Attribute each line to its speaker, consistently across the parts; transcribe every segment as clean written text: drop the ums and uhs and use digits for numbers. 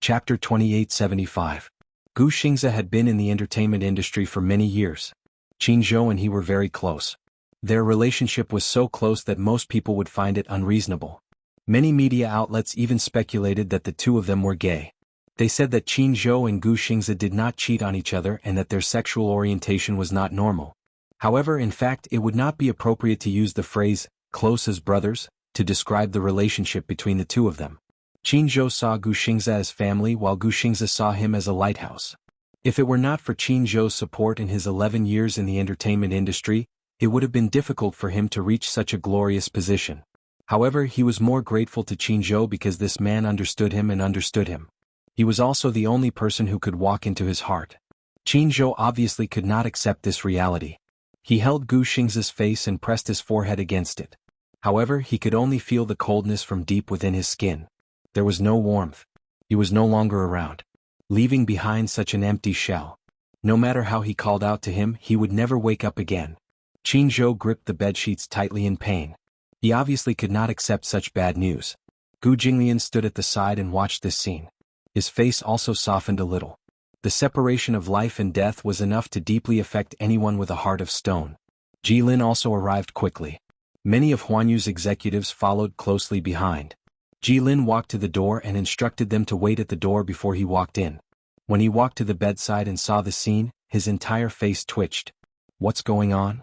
Speaker 1: Chapter 2875. Gu Xingze had been in the entertainment industry for many years. Qin Zhou and he were very close. Their relationship was so close that most people would find it unreasonable. Many media outlets even speculated that the two of them were gay. They said that Qin Zhou and Gu Xingze did not cheat on each other and that their sexual orientation was not normal. However, in fact, it would not be appropriate to use the phrase, close as brothers, to describe the relationship between the two of them. Qin Zhou saw Gu Xingze as family while Gu Xingze saw him as a lighthouse. If it were not for Qin Zhou's support in his 11 years in the entertainment industry, it would have been difficult for him to reach such a glorious position. However, he was more grateful to Qin Zhou because this man understood him and understood him. He was also the only person who could walk into his heart. Qin Zhou obviously could not accept this reality. He held Gu Xingze's face and pressed his forehead against it. However, he could only feel the coldness from deep within his skin. There was no warmth. He was no longer around, leaving behind such an empty shell. No matter how he called out to him, he would never wake up again. Qin Zhou gripped the bedsheets tightly in pain. He obviously could not accept such bad news. Gu Jinglian stood at the side and watched this scene. His face also softened a little. The separation of life and death was enough to deeply affect anyone with a heart of stone. Jilin also arrived quickly. Many of Huanyu's executives followed closely behind. Jilin walked to the door and instructed them to wait at the door before he walked in. When he walked to the bedside and saw the scene, his entire face twitched. What's going on?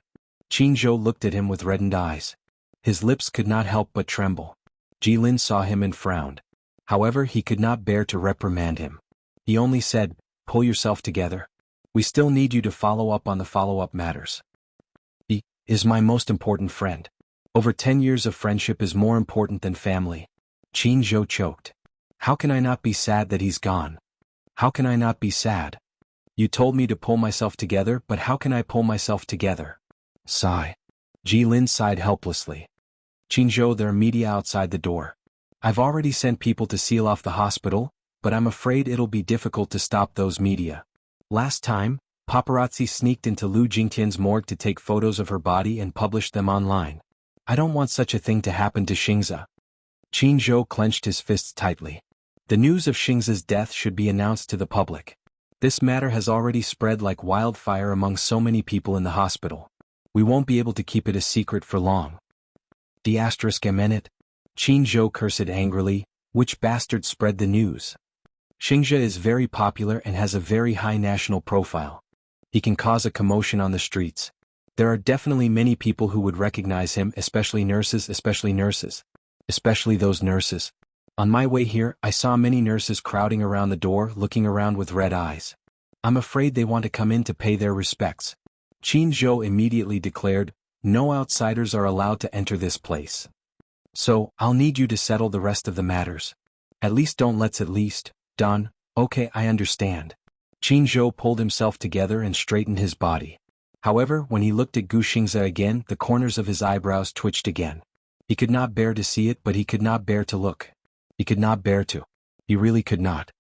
Speaker 1: Qin Zhou looked at him with reddened eyes. His lips could not help but tremble. Jilin saw him and frowned. However, he could not bear to reprimand him. He only said, "Pull yourself together. We still need you to follow up on the follow-up matters. He is my most important friend. Over 10 years of friendship is more important than family." Qin Zhou choked. How can I not be sad that he's gone? How can I not be sad? You told me to pull myself together, but how can I pull myself together? Sigh. Jilin sighed helplessly. Qin Zhou, there are media outside the door. I've already sent people to seal off the hospital, but I'm afraid it'll be difficult to stop those media. Last time, paparazzi sneaked into Lu Jingtian's morgue to take photos of her body and published them online. I don't want such a thing to happen to Xingze. Qin Zhou clenched his fists tightly. The news of Xingze's death should be announced to the public. This matter has already spread like wildfire among so many people in the hospital. We won't be able to keep it a secret for long. ****. Qin Zhou cursed angrily, which bastard spread the news? Xingze is very popular and has a very high national profile. He can cause a commotion on the streets. There are definitely many people who would recognize him, especially those nurses. On my way here, I saw many nurses crowding around the door, looking around with red eyes. I'm afraid they want to come in to pay their respects. Qin Zhou immediately declared, no outsiders are allowed to enter this place. So, I'll need you to settle the rest of the matters. At least don't let's done. Okay, I understand. Qin Zhou pulled himself together and straightened his body. However, when he looked at Gu Xingze again, the corners of his eyebrows twitched again. He could not bear to see it, but he could not bear to look. He could not bear to. He really could not.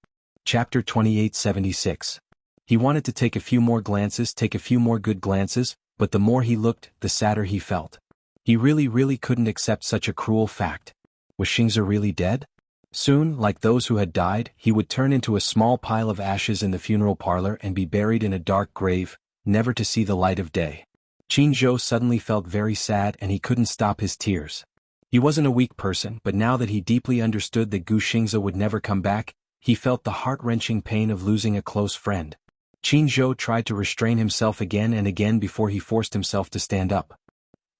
Speaker 1: Chapter 2876. He wanted to take a few more good glances, but the more he looked, the sadder he felt. He really couldn't accept such a cruel fact. Was Xingze really dead? Soon, like those who had died, he would turn into a small pile of ashes in the funeral parlor and be buried in a dark grave, never to see the light of day. Qin Zhou suddenly felt very sad and he couldn't stop his tears. He wasn't a weak person, but now that he deeply understood that Gu Xingze would never come back, he felt the heart-wrenching pain of losing a close friend. Qin Zhou tried to restrain himself again and again before he forced himself to stand up.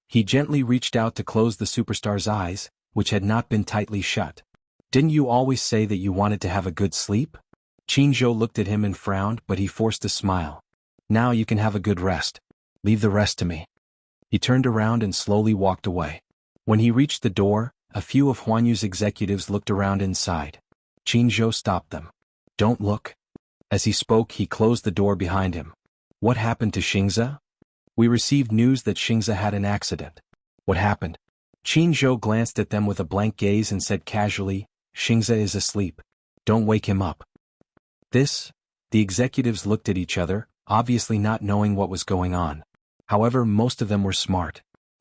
Speaker 1: He gently reached out to close the superstar's eyes, which had not been tightly shut. Didn't you always say that you wanted to have a good sleep? Qin Zhou looked at him and frowned, but he forced a smile. Now you can have a good rest. Leave the rest to me. He turned around and slowly walked away. When he reached the door, a few of Huanyu's executives looked around inside. Qin Zhou stopped them. Don't look. As he spoke, he closed the door behind him. What happened to Xingze? We received news that Xingze had an accident. What happened? Qin Zhou glanced at them with a blank gaze and said casually, Xingze is asleep. Don't wake him up. The executives looked at each other, obviously not knowing what was going on. However, most of them were smart.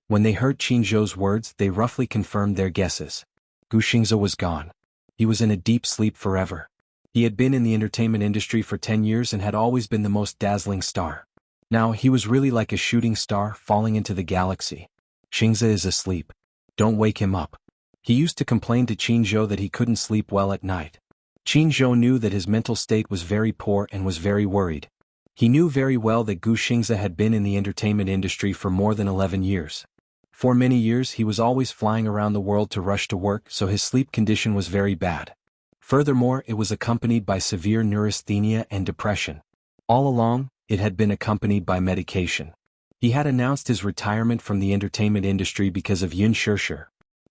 Speaker 1: When they heard Qin Zhou's words, they roughly confirmed their guesses. Gu Xingze was gone. He was in a deep sleep forever. He had been in the entertainment industry for 10 years and had always been the most dazzling star. Now he was really like a shooting star falling into the galaxy. Xingze is asleep. Don't wake him up. He used to complain to Qin Zhou that he couldn't sleep well at night. Qin Zhou knew that his mental state was very poor and was very worried. He knew very well that Gu Xingze had been in the entertainment industry for more than 11 years. For many years he was always flying around the world to rush to work, so his sleep condition was very bad. Furthermore, it was accompanied by severe neurasthenia and depression. All along, it had been accompanied by medication. He had announced his retirement from the entertainment industry because of Yun Shishir.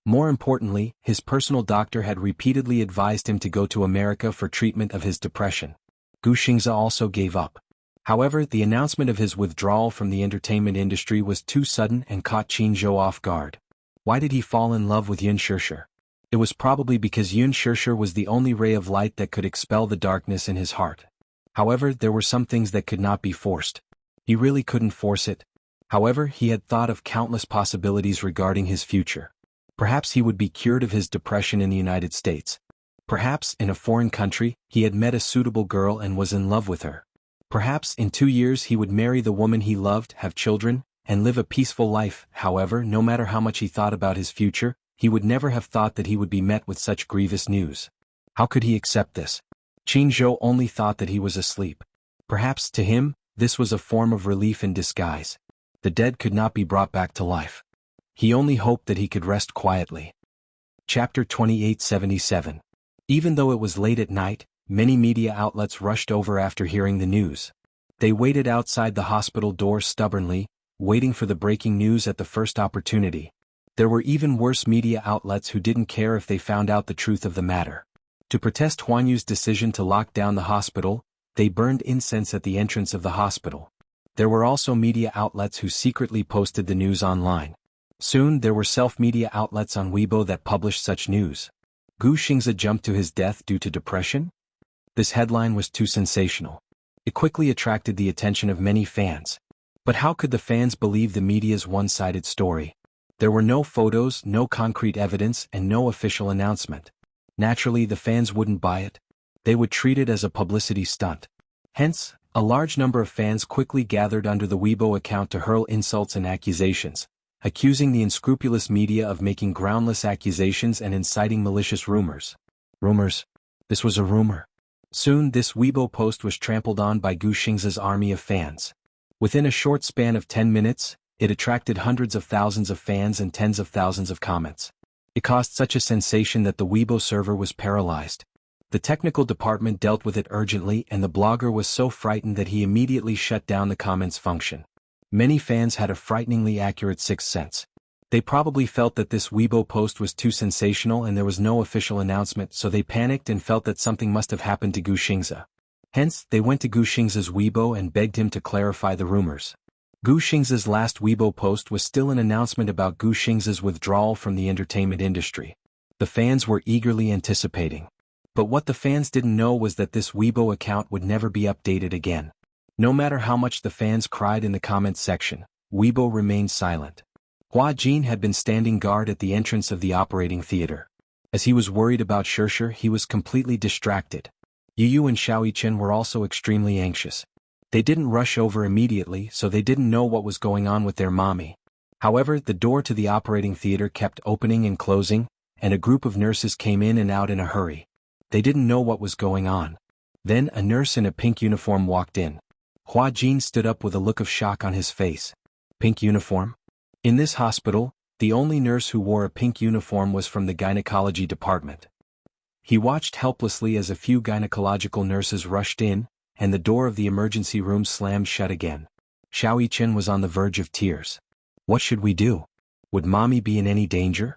Speaker 1: More importantly, his personal doctor had repeatedly advised him to go to America for treatment of his depression. Gu Xingze also gave up. However, the announcement of his withdrawal from the entertainment industry was too sudden and caught Qin Zhou off guard. Why did he fall in love with Yun Shishir? It was probably because Yun Shishir was the only ray of light that could expel the darkness in his heart. However, there were some things that could not be forced. He really couldn't force it. However, he had thought of countless possibilities regarding his future. Perhaps he would be cured of his depression in the United States. Perhaps, in a foreign country, he had met a suitable girl and was in love with her. Perhaps in 2 years he would marry the woman he loved, have children, and live a peaceful life. However, no matter how much he thought about his future, he would never have thought that he would be met with such grievous news. How could he accept this? Qin Zhou only thought that he was asleep. Perhaps, to him, this was a form of relief in disguise. The dead could not be brought back to life. He only hoped that he could rest quietly. Chapter 2877. Even though it was late at night, many media outlets rushed over after hearing the news. They waited outside the hospital door stubbornly, waiting for the breaking news at the first opportunity. There were even worse media outlets who didn't care if they found out the truth of the matter. To protest Huan Yu's decision to lock down the hospital, they burned incense at the entrance of the hospital. There were also media outlets who secretly posted the news online. Soon there were self-media outlets on Weibo that published such news. Gu Xingze jumped to his death due to depression? This headline was too sensational. It quickly attracted the attention of many fans. But how could the fans believe the media's one-sided story? There were no photos, no concrete evidence, and no official announcement. Naturally, the fans wouldn't buy it. They would treat it as a publicity stunt. Hence, a large number of fans quickly gathered under the Weibo account to hurl insults and accusations, accusing the unscrupulous media of making groundless accusations and inciting malicious rumors. Rumors? This was a rumor. Soon this Weibo post was trampled on by Gu Xingze's army of fans. Within a short span of 10 minutes, it attracted hundreds of thousands of fans and tens of thousands of comments. It caused such a sensation that the Weibo server was paralyzed. The technical department dealt with it urgently, and the blogger was so frightened that he immediately shut down the comments function. Many fans had a frighteningly accurate sixth sense. They probably felt that this Weibo post was too sensational and there was no official announcement, so they panicked and felt that something must have happened to Gu Xingze. Hence, they went to Gu Xingze's Weibo and begged him to clarify the rumors. Gu Xingze's last Weibo post was still an announcement about Gu Xingze's withdrawal from the entertainment industry. The fans were eagerly anticipating. But what the fans didn't know was that this Weibo account would never be updated again. No matter how much the fans cried in the comments section, Weibo remained silent. Hua Jin had been standing guard at the entrance of the operating theater. As he was worried about Shishir, he was completely distracted. Yu and Xiaoyichen were also extremely anxious. They didn't rush over immediately, so they didn't know what was going on with their mommy. However, the door to the operating theater kept opening and closing, and a group of nurses came in and out in a hurry. They didn't know what was going on. Then a nurse in a pink uniform walked in. Hua Jin stood up with a look of shock on his face. Pink uniform? In this hospital, the only nurse who wore a pink uniform was from the gynecology department. He watched helplessly as a few gynecological nurses rushed in, and the door of the emergency room slammed shut again. Xiaoyichen was on the verge of tears. What should we do? Would mommy be in any danger?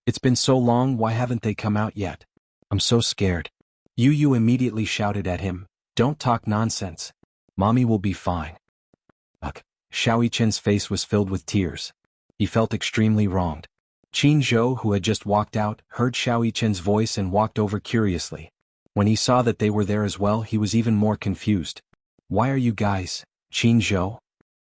Speaker 1: It's been so long, why haven't they come out yet? I'm so scared. Yu immediately shouted at him, "Don't talk nonsense. Mommy will be fine." Ugh. Xiaoyichen's face was filled with tears. He felt extremely wronged. Qin Zhou, who had just walked out, heard Xiaoyichen's voice and walked over curiously. When he saw that they were there as well, he was even more confused. "Why are you guys, Qin Zhou?"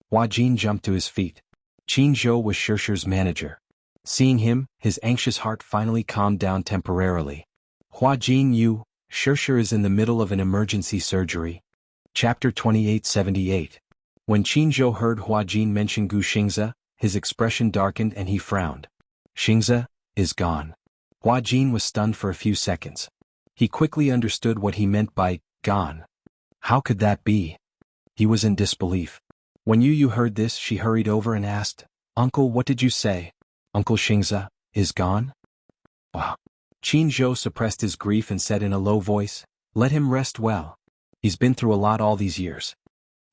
Speaker 1: Hua Jin jumped to his feet. Qin Zhou was Shishir's manager. Seeing him, his anxious heart finally calmed down temporarily. "Hua Jin, you, Shirshir is in the middle of an emergency surgery. Chapter 2878. When Qinzhou heard Hua Jin mention Gu Xingze, his expression darkened and he frowned. Xingze is gone. Hua Jin was stunned for a few seconds. He quickly understood what he meant by gone. How could that be? He was in disbelief. When Yu heard this, she hurried over and asked, Uncle, what did you say? Uncle Xingze is gone? Wow. Qinzhou suppressed his grief and said in a low voice, Let him rest well. He's been through a lot all these years.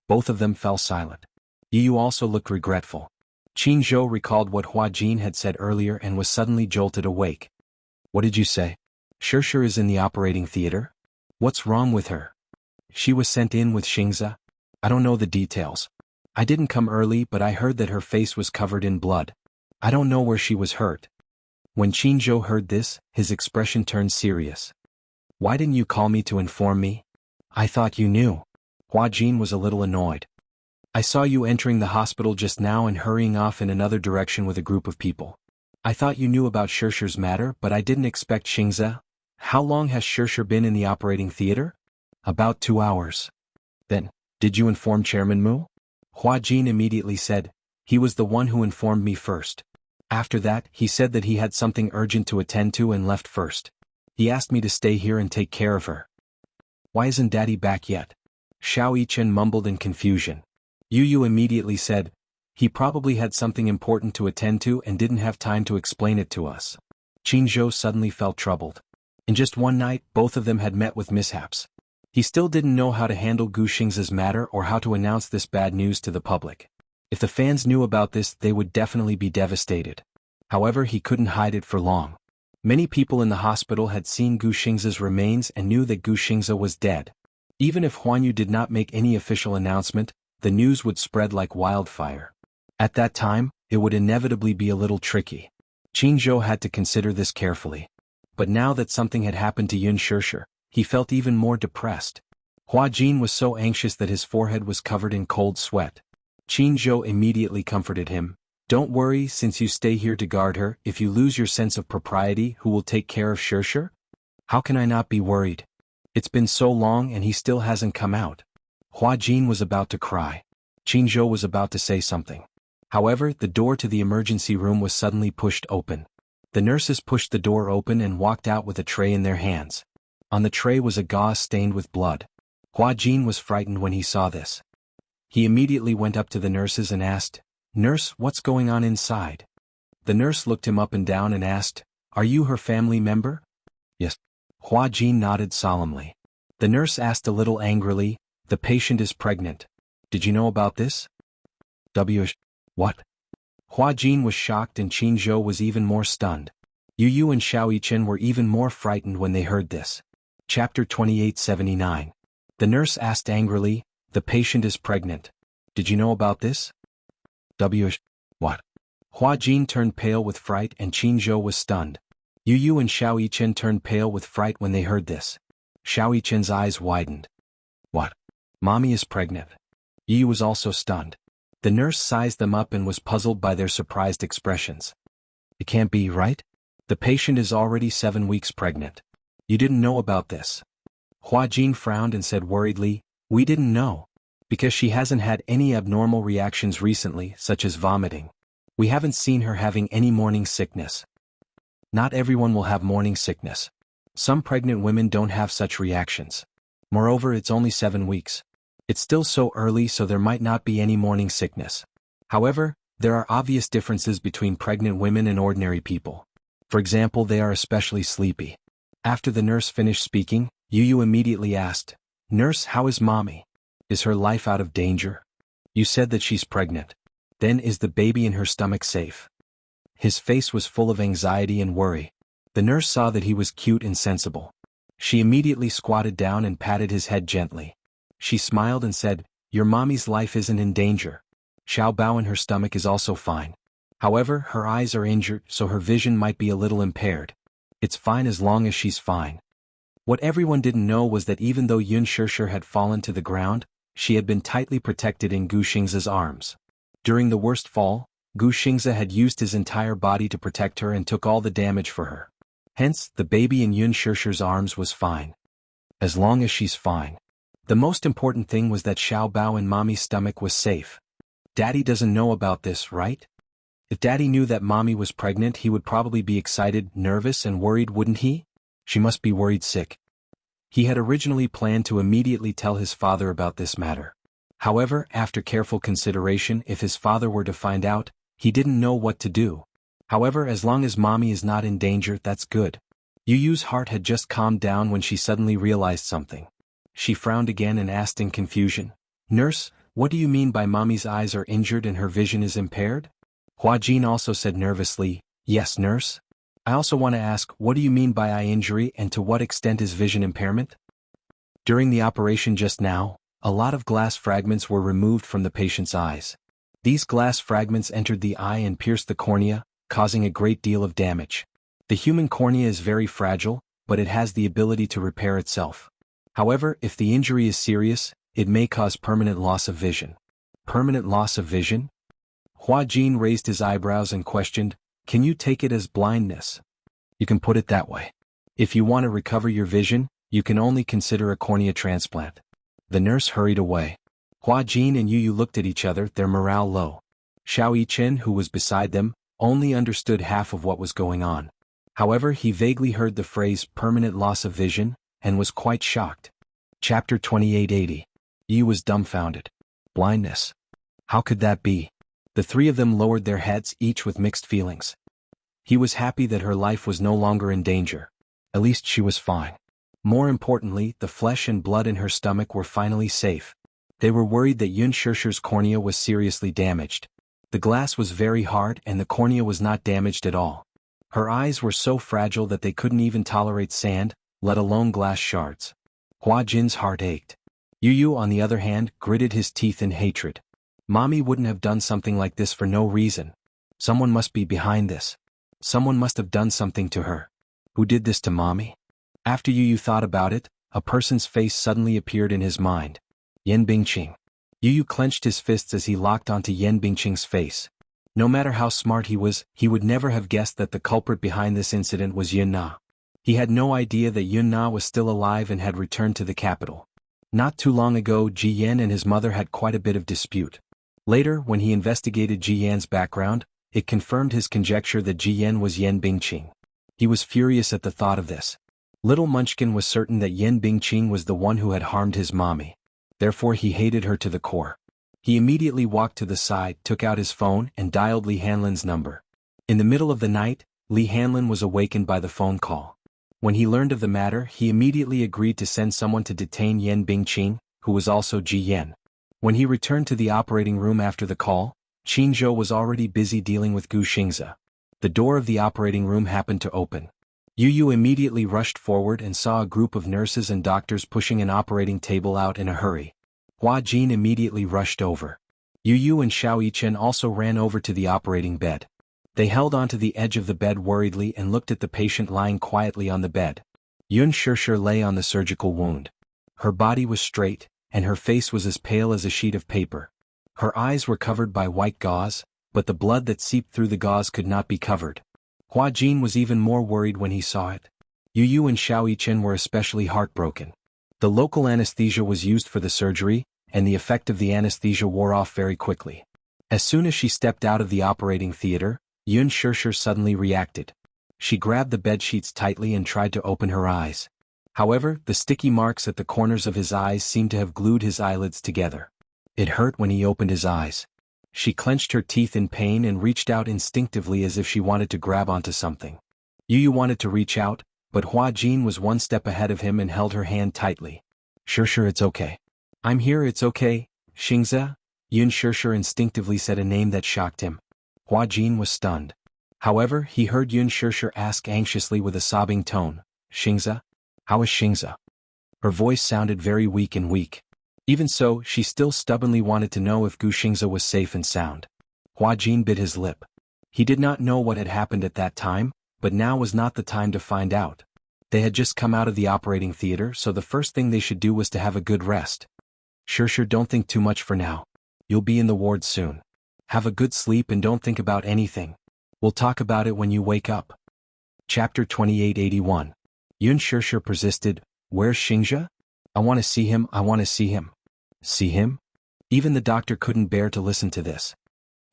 Speaker 1: Both of them fell silent. Yu also looked regretful. Qinzhou recalled what Hua Jin had said earlier and was suddenly jolted awake. What did you say? Shirshir is in the operating theater? What's wrong with her? She was sent in with Xingze? I don't know the details. I didn't come early, but I heard that her face was covered in blood. I don't know where she was hurt. When Qinzhou heard this, his expression turned serious. Why didn't you call me to inform me? I thought you knew. Hua Jin was a little annoyed. I saw you entering the hospital just now and hurrying off in another direction with a group of people. I thought you knew about Shirshir's matter, but I didn't expect Xingze. How long has Shirshir been in the operating theater? About 2 hours. Then, did you inform Chairman Mu? Hua Jin immediately said, He was the one who informed me first. After that, he said that he had something urgent to attend to and left first. He asked me to stay here and take care of her. Why isn't Daddy back yet? Xiao Yichen mumbled in confusion. Yu immediately said, He probably had something important to attend to and didn't have time to explain it to us. Qinzhou suddenly felt troubled. In just one night, both of them had met with mishaps. He still didn't know how to handle Gu Xingze's matter or how to announce this bad news to the public. If the fans knew about this, they would definitely be devastated. However, he couldn't hide it for long. Many people in the hospital had seen Gu Xingze's remains and knew that Gu Xingze was dead. Even if Huanyu did not make any official announcement, the news would spread like wildfire. At that time, it would inevitably be a little tricky. Qinzhou had to consider this carefully. But now that something had happened to Yun Shirshir, he felt even more depressed. Hua Jin was so anxious that his forehead was covered in cold sweat. Qinzhou immediately comforted him. Don't worry, since you stay here to guard her. If you lose your sense of propriety, who will take care of Shirshir? How can I not be worried? It's been so long and he still hasn't come out. Hua Jin was about to cry. Qinzhou was about to say something. However, the door to the emergency room was suddenly pushed open. The nurses pushed the door open and walked out with a tray in their hands. On the tray was a gauze stained with blood. Hua Jin was frightened when he saw this. He immediately went up to the nurses and asked, Nurse, what's going on inside? The nurse looked him up and down and asked, Are you her family member? Yes. Hua Jin nodded solemnly. The nurse asked a little angrily, The patient is pregnant. Did you know about this? What? Hua Jin was shocked and Qinzhou was even more stunned. Yu and Xiao Yichen were even more frightened when they heard this. Chapter 2879. The nurse asked angrily, The patient is pregnant. Did you know about this? What? Hua Jin turned pale with fright and Qinzhou was stunned. Yu and Xiao Yichen turned pale with fright when they heard this. Xiao Yichen's eyes widened. What? Mommy is pregnant. Yu was also stunned. The nurse sized them up and was puzzled by their surprised expressions. It can't be, right? The patient is already 7 weeks pregnant. You didn't know about this. Hua Jin frowned and said worriedly, We didn't know. Because she hasn't had any abnormal reactions recently, such as vomiting. We haven't seen her having any morning sickness. Not everyone will have morning sickness. Some pregnant women don't have such reactions. Moreover, it's only 7 weeks. It's still so early, so there might not be any morning sickness. However, there are obvious differences between pregnant women and ordinary people. For example, they are especially sleepy. After the nurse finished speaking, Yu immediately asked, Nurse, how is mommy? Is her life out of danger? You said that she's pregnant. Then is the baby in her stomach safe? His face was full of anxiety and worry. The nurse saw that he was cute and sensible. She immediately squatted down and patted his head gently. She smiled and said, Your mommy's life isn't in danger. Xiao Bao in her stomach is also fine. However, her eyes are injured, so her vision might be a little impaired. It's fine as long as she's fine. What everyone didn't know was that even though Yun Shirshir had fallen to the ground, she had been tightly protected in Gu Xingze's arms. During the worst fall, Gu Xingze had used his entire body to protect her and took all the damage for her. Hence, the baby in Yun Shirshir's arms was fine. As long as she's fine. The most important thing was that Xiao Bao and Mommy's stomach was safe. Daddy doesn't know about this, right? If Daddy knew that Mommy was pregnant, he would probably be excited, nervous, and worried, wouldn't he? She must be worried sick. He had originally planned to immediately tell his father about this matter. However, after careful consideration, if his father were to find out, he didn't know what to do. However, as long as Mommy is not in danger, that's good. Yu Yu's heart had just calmed down when she suddenly realized something. She frowned again and asked in confusion, "Nurse, what do you mean by Mommy's eyes are injured and her vision is impaired?" Hua Jin also said nervously, "Yes, nurse. I also want to ask, what do you mean by eye injury and to what extent is vision impairment?" During the operation just now, a lot of glass fragments were removed from the patient's eyes. These glass fragments entered the eye and pierced the cornea, causing a great deal of damage. The human cornea is very fragile, but it has the ability to repair itself. However, if the injury is serious, it may cause permanent loss of vision. Permanent loss of vision? Hua Jin raised his eyebrows and questioned, "Can you take it as blindness?" You can put it that way. If you want to recover your vision, you can only consider a cornea transplant. The nurse hurried away. Hua Jin and Yu Yu looked at each other, their morale low. Xiao Yichen, who was beside them, only understood half of what was going on. However, he vaguely heard the phrase permanent loss of vision, and was quite shocked. Chapter 2880. Yu was dumbfounded. Blindness. How could that be? The three of them lowered their heads, each with mixed feelings. He was happy that her life was no longer in danger. At least she was fine. More importantly, the flesh and blood in her stomach were finally safe. They were worried that Yun Shishir's cornea was seriously damaged. The glass was very hard and the cornea was not damaged at all. Her eyes were so fragile that they couldn't even tolerate sand, let alone glass shards. Hua Jin's heart ached. Yu Yu, on the other hand, gritted his teeth in hatred. Mommy wouldn't have done something like this for no reason. Someone must be behind this. Someone must have done something to her. Who did this to Mommy? After Yu Yu thought about it, a person's face suddenly appeared in his mind. Yan Bingqing. Yu Yu clenched his fists as he locked onto Yan Bingqing's face. No matter how smart he was, he would never have guessed that the culprit behind this incident was Yun Na. He had no idea that Yun Na was still alive and had returned to the capital. Not too long ago, Ji Yan and his mother had quite a bit of dispute. Later, when he investigated Ji Yan's background, it confirmed his conjecture that Ji Yan was Yan Bingqing. He was furious at the thought of this. Little Munchkin was certain that Yan Bingqing was the one who had harmed his mommy. Therefore he hated her to the core. He immediately walked to the side, took out his phone, and dialed Li Hanlin's number. In the middle of the night, Li Hanlin was awakened by the phone call. When he learned of the matter, he immediately agreed to send someone to detain Yan Bingqing, who was also Ji Yan. When he returned to the operating room after the call, Qin Zhou was already busy dealing with Gu Xingze. The door of the operating room happened to open. Yu Yu immediately rushed forward and saw a group of nurses and doctors pushing an operating table out in a hurry. Hua Jin immediately rushed over. Yu Yu and Xiao Yichen also ran over to the operating bed. They held onto the edge of the bed worriedly and looked at the patient lying quietly on the bed. Yun Shishir lay on the surgical wound. Her body was straight, and her face was as pale as a sheet of paper. Her eyes were covered by white gauze, but the blood that seeped through the gauze could not be covered. Hua Jin was even more worried when he saw it. Yu Yu and Xiao Yichen were especially heartbroken. The local anesthesia was used for the surgery, and the effect of the anesthesia wore off very quickly. As soon as she stepped out of the operating theater, Yun Shishir suddenly reacted. She grabbed the bedsheets tightly and tried to open her eyes. However, the sticky marks at the corners of his eyes seemed to have glued his eyelids together. It hurt when he opened his eyes. She clenched her teeth in pain and reached out instinctively as if she wanted to grab onto something. Yu Yu wanted to reach out, but Hua Jin was one step ahead of him and held her hand tightly. Shishir, it's okay. I'm here, it's okay, Xingze. Yun Shishir instinctively said a name that shocked him. Hua Jin was stunned. However, he heard Yun Shishir ask anxiously with a sobbing tone, Xingze? How is Xingze? Her voice sounded very weak and weak. Even so, she still stubbornly wanted to know if Gu Xingze was safe and sound. Hua Jin bit his lip. He did not know what had happened at that time, but now was not the time to find out. They had just come out of the operating theater, so the first thing they should do was to have a good rest. Shishir, don't think too much for now. You'll be in the ward soon. Have a good sleep and don't think about anything. We'll talk about it when you wake up. Chapter 2881. Yun Shishir persisted, Where's Xingzhe? I want to see him, I want to see him. See him? Even the doctor couldn't bear to listen to this.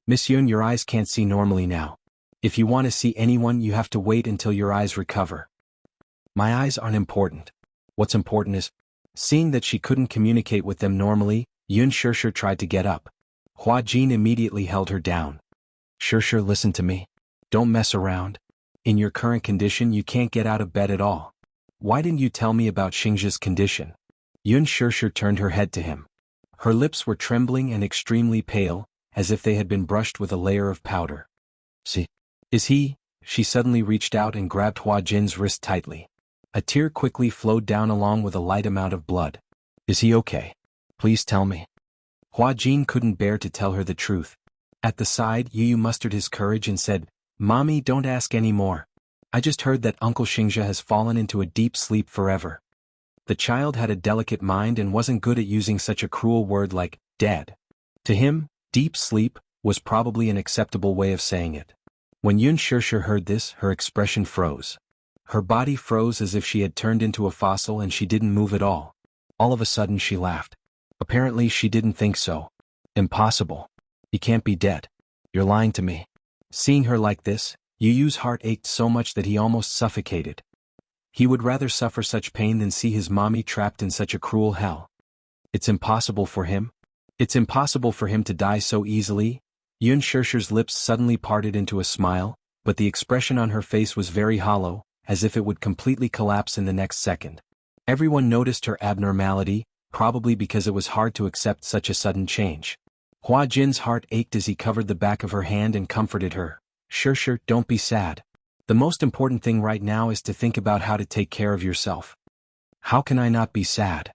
Speaker 1: Miss Yun, your eyes can't see normally now. If you want to see anyone, you have to wait until your eyes recover. My eyes aren't important. What's important is, seeing that she couldn't communicate with them normally, Yun Shishir tried to get up. Hua Jin immediately held her down. Shishir, listen to me. Don't mess around. In your current condition, you can't get out of bed at all. Why didn't you tell me about Xingzhe's condition? Yun Shishir turned her head to him. Her lips were trembling and extremely pale, as if they had been brushed with a layer of powder. See? Is he? She suddenly reached out and grabbed Hua Jin's wrist tightly. A tear quickly flowed down along with a light amount of blood. Is he okay? Please tell me. Hua Jin couldn't bear to tell her the truth. At the side, Yu mustered his courage and said, Mommy, don't ask any more. I just heard that Uncle Xingzhe has fallen into a deep sleep forever. The child had a delicate mind and wasn't good at using such a cruel word like dead. To him, deep sleep was probably an acceptable way of saying it. When Yun Shishir heard this, her expression froze. Her body froze as if she had turned into a fossil and she didn't move at all. All of a sudden she laughed. Apparently she didn't think so. Impossible. He can't be dead. You're lying to me. Seeing her like this, Yu's heart ached so much that he almost suffocated. He would rather suffer such pain than see his mommy trapped in such a cruel hell. It's impossible for him. It's impossible for him to die so easily. Yun Shishir's lips suddenly parted into a smile, but the expression on her face was very hollow, as if it would completely collapse in the next second. Everyone noticed her abnormality, probably because it was hard to accept such a sudden change. Hua Jin's heart ached as he covered the back of her hand and comforted her. Shishir, don't be sad. The most important thing right now is to think about how to take care of yourself. How can I not be sad?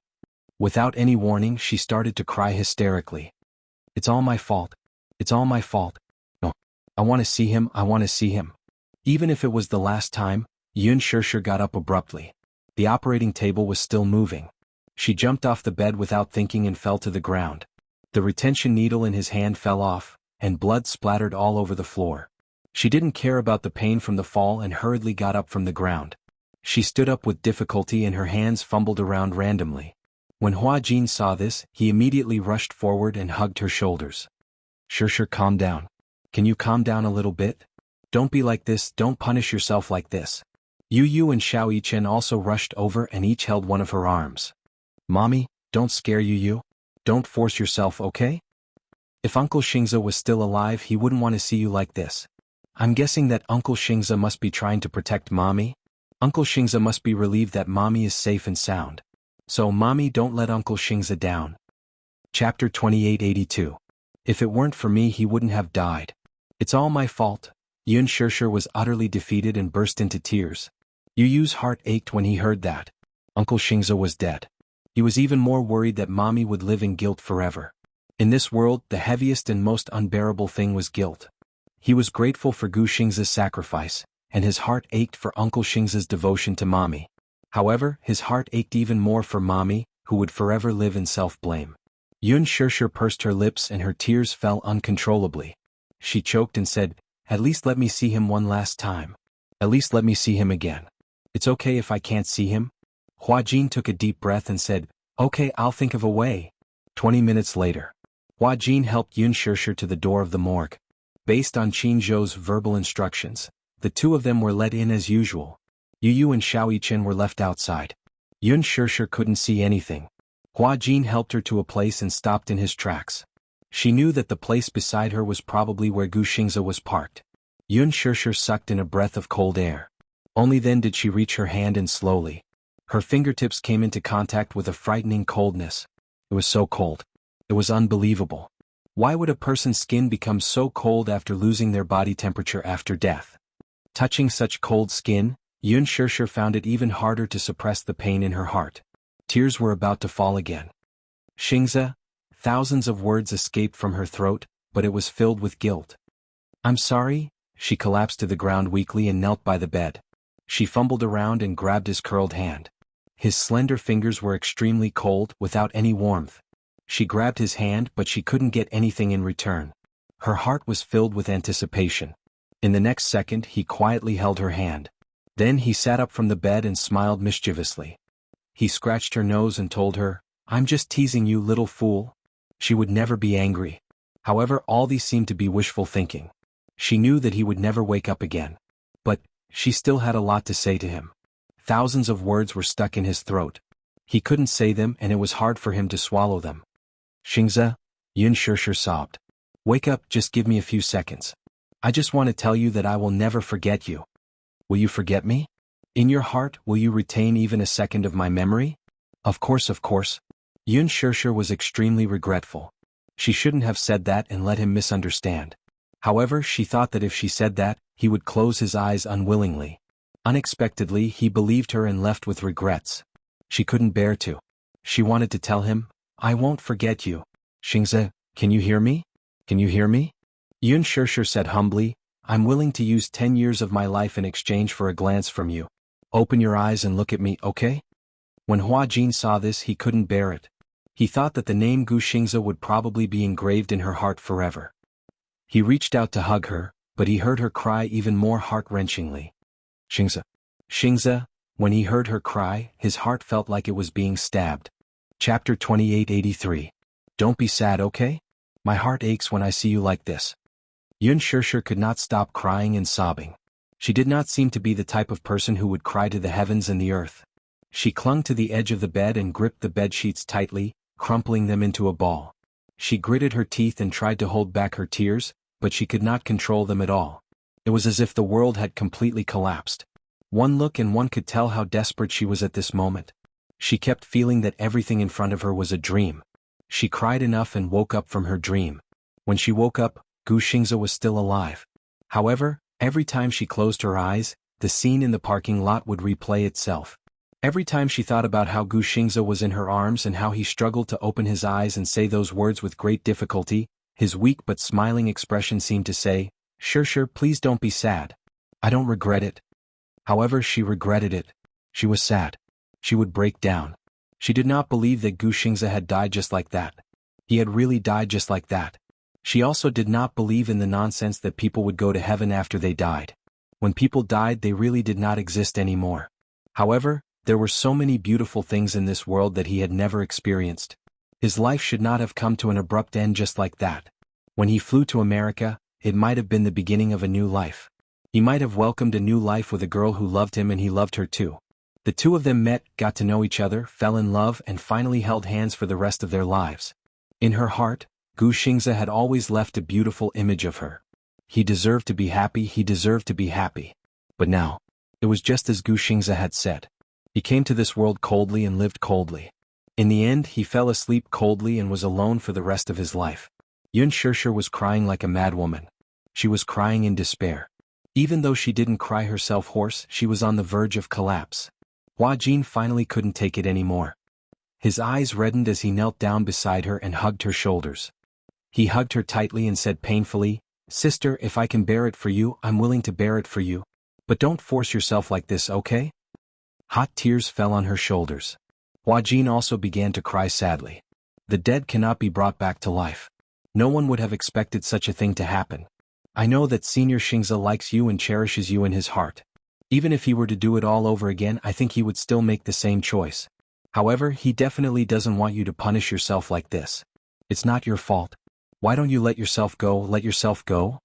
Speaker 1: Without any warning, she started to cry hysterically. It's all my fault. It's all my fault. No. I want to see him, I want to see him. Even if it was the last time, Yun Shishir got up abruptly. The operating table was still moving. She jumped off the bed without thinking and fell to the ground. The retention needle in his hand fell off, and blood splattered all over the floor. She didn't care about the pain from the fall and hurriedly got up from the ground. She stood up with difficulty and her hands fumbled around randomly. When Hua Jin saw this, he immediately rushed forward and hugged her shoulders. Shishir, calm down. Can you calm down a little bit? Don't be like this, don't punish yourself like this. Yu and Xiao Yichen also rushed over and each held one of her arms. Mommy, don't scare Yu. Don't force yourself, okay? If Uncle Xingzhe was still alive, he wouldn't want to see you like this. I'm guessing that Uncle Xingzhe must be trying to protect Mommy. Uncle Xingzhe must be relieved that Mommy is safe and sound. So Mommy, don't let Uncle Xingzhe down. Chapter 2882. If it weren't for me, he wouldn't have died. It's all my fault. Yun Shishir was utterly defeated and burst into tears. Yu's heart ached when he heard that. Uncle Xingzhe was dead. He was even more worried that Mommy would live in guilt forever. In this world, the heaviest and most unbearable thing was guilt. He was grateful for Gu Xingzhe's sacrifice, and his heart ached for Uncle Xingzhe's devotion to Mommy. However, his heart ached even more for Mommy, who would forever live in self-blame. Yun Shishir pursed her lips and her tears fell uncontrollably. She choked and said, At least let me see him one last time. At least let me see him again. It's okay if I can't see him. Hua Jin took a deep breath and said, Okay, I'll think of a way. 20 minutes later. Hua Jin helped Yun Shishir to the door of the morgue. Based on Qin Zhou's verbal instructions, the two of them were let in as usual. Yu and Xiao Yichen were left outside. Yun Shishir couldn't see anything. Hua Jin helped her to a place and stopped in his tracks. She knew that the place beside her was probably where Gu Xingzhe was parked. Yun Shishir sucked in a breath of cold air. Only then did she reach her hand and slowly. Her fingertips came into contact with a frightening coldness. It was so cold. It was unbelievable. Why would a person's skin become so cold after losing their body temperature after death? Touching such cold skin, Yun Shishir found it even harder to suppress the pain in her heart. Tears were about to fall again. Xingzhe? Thousands of words escaped from her throat, but it was filled with guilt. I'm sorry? She collapsed to the ground weakly and knelt by the bed. She fumbled around and grabbed his curled hand. His slender fingers were extremely cold, without any warmth. She grabbed his hand but she couldn't get anything in return. Her heart was filled with anticipation. In the next second he quietly held her hand. Then he sat up from the bed and smiled mischievously. He scratched her nose and told her, "I'm just teasing you, little fool." She would never be angry. However, all these seemed to be wishful thinking. She knew that he would never wake up again. But she still had a lot to say to him. Thousands of words were stuck in his throat. He couldn't say them and it was hard for him to swallow them. "Xingze," Yun Shishir sobbed. "Wake up, just give me a few seconds. I just want to tell you that I will never forget you." "Will you forget me? In your heart, will you retain even a second of my memory?" Of course. Yun Shishir was extremely regretful. She shouldn't have said that and let him misunderstand. However, she thought that if she said that, he would close his eyes unwillingly. Unexpectedly, he believed her and left with regrets. She couldn't bear to. She wanted to tell him, "I won't forget you. Xingze, can you hear me? Can you hear me?" Yun Shishir said humbly, "I'm willing to use 10 years of my life in exchange for a glance from you. Open your eyes and look at me, okay?" When Hua Jin saw this, he couldn't bear it. He thought that the name Gu Xingze would probably be engraved in her heart forever. He reached out to hug her, but he heard her cry even more heart-wrenchingly. "Xingze. Xingze." When he heard her cry, his heart felt like it was being stabbed. Chapter 2883. Don't be sad, okay? My heart aches when I see you like this. Yun Shishir could not stop crying and sobbing. She did not seem to be the type of person who would cry to the heavens and the earth. She clung to the edge of the bed and gripped the bedsheets tightly, crumpling them into a ball. She gritted her teeth and tried to hold back her tears, but she could not control them at all. It was as if the world had completely collapsed. One look and one could tell how desperate she was at this moment. She kept feeling that everything in front of her was a dream. She cried enough and woke up from her dream. When she woke up, Gu Xingze was still alive. However, every time she closed her eyes, the scene in the parking lot would replay itself. Every time she thought about how Gu Xingze was in her arms and how he struggled to open his eyes and say those words with great difficulty, his weak but smiling expression seemed to say, Sure, please don't be sad. I don't regret it." However, she regretted it. She was sad. She would break down. She did not believe that Gu Xingze had died just like that. He had really died just like that. She also did not believe in the nonsense that people would go to heaven after they died. When people died, they really did not exist anymore. However, there were so many beautiful things in this world that he had never experienced. His life should not have come to an abrupt end just like that. When he flew to America, it might have been the beginning of a new life. He might have welcomed a new life with a girl who loved him and he loved her too. The two of them met, got to know each other, fell in love and finally held hands for the rest of their lives. In her heart, Gu Xingze had always left a beautiful image of her. He deserved to be happy, he deserved to be happy. But now, it was just as Gu Xingze had said. He came to this world coldly and lived coldly. In the end, he fell asleep coldly and was alone for the rest of his life. Yun Shishir was crying like a madwoman. She was crying in despair. Even though she didn't cry herself hoarse, she was on the verge of collapse. Hua Jin finally couldn't take it anymore. His eyes reddened as he knelt down beside her and hugged her shoulders. He hugged her tightly and said painfully, "Sister, if I can bear it for you, I'm willing to bear it for you. But don't force yourself like this, okay?" Hot tears fell on her shoulders. Hua Jin also began to cry sadly. The dead cannot be brought back to life. No one would have expected such a thing to happen. I know that Senior Xingze likes you and cherishes you in his heart. Even if he were to do it all over again, I think he would still make the same choice. However, he definitely doesn't want you to punish yourself like this. It's not your fault. Why don't you let yourself go, let yourself go?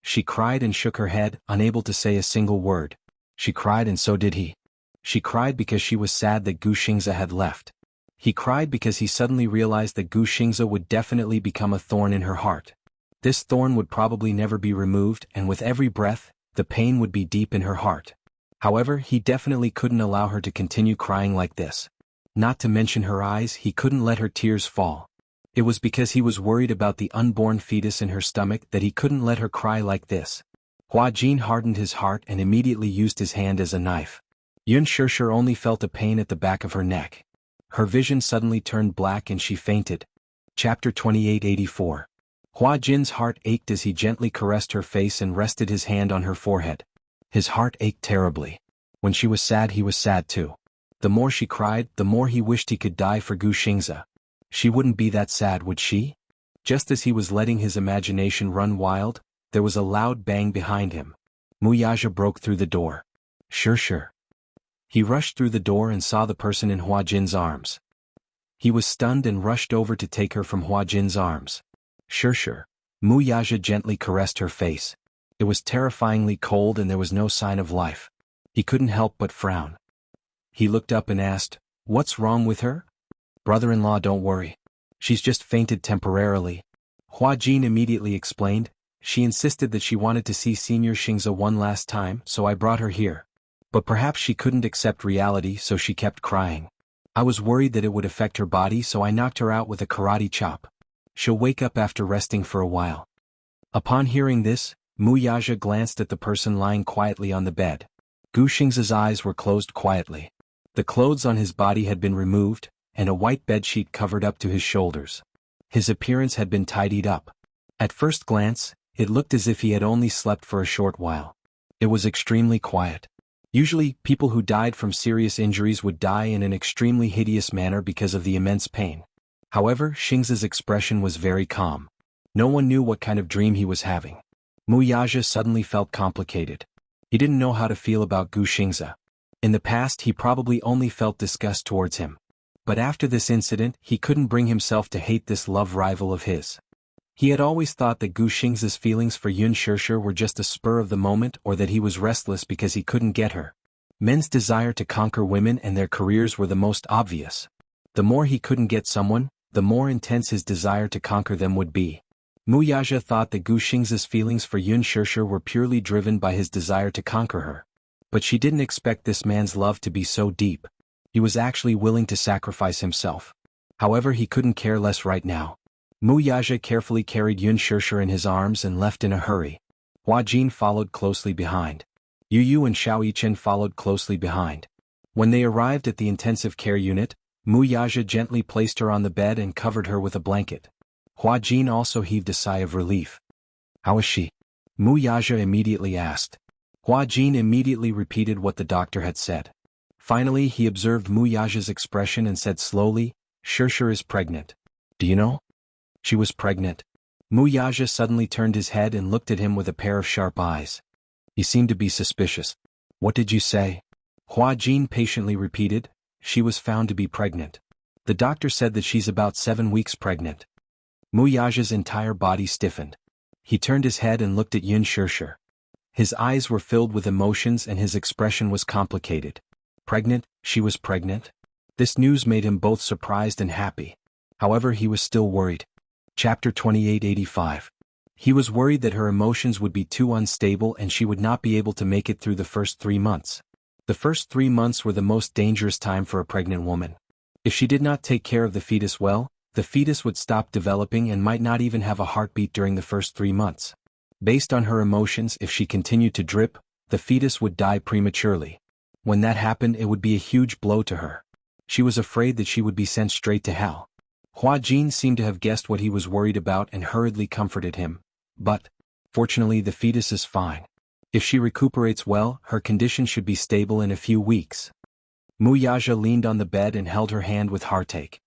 Speaker 1: She cried and shook her head, unable to say a single word. She cried and so did he. She cried because she was sad that Gu Xingze had left. He cried because he suddenly realized that Gu Xingze would definitely become a thorn in her heart. This thorn would probably never be removed, and with every breath, the pain would be deep in her heart. However, he definitely couldn't allow her to continue crying like this. Not to mention her eyes, he couldn't let her tears fall. It was because he was worried about the unborn fetus in her stomach that he couldn't let her cry like this. Hua Jin hardened his heart and immediately used his hand as a knife. Yun Shishir only felt a pain at the back of her neck. Her vision suddenly turned black and she fainted. Chapter 2884. Hua Jin's heart ached as he gently caressed her face and rested his hand on her forehead. His heart ached terribly. When she was sad, he was sad too. The more she cried, the more he wished he could die for Gu Xingze. She wouldn't be that sad, would she? Just as he was letting his imagination run wild, there was a loud bang behind him. Muyaja broke through the door. Sure. He rushed through the door and saw the person in Hua Jin's arms. He was stunned and rushed over to take her from Hua Jin's arms. Sure. Mu Yaja gently caressed her face. It was terrifyingly cold and there was no sign of life. He couldn't help but frown. He looked up and asked, "What's wrong with her?" "Brother-in-law, don't worry. She's just fainted temporarily." Hua Jin immediately explained. "She insisted that she wanted to see Senior Xingze one last time, so I brought her here. But perhaps she couldn't accept reality, so she kept crying. I was worried that it would affect her body, so I knocked her out with a karate chop. She'll wake up after resting for a while." Upon hearing this, Mu Yaja glanced at the person lying quietly on the bed. Gu Xingze's eyes were closed quietly. The clothes on his body had been removed, and a white bedsheet covered up to his shoulders. His appearance had been tidied up. At first glance, it looked as if he had only slept for a short while. It was extremely quiet. Usually, people who died from serious injuries would die in an extremely hideous manner because of the immense pain. However, Xingze's expression was very calm. No one knew what kind of dream he was having. Mu Yaja suddenly felt complicated. He didn't know how to feel about Gu Xingze. In the past he probably only felt disgust towards him. But after this incident he couldn't bring himself to hate this love rival of his. He had always thought that Gu Xingze's feelings for Yun Shirshir were just a spur of the moment, or that he was restless because he couldn't get her. Men's desire to conquer women and their careers were the most obvious. The more he couldn't get someone, the more intense his desire to conquer them would be. Mu Yaja thought that Gu Xingze's feelings for Yun Shirshir were purely driven by his desire to conquer her. But she didn't expect this man's love to be so deep. He was actually willing to sacrifice himself. However, he couldn't care less right now. Mu Yaja carefully carried Yun Shirshir in his arms and left in a hurry. Hua Jin followed closely behind. Yu Yu and Xiao Yichen followed closely behind. When they arrived at the intensive care unit, Mu Yaja gently placed her on the bed and covered her with a blanket. Hua Jin also heaved a sigh of relief. "How is she?" Mu Yaja immediately asked. Hua Jin immediately repeated what the doctor had said. Finally he observed Mu Yaja's expression and said slowly, "Shirshir is pregnant. Do you know?" "She was pregnant." Mu Yaja suddenly turned his head and looked at him with a pair of sharp eyes. He seemed to be suspicious. "What did you say?" Hua Jin patiently repeated, "She was found to be pregnant. The doctor said that she's about 7 weeks pregnant." Mu Yaja's entire body stiffened. He turned his head and looked at Yun Shirshir. His eyes were filled with emotions and his expression was complicated. Pregnant? She was pregnant? This news made him both surprised and happy. However, he was still worried. Chapter 2885. He was worried that her emotions would be too unstable and she would not be able to make it through the first 3 months. The first 3 months were the most dangerous time for a pregnant woman. If she did not take care of the fetus well, the fetus would stop developing and might not even have a heartbeat during the first 3 months. Based on her emotions, if she continued to drip, the fetus would die prematurely. When that happened, it would be a huge blow to her. She was afraid that she would be sent straight to hell. Hua Jin seemed to have guessed what he was worried about and hurriedly comforted him. But, fortunately, the fetus is fine. If she recuperates well, her condition should be stable in a few weeks. Mu Yaja leaned on the bed and held her hand with heartache.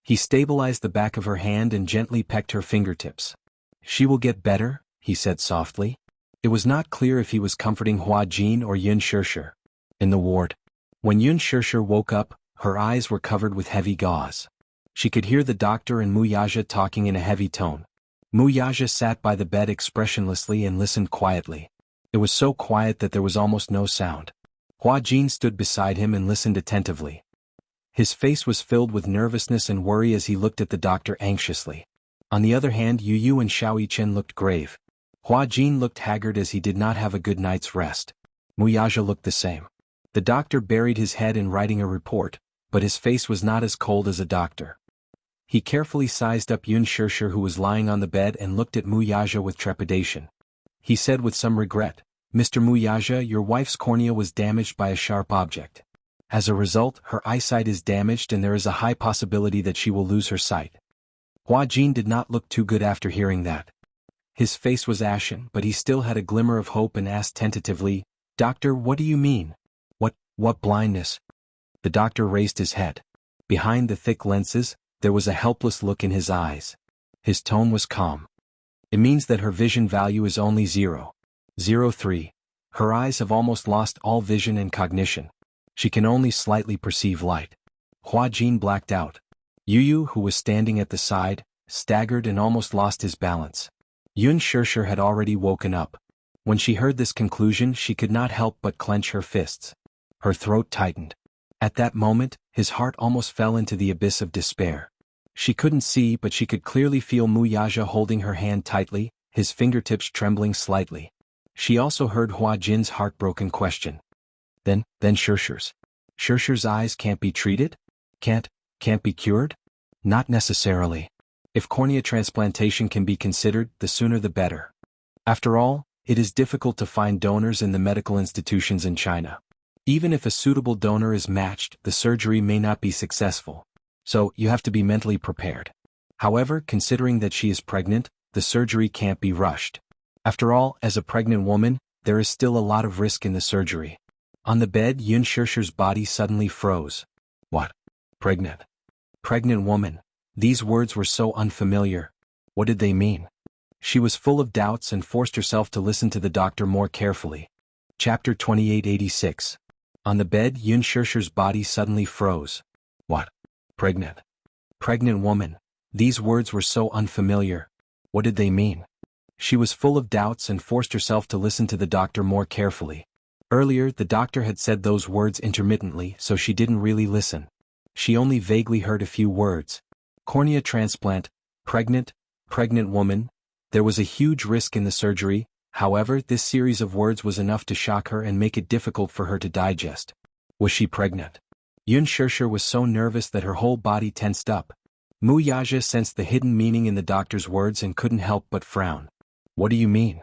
Speaker 1: He stabilized the back of her hand and gently pecked her fingertips. "She will get better," he said softly. It was not clear if he was comforting Hua Jin or Yun Shirshir. In the ward. When Yun Shirshir woke up, her eyes were covered with heavy gauze. She could hear the doctor and Mu Yaja talking in a heavy tone. Mu Yaja sat by the bed expressionlessly and listened quietly. It was so quiet that there was almost no sound. Hua Jin stood beside him and listened attentively. His face was filled with nervousness and worry as he looked at the doctor anxiously. On the other hand, Yu Yu and Xiao Yichen looked grave. Hua Jin looked haggard as he did not have a good night's rest. Mu Yaja looked the same. The doctor buried his head in writing a report, but his face was not as cold as a doctor. He carefully sized up Yun Shirshir, who was lying on the bed, and looked at Mu Yaja with trepidation. He said with some regret, "Mr. Mu Yaja, your wife's cornea was damaged by a sharp object. As a result, her eyesight is damaged and there is a high possibility that she will lose her sight." Hua Jin did not look too good after hearing that. His face was ashen, but he still had a glimmer of hope and asked tentatively, "Doctor, what do you mean? What blindness?" The doctor raised his head. Behind the thick lenses, there was a helpless look in his eyes. His tone was calm. "It means that her vision value is only 0.03. Her eyes have almost lost all vision and cognition. She can only slightly perceive light. Hua Jin blacked out. Yu, who was standing at the side, staggered and almost lost his balance. Yun Shishir had already woken up. When she heard this conclusion, she could not help but clench her fists. Her throat tightened. At that moment, his heart almost fell into the abyss of despair. She couldn't see, but she could clearly feel Muyaja holding her hand tightly, his fingertips trembling slightly. She also heard Hua Jin's heartbroken question. Then Shishir's. Shishir's eyes can't be treated? Can't be cured? Not necessarily. If cornea transplantation can be considered, the sooner the better. After all, it is difficult to find donors in the medical institutions in China. Even if a suitable donor is matched, the surgery may not be successful. So, you have to be mentally prepared. However, considering that she is pregnant, the surgery can't be rushed. After all, as a pregnant woman, there is still a lot of risk in the surgery. On the bed, Yun Shishir's body suddenly froze. What? Pregnant? Pregnant woman. These words were so unfamiliar. What did they mean? She was full of doubts and forced herself to listen to the doctor more carefully. Chapter 2886. On the bed, Yun Shishir's body suddenly froze. What? Pregnant? Pregnant woman. These words were so unfamiliar. What did they mean? She was full of doubts and forced herself to listen to the doctor more carefully. Earlier, the doctor had said those words intermittently, so she didn't really listen. She only vaguely heard a few words. Cornea transplant, pregnant woman. There was a huge risk in the surgery. However, this series of words was enough to shock her and make it difficult for her to digest. Was she pregnant? Yun Shishir was so nervous that her whole body tensed up. Muyaja sensed the hidden meaning in the doctor's words and couldn't help but frown. What do you mean?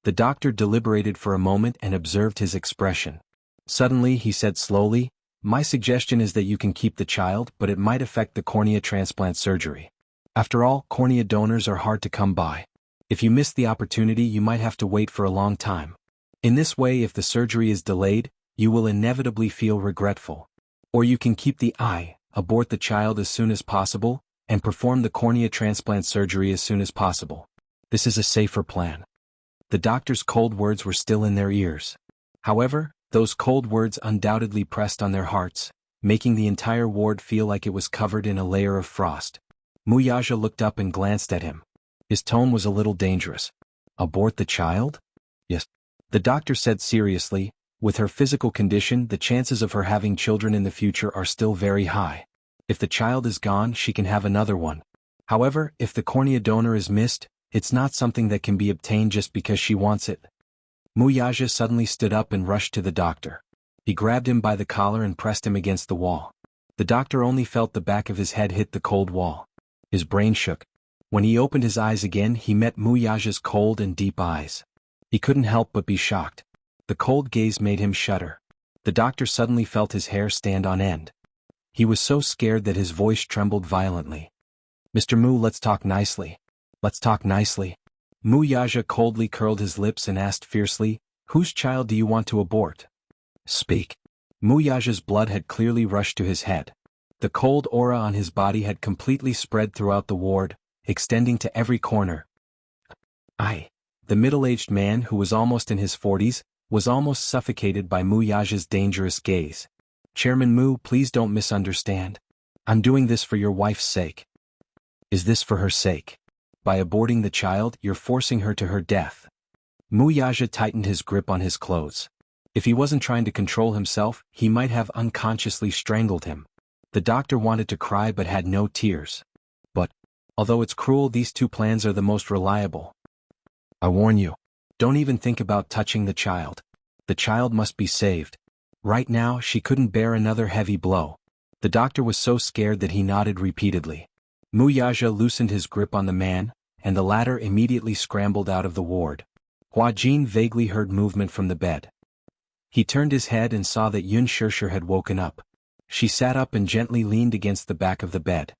Speaker 1: The doctor deliberated for a moment and observed his expression. Suddenly he said slowly, my suggestion is that you can keep the child, but it might affect the cornea transplant surgery. After all, cornea donors are hard to come by. If you miss the opportunity, you might have to wait for a long time. In this way, if the surgery is delayed, you will inevitably feel regretful. Or you can keep the eye, abort the child as soon as possible, and perform the cornea transplant surgery as soon as possible. This is a safer plan. The doctor's cold words were still in their ears. However, those cold words undoubtedly pressed on their hearts, making the entire ward feel like it was covered in a layer of frost. Muyaja looked up and glanced at him. His tone was a little dangerous. Abort the child? Yes. The doctor said seriously, with her physical condition, the chances of her having children in the future are still very high. If the child is gone, she can have another one. However, if the cornea donor is missed, it's not something that can be obtained just because she wants it. Muyaja suddenly stood up and rushed to the doctor. He grabbed him by the collar and pressed him against the wall. The doctor only felt the back of his head hit the cold wall. His brain shook. When he opened his eyes again, he met Muyaja's cold and deep eyes. He couldn't help but be shocked. The cold gaze made him shudder. The doctor suddenly felt his hair stand on end. He was so scared that his voice trembled violently. Mr. Mu, let's talk nicely. Let's talk nicely. Muyaja coldly curled his lips and asked fiercely, whose child do you want to abort? Speak. Muyaja's blood had clearly rushed to his head. The cold aura on his body had completely spread throughout the ward, extending to every corner. The middle-aged man, who was almost in his 40s, was almost suffocated by Muyaja's dangerous gaze. Chairman Mu, please don't misunderstand. I'm doing this for your wife's sake. Is this for her sake? By aborting the child, you're forcing her to her death. Muyaja tightened his grip on his clothes. If he wasn't trying to control himself, he might have unconsciously strangled him. The doctor wanted to cry but had no tears. But, although it's cruel, these two plans are the most reliable. I warn you, don't even think about touching the child. The child must be saved. Right now, she couldn't bear another heavy blow. The doctor was so scared that he nodded repeatedly. Muyaja loosened his grip on the man, and the latter immediately scrambled out of the ward. Hua Jin vaguely heard movement from the bed. He turned his head and saw that Yun Shishir had woken up. She sat up and gently leaned against the back of the bed.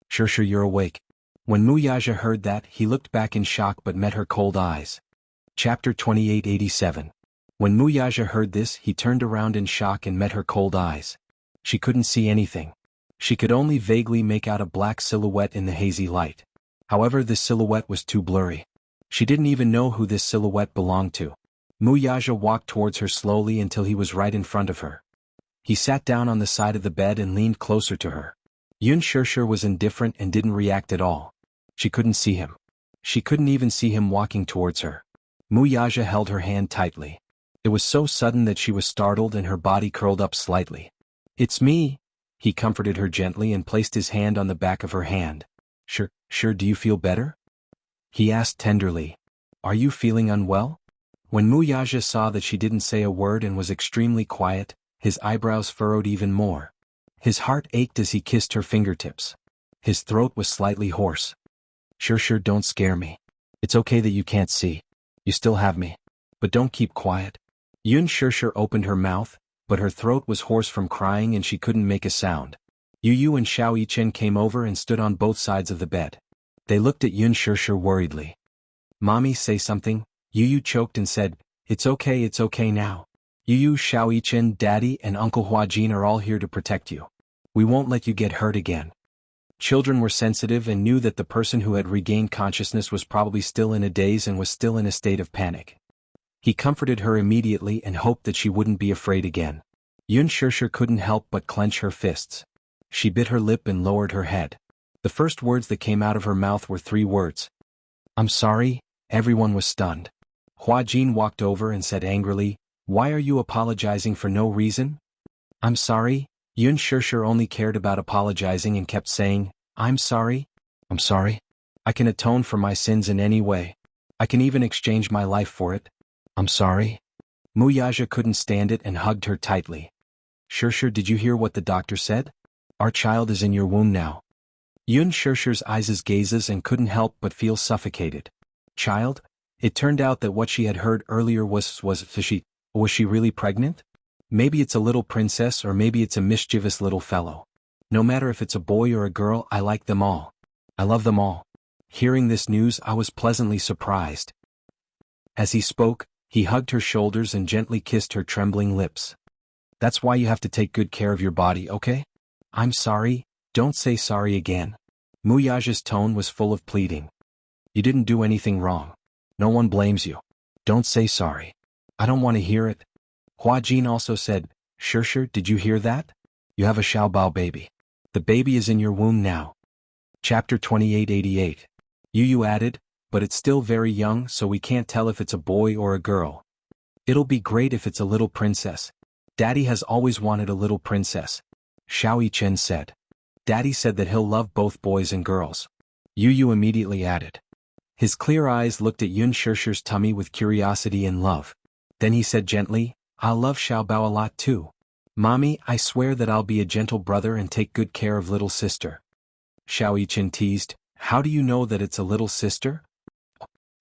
Speaker 1: Shishir, you're awake. When Muyaja heard that, he looked back in shock but met her cold eyes. Chapter 2887. When Muyaja heard this, he turned around in shock and met her cold eyes. She couldn't see anything. She could only vaguely make out a black silhouette in the hazy light. However, this silhouette was too blurry. She didn't even know who this silhouette belonged to. Muyaja walked towards her slowly until he was right in front of her. He sat down on the side of the bed and leaned closer to her. Yun Shirshir was indifferent and didn't react at all. She couldn't see him. She couldn't even see him walking towards her. Muyaja held her hand tightly. It was so sudden that she was startled and her body curled up slightly. "It's me." He comforted her gently and placed his hand on the back of her hand. Sure, do you feel better?" he asked tenderly. "Are you feeling unwell?" When Muyaja saw that she didn't say a word and was extremely quiet, his eyebrows furrowed even more. His heart ached as he kissed her fingertips. His throat was slightly hoarse. Sure, don't scare me. It's okay that you can't see. You still have me. But don't keep quiet." Yun Shirshir opened her mouth, but her throat was hoarse from crying and she couldn't make a sound. Yu and Xiao Yichen came over and stood on both sides of the bed. They looked at Yun Shirshir worriedly. "Mommy, say something." Yu choked and said, it's okay now. Yu, Xiao Yichen, Daddy and Uncle Huajin are all here to protect you. We won't let you get hurt again. Children were sensitive and knew that the person who had regained consciousness was probably still in a daze and was still in a state of panic. He comforted her immediately and hoped that she wouldn't be afraid again. Yun Shirshir couldn't help but clench her fists. She bit her lip and lowered her head. The first words that came out of her mouth were 3 words. "I'm sorry." Everyone was stunned. Huajin walked over and said angrily, "Why are you apologizing for no reason?" "I'm sorry." Yun Shirshir only cared about apologizing and kept saying, I'm sorry. I can atone for my sins in any way. I can even exchange my life for it. I'm sorry." Muyaja couldn't stand it and hugged her tightly. "Shirshir, did you hear what the doctor said? Our child is in your womb now." Yun Shirshir's eyes gazes and couldn't help but feel suffocated. Child? It turned out that what she had heard earlier was she really pregnant? Maybe it's a little princess or maybe it's a mischievous little fellow. No matter if it's a boy or a girl, I like them all. I love them all. Hearing this news, I was pleasantly surprised. As he spoke, he hugged her shoulders and gently kissed her trembling lips. "That's why you have to take good care of your body, okay? I'm sorry, don't say sorry again." Muyaja's tone was full of pleading. "You didn't do anything wrong. No one blames you. Don't say sorry. I don't want to hear it." Huajin also said, Shirshir, did you hear that? You have a Xiaobao baby. The baby is in your womb now. Chapter 2888. Yu added, but it's still very young so we can't tell if it's a boy or a girl. It'll be great if it's a little princess. Daddy has always wanted a little princess. Xiao Yichen said. Daddy said that he'll love both boys and girls. Yu immediately added. His clear eyes looked at Yun Shirshir's tummy with curiosity and love. Then he said gently, I'll love Xiaobao a lot too. Mommy, I swear that I'll be a gentle brother and take good care of little sister. Xiao Yichen teased, how do you know that it's a little sister?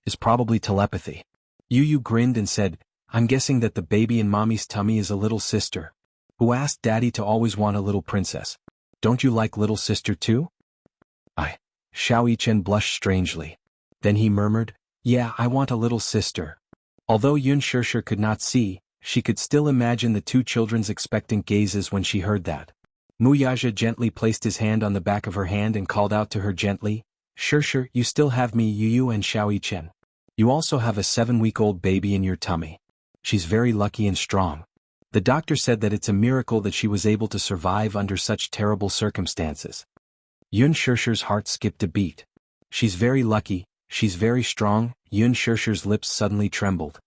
Speaker 1: It's probably telepathy. Yu grinned and said, I'm guessing that the baby in mommy's tummy is a little sister. Who asked daddy to always want a little princess? Don't you like little sister too? Xiao Yichen blushed strangely. Then he murmured, yeah, I want a little sister. Although Yun Shirshir could not see, she could still imagine the two children's expectant gazes when she heard that. Muyaja gently placed his hand on the back of her hand and called out to her gently, Shirshir, you still have me Yu and Xiao Yichen. You also have a 7-week-old baby in your tummy. She's very lucky and strong. The doctor said that it's a miracle that she was able to survive under such terrible circumstances. Yun Shirshir's heart skipped a beat. She's very lucky, she's very strong. Yun Shirshir's lips suddenly trembled.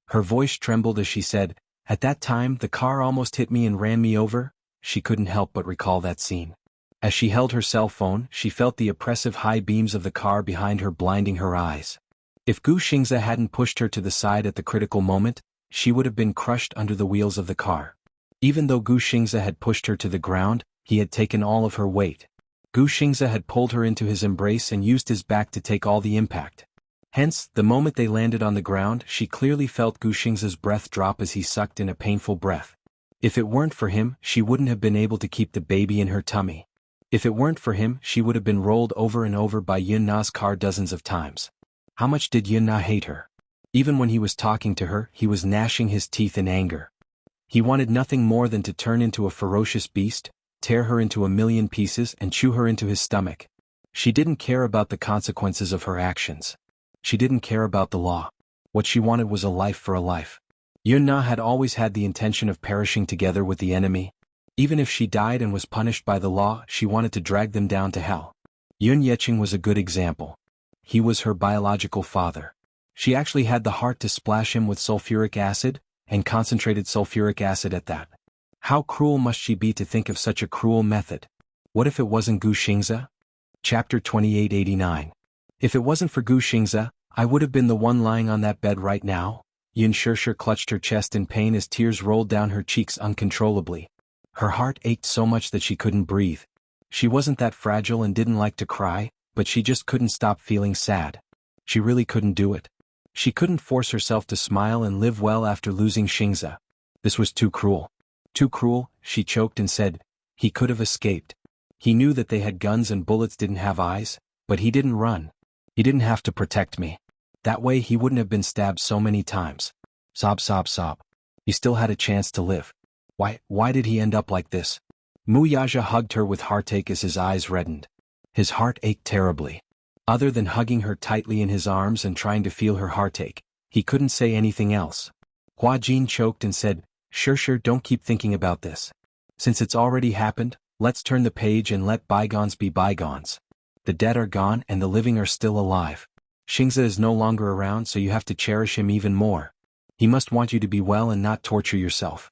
Speaker 1: Her voice trembled as she said, at that time the car almost hit me and ran me over. She couldn't help but recall that scene. As she held her cell phone, she felt the oppressive high beams of the car behind her blinding her eyes. If Gu Xingze hadn't pushed her to the side at the critical moment, she would have been crushed under the wheels of the car. Even though Gu Xingze had pushed her to the ground, he had taken all of her weight. Gu Xingze had pulled her into his embrace and used his back to take all the impact. Hence, the moment they landed on the ground, she clearly felt Gu Xingze's breath drop as he sucked in a painful breath. If it weren't for him, she wouldn't have been able to keep the baby in her tummy. If it weren't for him, she would have been rolled over and over by Yun Na's car dozens of times. How much did Yun Na hate her? Even when he was talking to her, he was gnashing his teeth in anger. He wanted nothing more than to turn into a ferocious beast, tear her into a million pieces and chew her into his stomach. She didn't care about the consequences of her actions. She didn't care about the law. What she wanted was a life for a life. Yun Na had always had the intention of perishing together with the enemy. Even if she died and was punished by the law, she wanted to drag them down to hell. Yun Yeqing was a good example. He was her biological father. She actually had the heart to splash him with sulfuric acid, and concentrated sulfuric acid at that. How cruel must she be to think of such a cruel method? What if it wasn't Gu Xingzi? Chapter 2889. If it wasn't for Gu Xingzi, I would have been the one lying on that bed right now. Yun Shishir clutched her chest in pain as tears rolled down her cheeks uncontrollably. Her heart ached so much that she couldn't breathe. She wasn't that fragile and didn't like to cry, but she just couldn't stop feeling sad. She really couldn't do it. She couldn't force herself to smile and live well after losing Xingzi. This was too cruel. Too cruel, she choked and said. He could have escaped. He knew that they had guns and bullets didn't have eyes, but he didn't run. He didn't have to protect me. That way he wouldn't have been stabbed so many times. Sob, sob, sob. He still had a chance to live. Why did he end up like this? Muyaja hugged her with heartache as his eyes reddened. His heart ached terribly. Other than hugging her tightly in his arms and trying to feel her heartache, he couldn't say anything else. Hua Jin choked and said, Sure, don't keep thinking about this. Since it's already happened, let's turn the page and let bygones be bygones. The dead are gone and the living are still alive. Xingzi is no longer around, so you have to cherish him even more. He must want you to be well and not torture yourself.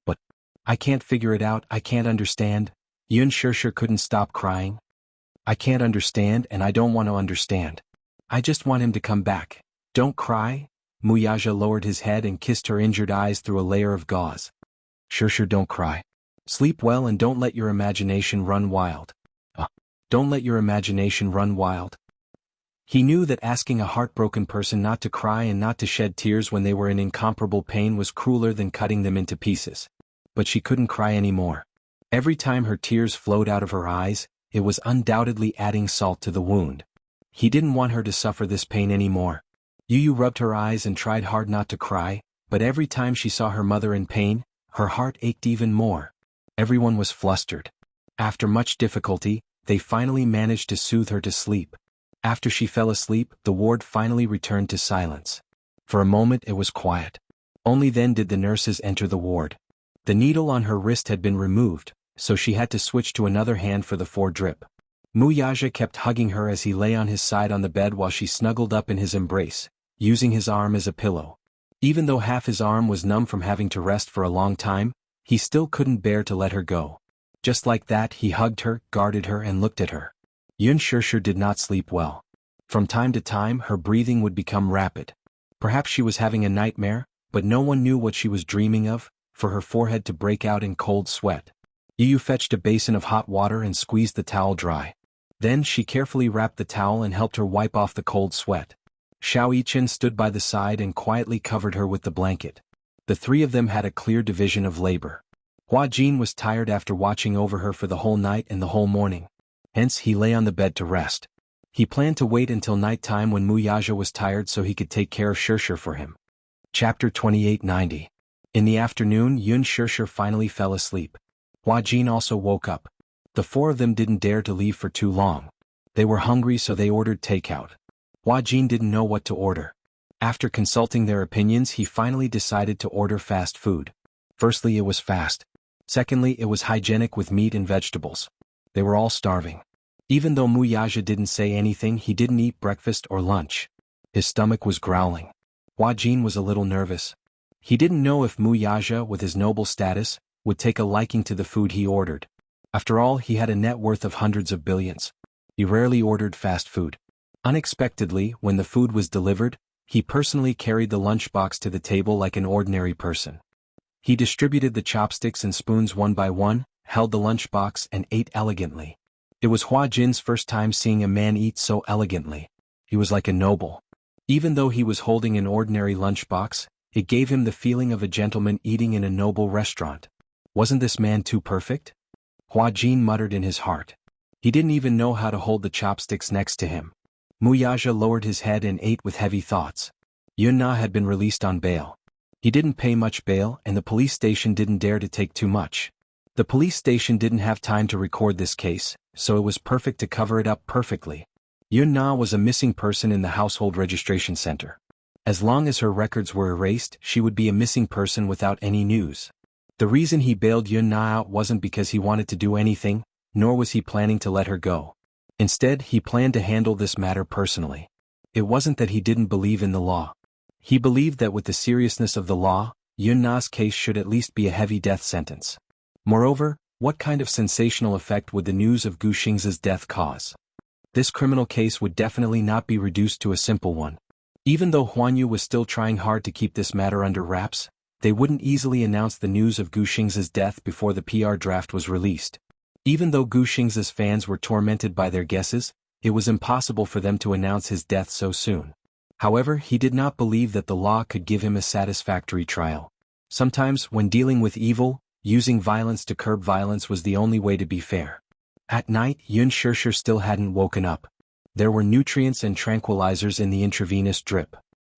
Speaker 1: But I can't figure it out, I can't understand. Yun Shishir couldn't stop crying. I can't understand and I don't want to understand. I just want him to come back. Don't cry. Muyaja lowered his head and kissed her injured eyes through a layer of gauze. Shishir, don't cry. Sleep well and don't let your imagination run wild. Don't let your imagination run wild. He knew that asking a heartbroken person not to cry and not to shed tears when they were in incomparable pain was crueler than cutting them into pieces. But she couldn't cry anymore. Every time her tears flowed out of her eyes, it was undoubtedly adding salt to the wound. He didn't want her to suffer this pain anymore. Yu rubbed her eyes and tried hard not to cry, but every time she saw her mother in pain, her heart ached even more. Everyone was flustered. After much difficulty, they finally managed to soothe her to sleep. After she fell asleep, the ward finally returned to silence. For a moment it was quiet. Only then did the nurses enter the ward. The needle on her wrist had been removed, so she had to switch to another hand for the foredrip. Muyaja kept hugging her as he lay on his side on the bed while she snuggled up in his embrace, using his arm as a pillow. Even though half his arm was numb from having to rest for a long time, he still couldn't bear to let her go. Just like that, he hugged her, guarded her and looked at her. Yun Shishir did not sleep well. From time to time her breathing would become rapid. Perhaps she was having a nightmare, but no one knew what she was dreaming of, for her forehead to break out in cold sweat. Yu fetched a basin of hot water and squeezed the towel dry. Then she carefully wrapped the towel and helped her wipe off the cold sweat. Xiao Yichen stood by the side and quietly covered her with the blanket. The three of them had a clear division of labor. Hua Jin was tired after watching over her for the whole night and the whole morning. Hence he lay on the bed to rest. He planned to wait until night time when Muyaja was tired so he could take care of Shishir for him. Chapter 2890. In the afternoon, Yun Shishir finally fell asleep. Hua Jin also woke up. The four of them didn't dare to leave for too long. They were hungry, so they ordered takeout. Hua Jin didn't know what to order. After consulting their opinions, he finally decided to order fast food. Firstly, it was fast. Secondly, it was hygienic with meat and vegetables. They were all starving. Even though Muyaja didn't say anything, he didn't eat breakfast or lunch. His stomach was growling. Hua Jin was a little nervous. He didn't know if Muyaja, with his noble status, would take a liking to the food he ordered. After all, he had a net worth of hundreds of billions. He rarely ordered fast food. Unexpectedly, when the food was delivered, he personally carried the lunchbox to the table like an ordinary person. He distributed the chopsticks and spoons one by one, held the lunchbox and ate elegantly. It was Hua Jin's first time seeing a man eat so elegantly. He was like a noble. Even though he was holding an ordinary lunchbox, it gave him the feeling of a gentleman eating in a noble restaurant. Wasn't this man too perfect? Hua Jin muttered in his heart. He didn't even know how to hold the chopsticks next to him. Muyaja lowered his head and ate with heavy thoughts. Yun Na had been released on bail. He didn't pay much bail and the police station didn't dare to take too much. The police station didn't have time to record this case, so it was perfect to cover it up perfectly. Yun Na was a missing person in the household registration center. As long as her records were erased, she would be a missing person without any news. The reason he bailed Yun Na out wasn't because he wanted to do anything, nor was he planning to let her go. Instead, he planned to handle this matter personally. It wasn't that he didn't believe in the law. He believed that with the seriousness of the law, Yun Na's case should at least be a heavy death sentence. Moreover, what kind of sensational effect would the news of Gu Xing's death cause? This criminal case would definitely not be reduced to a simple one. Even though Huan Yu was still trying hard to keep this matter under wraps, they wouldn't easily announce the news of Gu Xing's death before the PR draft was released. Even though Gu Xing's fans were tormented by their guesses, it was impossible for them to announce his death so soon. However, he did not believe that the law could give him a satisfactory trial. Sometimes, when dealing with evil, using violence to curb violence was the only way to be fair. At night, Yun Shishir still hadn't woken up. There were nutrients and tranquilizers in the intravenous drip.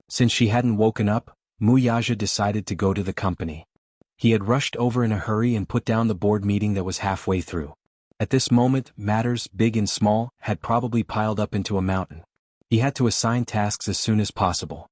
Speaker 1: Since she hadn't woken up, Mu Yaja decided to go to the company. He had rushed over in a hurry and put down the board meeting that was halfway through. At this moment, matters, big and small, had probably piled up into a mountain. He had to assign tasks as soon as possible.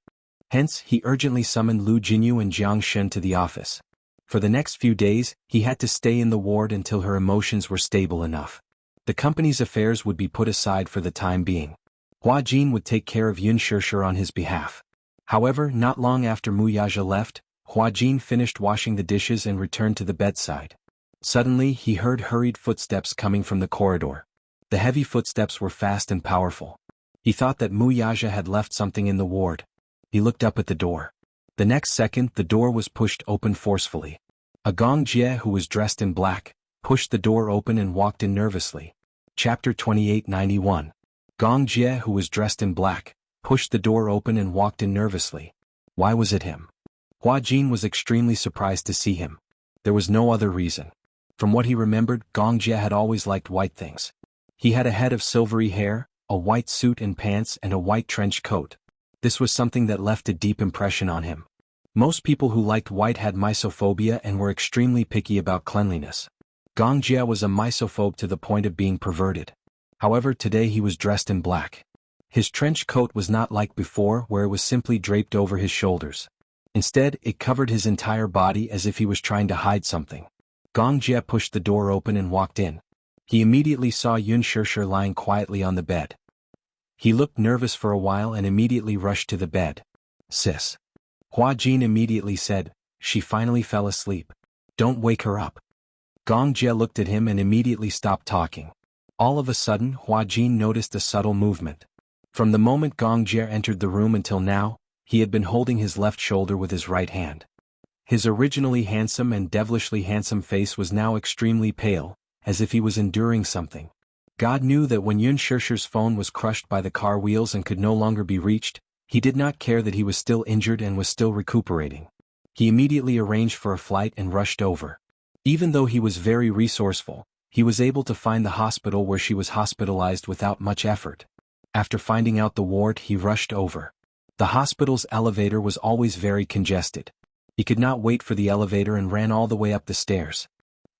Speaker 1: Hence, he urgently summoned Lu Jinyu and Jiang Shen to the office. For the next few days, he had to stay in the ward until her emotions were stable enough. The company's affairs would be put aside for the time being. Hua Jin would take care of Yun Shishir on his behalf. However, not long after Mu Yaja left, Hua Jin finished washing the dishes and returned to the bedside. Suddenly, he heard hurried footsteps coming from the corridor. The heavy footsteps were fast and powerful. He thought that Mu Yaja had left something in the ward. He looked up at the door. The next second, the door was pushed open forcefully. A Gong Jie who was dressed in black, pushed the door open and walked in nervously. Chapter 2891. Gong Jie who was dressed in black, pushed the door open and walked in nervously. Why was it him? Hua Jin was extremely surprised to see him. There was no other reason. From what he remembered, Gong Jie had always liked white things. He had a head of silvery hair, a white suit and pants and a white trench coat. This was something that left a deep impression on him. Most people who liked white had misophobia and were extremely picky about cleanliness. Gong Jie was a misophobe to the point of being perverted. However, today he was dressed in black. His trench coat was not like before where it was simply draped over his shoulders. Instead, it covered his entire body as if he was trying to hide something. Gong Jie pushed the door open and walked in. He immediately saw Yun Shishir lying quietly on the bed. He looked nervous for a while and immediately rushed to the bed. Sis. Hua Jin immediately said, she finally fell asleep. Don't wake her up. Gong Jie looked at him and immediately stopped talking. All of a sudden, Hua Jin noticed a subtle movement. From the moment Gong Jie entered the room until now, he had been holding his left shoulder with his right hand. His originally handsome and devilishly handsome face was now extremely pale, as if he was enduring something. God knew that when Yun Shishir's phone was crushed by the car wheels and could no longer be reached, he did not care that he was still injured and was still recuperating. He immediately arranged for a flight and rushed over. Even though he was very resourceful, he was able to find the hospital where she was hospitalized without much effort. After finding out the ward, he rushed over. The hospital's elevator was always very congested. He could not wait for the elevator and ran all the way up the stairs.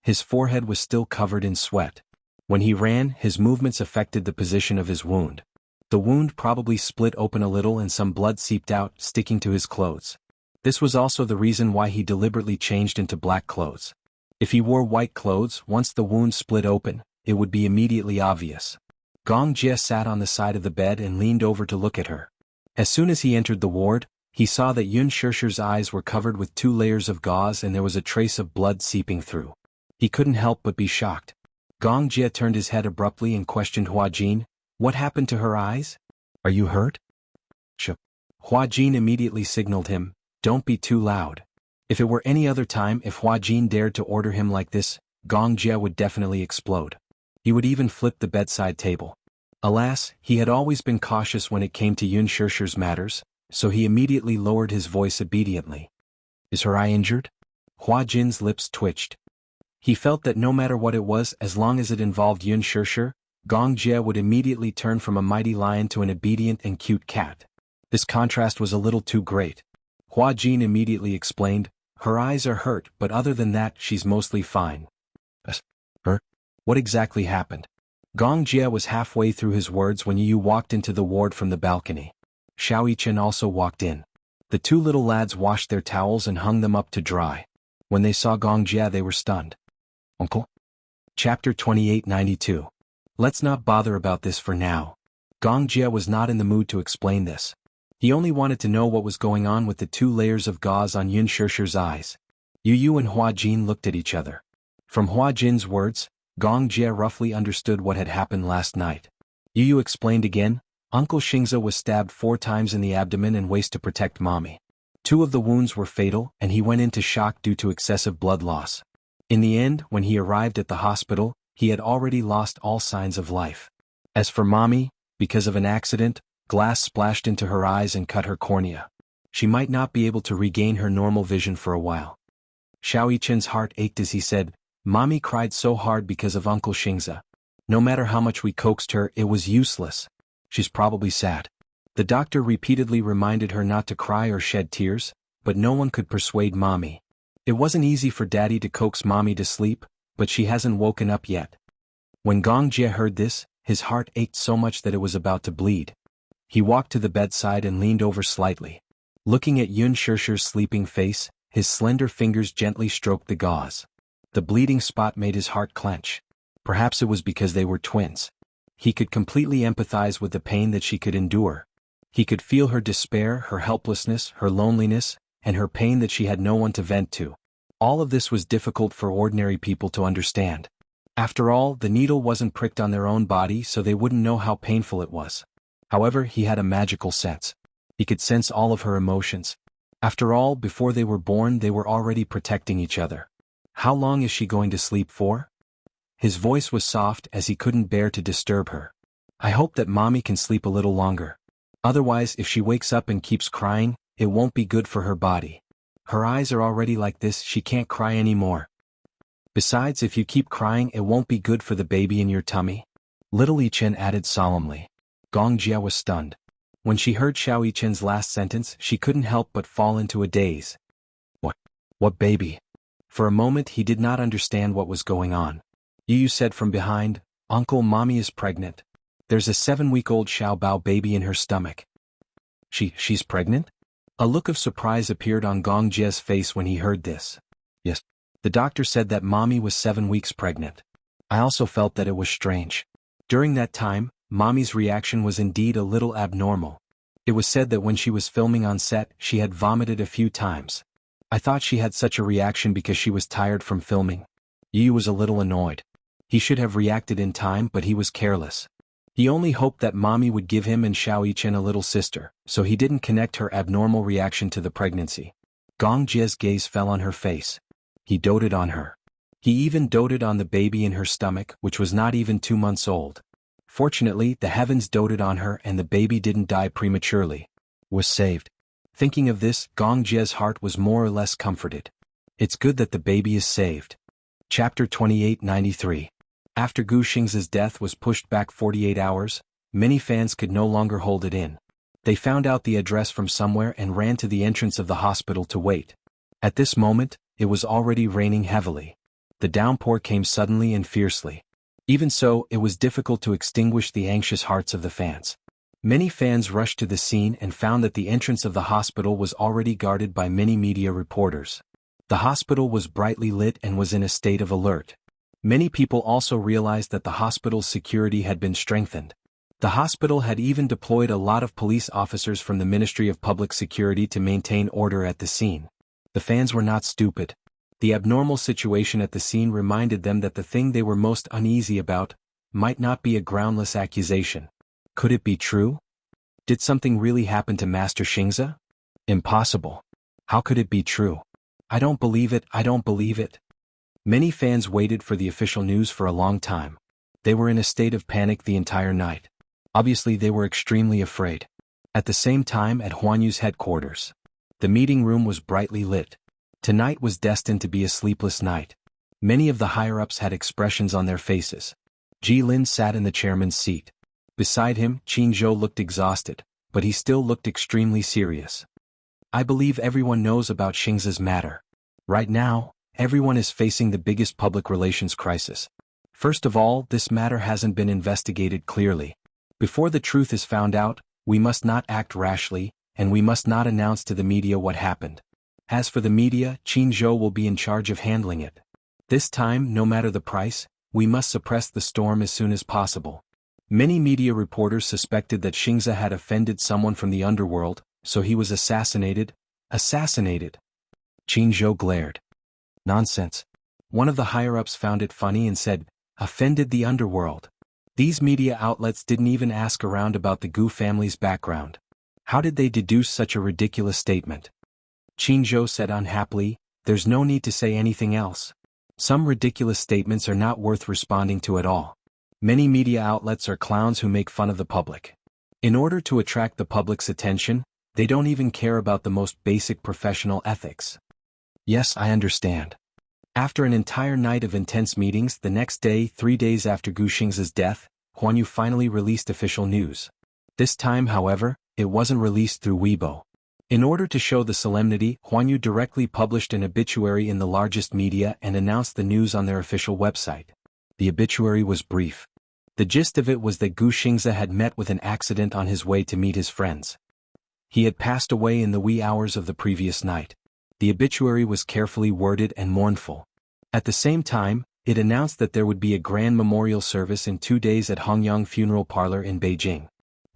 Speaker 1: His forehead was still covered in sweat. When he ran, his movements affected the position of his wound. The wound probably split open a little and some blood seeped out, sticking to his clothes. This was also the reason why he deliberately changed into black clothes. If he wore white clothes, once the wound split open, it would be immediately obvious. Gong Jie sat on the side of the bed and leaned over to look at her. As soon as he entered the ward, he saw that Yun Shishir's eyes were covered with 2 layers of gauze and there was a trace of blood seeping through. He couldn't help but be shocked. Gong Jie turned his head abruptly and questioned Hua Jin, "What happened to her eyes? Are you hurt?" Hua Jin immediately signaled him, "Don't be too loud." If it were any other time, if Hua Jin dared to order him like this, Gong Jie would definitely explode. He would even flip the bedside table. Alas, he had always been cautious when it came to Yun Shishir's matters, so he immediately lowered his voice obediently. "Is her eye injured?" Hua Jin's lips twitched. He felt that no matter what it was, as long as it involved Yun Shishir, Gong Jie would immediately turn from a mighty lion to an obedient and cute cat. This contrast was a little too great. Hua Jin immediately explained, "Her eyes are hurt, but other than that, she's mostly fine." Her? What exactly happened? Gong Jie was halfway through his words when Yu walked into the ward from the balcony. Xiao Yichen also walked in. The 2 little lads washed their towels and hung them up to dry. When they saw Gong Jia they were stunned. Uncle? Chapter 2892. Let's not bother about this for now. Gong Jia was not in the mood to explain this. He only wanted to know what was going on with the 2 layers of gauze on Yun Shishir's eyes. Yu Yu and Hua Jin looked at each other. From Hua Jin's words, Gong Jia roughly understood what had happened last night. Yu Yu explained again, Uncle Xingze was stabbed 4 times in the abdomen and waist to protect mommy. 2 of the wounds were fatal and he went into shock due to excessive blood loss. In the end, when he arrived at the hospital, he had already lost all signs of life. As for mommy, because of an accident, glass splashed into her eyes and cut her cornea. She might not be able to regain her normal vision for a while. Xiao Yichen's heart ached as he said, Mommy cried so hard because of Uncle Xingze. No matter how much we coaxed her, it was useless. She's probably sad. The doctor repeatedly reminded her not to cry or shed tears, but no one could persuade mommy. It wasn't easy for daddy to coax mommy to sleep, but she hasn't woken up yet. When Gong Jia heard this, his heart ached so much that it was about to bleed. He walked to the bedside and leaned over slightly. Looking at Yun Shishir's sleeping face, his slender fingers gently stroked the gauze. The bleeding spot made his heart clench. Perhaps it was because they were twins. He could completely empathize with the pain that she could endure. He could feel her despair, her helplessness, her loneliness, and her pain that she had no one to vent to. All of this was difficult for ordinary people to understand. After all, the needle wasn't pricked on their own body, so they wouldn't know how painful it was. However, he had a magical sense. He could sense all of her emotions. After all, before they were born, they were already protecting each other. How long is she going to sleep for? His voice was soft as he couldn't bear to disturb her. I hope that mommy can sleep a little longer. Otherwise, if she wakes up and keeps crying, it won't be good for her body. Her eyes are already like this, she can't cry anymore. Besides, if you keep crying, it won't be good for the baby in your tummy. Little Yichen added solemnly. Gong Jia was stunned. When she heard Xiao Yichen's last sentence, she couldn't help but fall into a daze. What baby? For a moment he did not understand what was going on. Yu Yu said from behind, Uncle, mommy is pregnant. There's a 7-week-old Xiao Bao baby in her stomach. She's pregnant? A look of surprise appeared on Gong Jia's face when he heard this. Yes. The doctor said that mommy was 7 weeks pregnant. I also felt that it was strange. During that time, mommy's reaction was indeed a little abnormal. It was said that when she was filming on set, she had vomited a few times. I thought she had such a reaction because she was tired from filming. Yu Yu was a little annoyed. He should have reacted in time, but he was careless. He only hoped that mommy would give him and Xiao Yichen a little sister, so he didn't connect her abnormal reaction to the pregnancy. Gong Jia's gaze fell on her face. He doted on her. He even doted on the baby in her stomach, which was not even 2 months old. Fortunately, the heavens doted on her and the baby didn't die prematurely. Was saved. Thinking of this, Gong Jia's heart was more or less comforted. It's good that the baby is saved. Chapter 2893. After Gu Xingze's death was pushed back 48 hours, many fans could no longer hold it in. They found out the address from somewhere and ran to the entrance of the hospital to wait. At this moment, it was already raining heavily. The downpour came suddenly and fiercely. Even so, it was difficult to extinguish the anxious hearts of the fans. Many fans rushed to the scene and found that the entrance of the hospital was already guarded by many media reporters. The hospital was brightly lit and was in a state of alert. Many people also realized that the hospital's security had been strengthened. The hospital had even deployed a lot of police officers from the Ministry of Public Security to maintain order at the scene. The fans were not stupid. The abnormal situation at the scene reminded them that the thing they were most uneasy about might not be a groundless accusation. Could it be true? Did something really happen to Master Xingze? Impossible. How could it be true? I don't believe it, I don't believe it. Many fans waited for the official news for a long time. They were in a state of panic the entire night. Obviously they were extremely afraid. At the same time at Huanyu's headquarters. The meeting room was brightly lit. Tonight was destined to be a sleepless night. Many of the higher-ups had expressions on their faces. Ji Lin sat in the chairman's seat. Beside him, Qin Zhou looked exhausted, but he still looked extremely serious. I believe everyone knows about Xingze's matter. Right now, everyone is facing the biggest public relations crisis. First of all, this matter hasn't been investigated clearly. Before the truth is found out, we must not act rashly, and we must not announce to the media what happened. As for the media, Qin Zhou will be in charge of handling it. This time, no matter the price, we must suppress the storm as soon as possible. Many media reporters suspected that Xingze had offended someone from the underworld, so he was assassinated. Assassinated? Qin Zhou glared. Nonsense. One of the higher-ups found it funny and said, offended the underworld. These media outlets didn't even ask around about the Gu family's background. How did they deduce such a ridiculous statement? Qin Zhou said unhappily, there's no need to say anything else. Some ridiculous statements are not worth responding to at all. Many media outlets are clowns who make fun of the public. In order to attract the public's attention, they don't even care about the most basic professional ethics. Yes, I understand. After an entire night of intense meetings, the next day, 3 days after Gu Xingze's death, Huanyu finally released official news. This time, however, it wasn't released through Weibo. In order to show the solemnity, Huanyu directly published an obituary in the largest media and announced the news on their official website. The obituary was brief. The gist of it was that Gu Xingze had met with an accident on his way to meet his friends. He had passed away in the wee hours of the previous night. The obituary was carefully worded and mournful. At the same time, it announced that there would be a grand memorial service in 2 days at Hongyang Funeral Parlor in Beijing.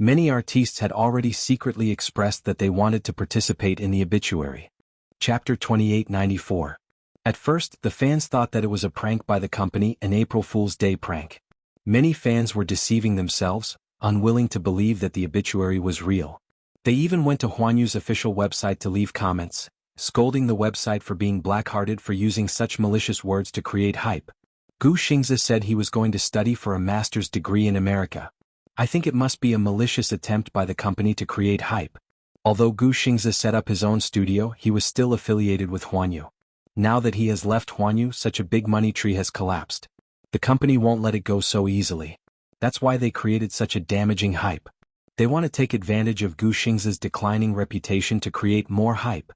Speaker 1: Many artistes had already secretly expressed that they wanted to participate in the obituary. Chapter 2894. At first, the fans thought that it was a prank by the company, an April Fool's Day prank. Many fans were deceiving themselves, unwilling to believe that the obituary was real. They even went to Huanyu's official website to leave comments, scolding the website for being black-hearted for using such malicious words to create hype. Gu Xingze said he was going to study for a master's degree in America. I think it must be a malicious attempt by the company to create hype. Although Gu Xingze set up his own studio, he was still affiliated with Huanyu. Now that he has left Huanyu, such a big money tree has collapsed. The company won't let it go so easily. That's why they created such a damaging hype. They want to take advantage of Gu Xingze's declining reputation to create more hype.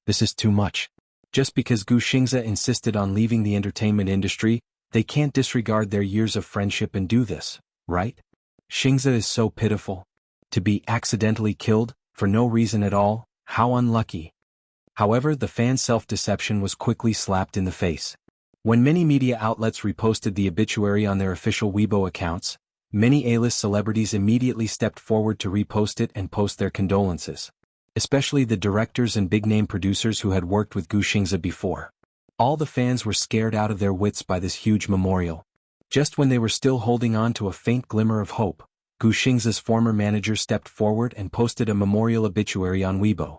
Speaker 1: This is too much. Just because Gu Xingze insisted on leaving the entertainment industry, they can't disregard their years of friendship and do this, right? Xingze is so pitiful. To be accidentally killed, for no reason at all, how unlucky. However, the fans' self-deception was quickly slapped in the face. When many media outlets reposted the obituary on their official Weibo accounts, many A-list celebrities immediately stepped forward to repost it and post their condolences. Especially the directors and big-name producers who had worked with Gu Xingze before. All the fans were scared out of their wits by this huge memorial. Just when they were still holding on to a faint glimmer of hope, Gu Xingze's former manager stepped forward and posted a memorial obituary on Weibo.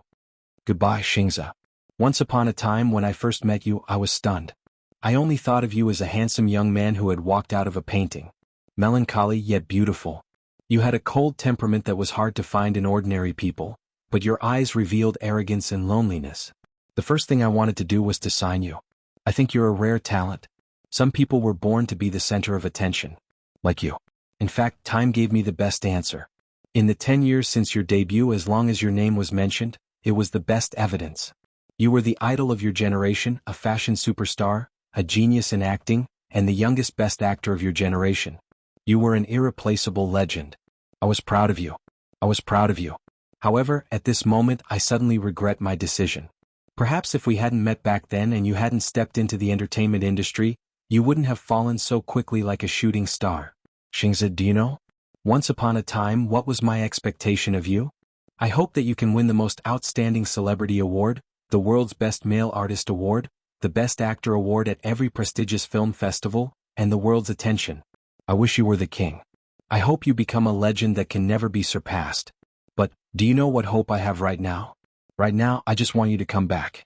Speaker 1: Goodbye, Xingze. Once upon a time when I first met you, I was stunned. I only thought of you as a handsome young man who had walked out of a painting. Melancholy yet beautiful. You had a cold temperament that was hard to find in ordinary people, but your eyes revealed arrogance and loneliness. The first thing I wanted to do was to sign you. I think you're a rare talent. Some people were born to be the center of attention. Like you. In fact, time gave me the best answer. In the 10 years since your debut, as long as your name was mentioned, it was the best evidence. You were the idol of your generation, a fashion superstar, a genius in acting, and the youngest best actor of your generation. You were an irreplaceable legend. I was proud of you. I was proud of you. However, at this moment I suddenly regret my decision. Perhaps if we hadn't met back then and you hadn't stepped into the entertainment industry, you wouldn't have fallen so quickly like a shooting star. Xingze, do you know? Once upon a time, what was my expectation of you? I hope that you can win the most outstanding celebrity award, the world's best male artist award, the best actor award at every prestigious film festival, and the world's attention. I wish you were the king. I hope you become a legend that can never be surpassed. But, do you know what hope I have right now? Right now, I just want you to come back.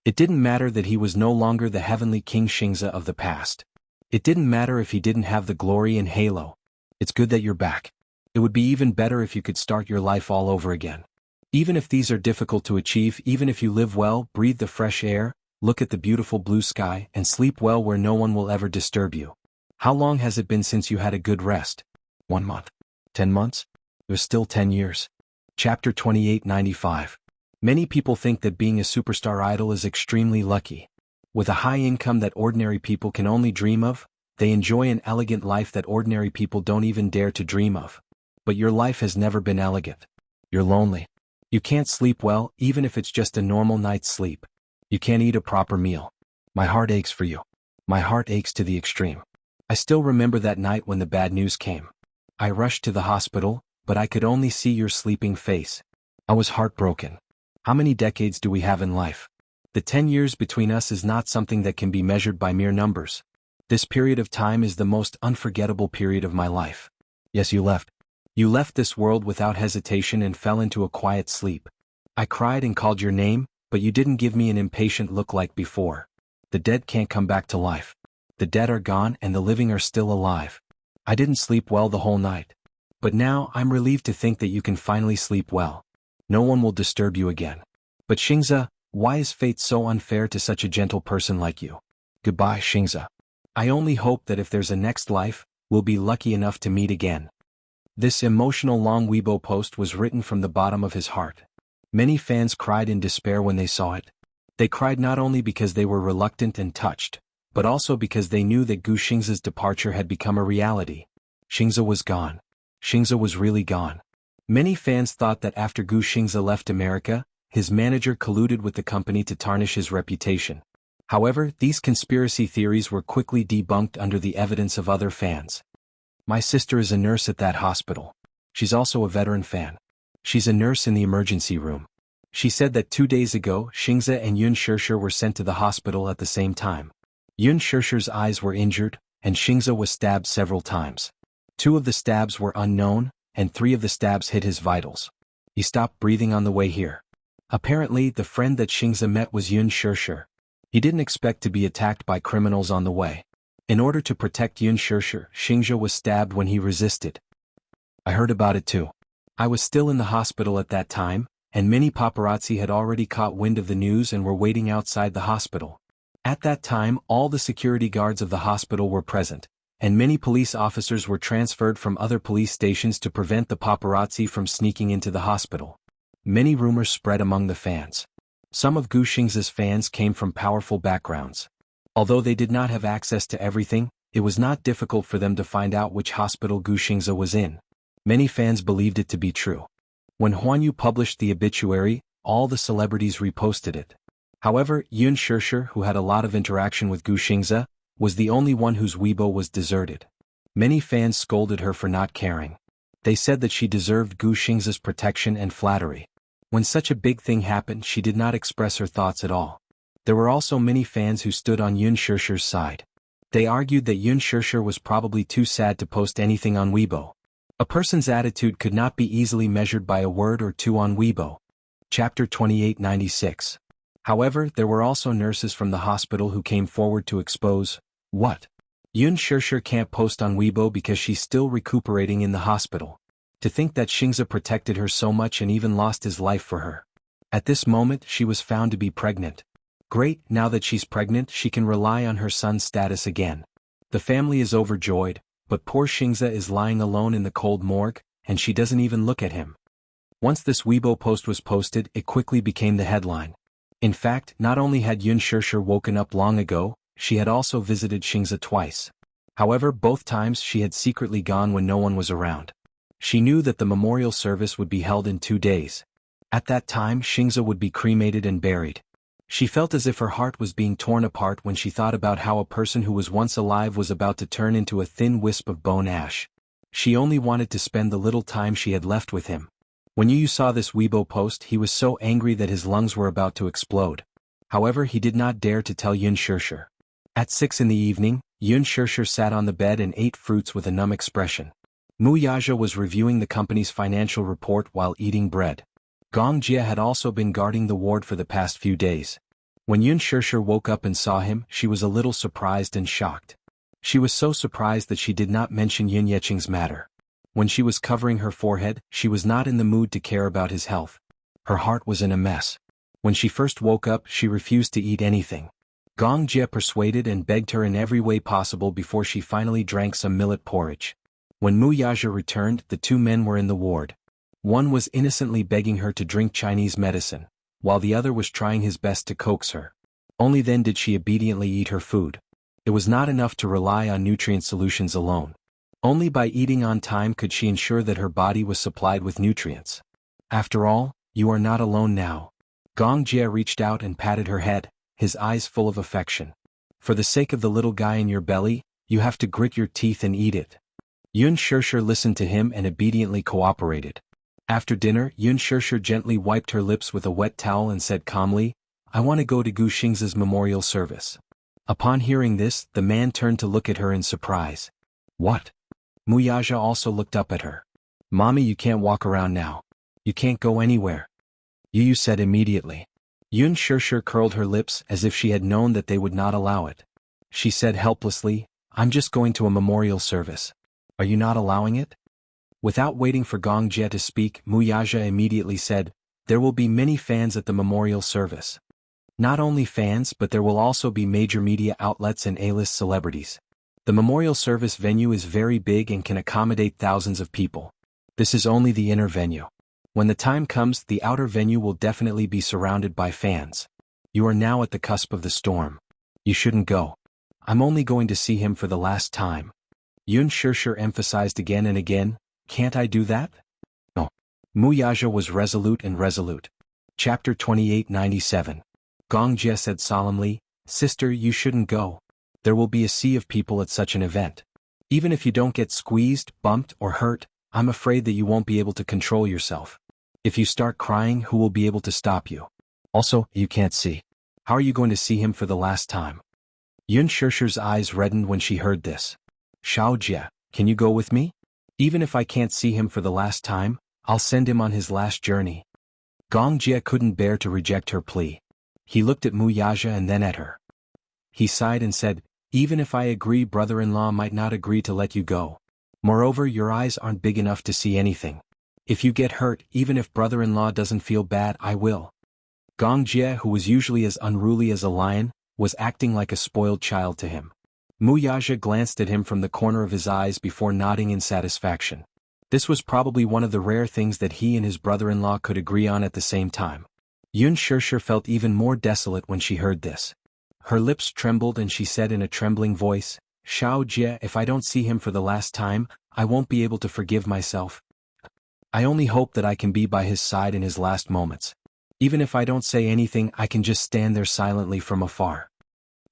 Speaker 1: It didn't matter that he was no longer the heavenly King Xingze of the past. It didn't matter if he didn't have the glory and halo. It's good that you're back. It would be even better if you could start your life all over again. Even if these are difficult to achieve, even if you live well, breathe the fresh air, look at the beautiful blue sky, and sleep well where no one will ever disturb you. How long has it been since you had a good rest? 1 month? 10 months? It was still 10 years. Chapter 2895. Many people think that being a superstar idol is extremely lucky. With a high income that ordinary people can only dream of, they enjoy an elegant life that ordinary people don't even dare to dream of. But your life has never been elegant. You're lonely. You can't sleep well, even if it's just a normal night's sleep. You can't eat a proper meal. My heart aches for you. My heart aches to the extreme. I still remember that night when the bad news came. I rushed to the hospital, but I could only see your sleeping face. I was heartbroken. How many decades do we have in life? The 10 years between us is not something that can be measured by mere numbers. This period of time is the most unforgettable period of my life. Yes, you left. You left this world without hesitation and fell into a quiet sleep. I cried and called your name, but you didn't give me an impatient look like before. The dead can't come back to life. The dead are gone and the living are still alive. I didn't sleep well the whole night. But now I'm relieved to think that you can finally sleep well. No one will disturb you again. But Xingze, why is fate so unfair to such a gentle person like you? Goodbye, Xingze. I only hope that if there's a next life, we'll be lucky enough to meet again. This emotional long Weibo post was written from the bottom of his heart. Many fans cried in despair when they saw it. They cried not only because they were reluctant and touched, but also because they knew that Gu Xingze's departure had become a reality. Xingze was gone. Xingze was really gone. Many fans thought that after Gu Xingze left America, his manager colluded with the company to tarnish his reputation. However, these conspiracy theories were quickly debunked under the evidence of other fans. My sister is a nurse at that hospital. She's also a veteran fan. She's a nurse in the emergency room. She said that 2 days ago, Xingze and Yun Shishir were sent to the hospital at the same time. Yun Shishir's eyes were injured, and Xingze was stabbed several times. 2 of the stabs were unknown, and 3 of the stabs hit his vitals. He stopped breathing on the way here. Apparently, the friend that Xingze met was Yun Shishir. He didn't expect to be attacked by criminals on the way. In order to protect Yun Shishir, Xingze was stabbed when he resisted. I heard about it too. I was still in the hospital at that time, and many paparazzi had already caught wind of the news and were waiting outside the hospital. At that time, all the security guards of the hospital were present, and many police officers were transferred from other police stations to prevent the paparazzi from sneaking into the hospital. Many rumors spread among the fans. Some of Gu Xingze's fans came from powerful backgrounds. Although they did not have access to everything, it was not difficult for them to find out which hospital Gu Xingze was in. Many fans believed it to be true. When Huanyu published the obituary, all the celebrities reposted it. However, Yun Shishir, who had a lot of interaction with Gu Xingze, was the only one whose Weibo was deserted. Many fans scolded her for not caring. They said that she deserved Gu Xingze's protection and flattery. When such a big thing happened, she did not express her thoughts at all. There were also many fans who stood on Yun Shishir's side. They argued that Yun Shishir was probably too sad to post anything on Weibo. A person's attitude could not be easily measured by a word or two on Weibo. Chapter 2896. However, there were also nurses from the hospital who came forward to expose, what? Yun Shishir can't post on Weibo because she's still recuperating in the hospital. To think that Xingze protected her so much and even lost his life for her. At this moment, she was found to be pregnant. Great, now that she's pregnant, she can rely on her son's status again. The family is overjoyed, but poor Xingze is lying alone in the cold morgue, and she doesn't even look at him. Once this Weibo post was posted, it quickly became the headline. In fact, not only had Yun Shishir woken up long ago, she had also visited Xingze twice. However, both times she had secretly gone when no one was around. She knew that the memorial service would be held in 2 days. At that time, Xingze would be cremated and buried. She felt as if her heart was being torn apart when she thought about how a person who was once alive was about to turn into a thin wisp of bone ash. She only wanted to spend the little time she had left with him. When Yu saw this Weibo post, he was so angry that his lungs were about to explode. However, he did not dare to tell Yun Shishir. At 6 in the evening, Yun Shishir sat on the bed and ate fruits with a numb expression. Mu Yaja was reviewing the company's financial report while eating bread. Gong Jia had also been guarding the ward for the past few days. When Yun Shishir woke up and saw him, she was a little surprised and shocked. She was so surprised that she did not mention Yun Yecheng's matter. When she was covering her forehead, she was not in the mood to care about his health. Her heart was in a mess. When she first woke up, she refused to eat anything. Gong Jia persuaded and begged her in every way possible before she finally drank some millet porridge. When Mu Yaja returned, the 2 men were in the ward. One was innocently begging her to drink Chinese medicine, while the other was trying his best to coax her. Only then did she obediently eat her food. It was not enough to rely on nutrient solutions alone. Only by eating on time could she ensure that her body was supplied with nutrients. After all, You are not alone now. Gong Jie reached out and patted her head, his eyes full of affection. For the sake of the little guy in your belly, you have to grit your teeth and eat it. Yun Shishir listened to him and obediently cooperated. After dinner, Yun Shishir gently wiped her lips with a wet towel and said calmly, I want to go to Gu Xing's memorial service. Upon hearing this, the man turned to look at her in surprise. What? Muyaja also looked up at her. Mommy, you can't walk around now. You can't go anywhere. Yu said immediately. Yun Shishir curled her lips as if she had known that they would not allow it. She said helplessly, I'm just going to a memorial service. Are you not allowing it? Without waiting for Gong Jie to speak, Muyaja immediately said, there will be many fans at the memorial service. Not only fans, but there will also be major media outlets and A-list celebrities. The memorial service venue is very big and can accommodate thousands of people. This is only the inner venue. When the time comes, the outer venue will definitely be surrounded by fans. You are now at the cusp of the storm. You shouldn't go. I'm only going to see him for the last time. Yun Shishir emphasized again and again, can't I do that? No. Muyaja was resolute. Chapter 2897. Gong Jie said solemnly, Sister, you shouldn't go. There will be a sea of people at such an event. Even if you don't get squeezed, bumped, or hurt, I'm afraid that you won't be able to control yourself. If you start crying, who will be able to stop you? Also, you can't see. How are you going to see him for the last time? Yun Shishir's eyes reddened when she heard this. Xiao Jie, can you go with me? Even if I can't see him for the last time, I'll send him on his last journey. Gong Jie couldn't bear to reject her plea. He looked at Muyaja and then at her. He sighed and said, even if I agree, brother-in-law might not agree to let you go. Moreover, your eyes aren't big enough to see anything. If you get hurt, even if brother-in-law doesn't feel bad, I will. Gong Jie, who was usually as unruly as a lion, was acting like a spoiled child to him. Muyaja glanced at him from the corner of his eyes before nodding in satisfaction. This was probably one of the rare things that he and his brother-in-law could agree on at the same time. Yun Shishir felt even more desolate when she heard this. Her lips trembled and she said in a trembling voice, Xiao Jie, if I don't see him for the last time, I won't be able to forgive myself. I only hope that I can be by his side in his last moments. Even if I don't say anything, I can just stand there silently from afar.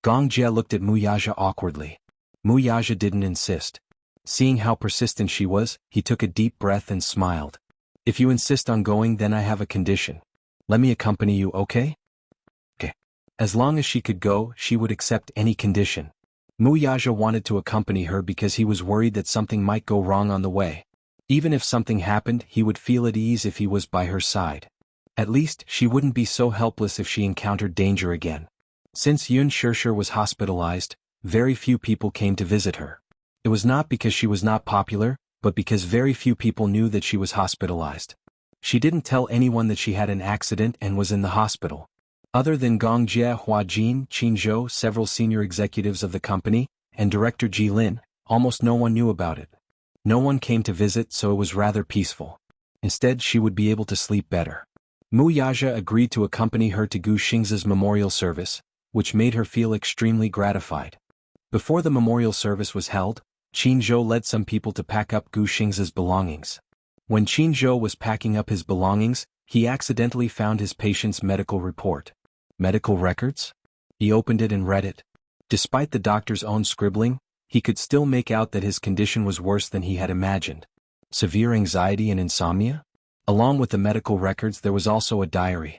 Speaker 1: Gong Jie looked at Muyaja awkwardly. Muyaja didn't insist. Seeing how persistent she was, he took a deep breath and smiled. If you insist on going, then I have a condition. Let me accompany you, okay? Okay. As long as she could go, she would accept any condition. Muyaja wanted to accompany her because he was worried that something might go wrong on the way. Even if something happened, he would feel at ease if he was by her side. At least, she wouldn't be so helpless if she encountered danger again. Since Yun Shishir was hospitalized, very few people came to visit her. It was not because she was not popular, but because very few people knew that she was hospitalized. She didn't tell anyone that she had an accident and was in the hospital. Other than Gong Jie, Huajin, Qinzhou, several senior executives of the company, and director Jilin, almost no one knew about it. No one came to visit, so it was rather peaceful. Instead, she would be able to sleep better. Muyaja agreed to accompany her to Gu Xing's memorial service, which made her feel extremely gratified. Before the memorial service was held, Qinzhou led some people to pack up Gu Xing's belongings. When Qinzhou was packing up his belongings, he accidentally found his patient's medical report. Medical records? He opened it and read it. Despite the doctor's own scribbling, he could still make out that his condition was worse than he had imagined. Severe anxiety and insomnia? Along with the medical records, there was also a diary.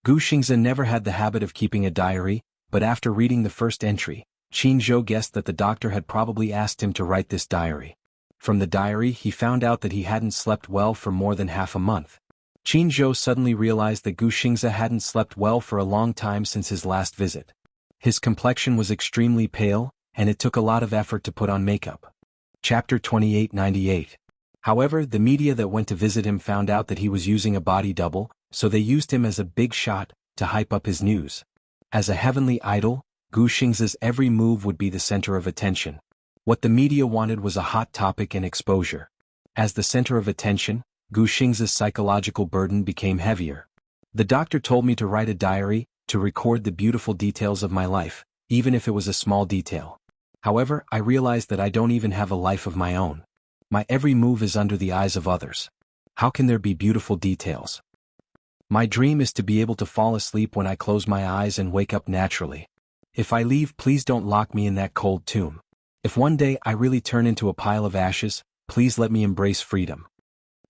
Speaker 1: Gu Xingze never had the habit of keeping a diary, but after reading the first entry, Qinzhou guessed that the doctor had probably asked him to write this diary. From the diary, he found out that he hadn't slept well for more than half a month. Qinzhou suddenly realized that Gu Xingze hadn't slept well for a long time since his last visit. His complexion was extremely pale, and it took a lot of effort to put on makeup. Chapter 2898. However, the media that went to visit him found out that he was using a body double, so they used him as a big shot to hype up his news. As a heavenly idol, Gu Xingze's every move would be the center of attention. What the media wanted was a hot topic and exposure. As the center of attention, Gu Xingze's psychological burden became heavier. The doctor told me to write a diary, to record the beautiful details of my life, even if it was a small detail. However, I realized that I don't even have a life of my own. My every move is under the eyes of others. How can there be beautiful details? My dream is to be able to fall asleep when I close my eyes and wake up naturally. If I leave, please don't lock me in that cold tomb. If one day I really turn into a pile of ashes, please let me embrace freedom.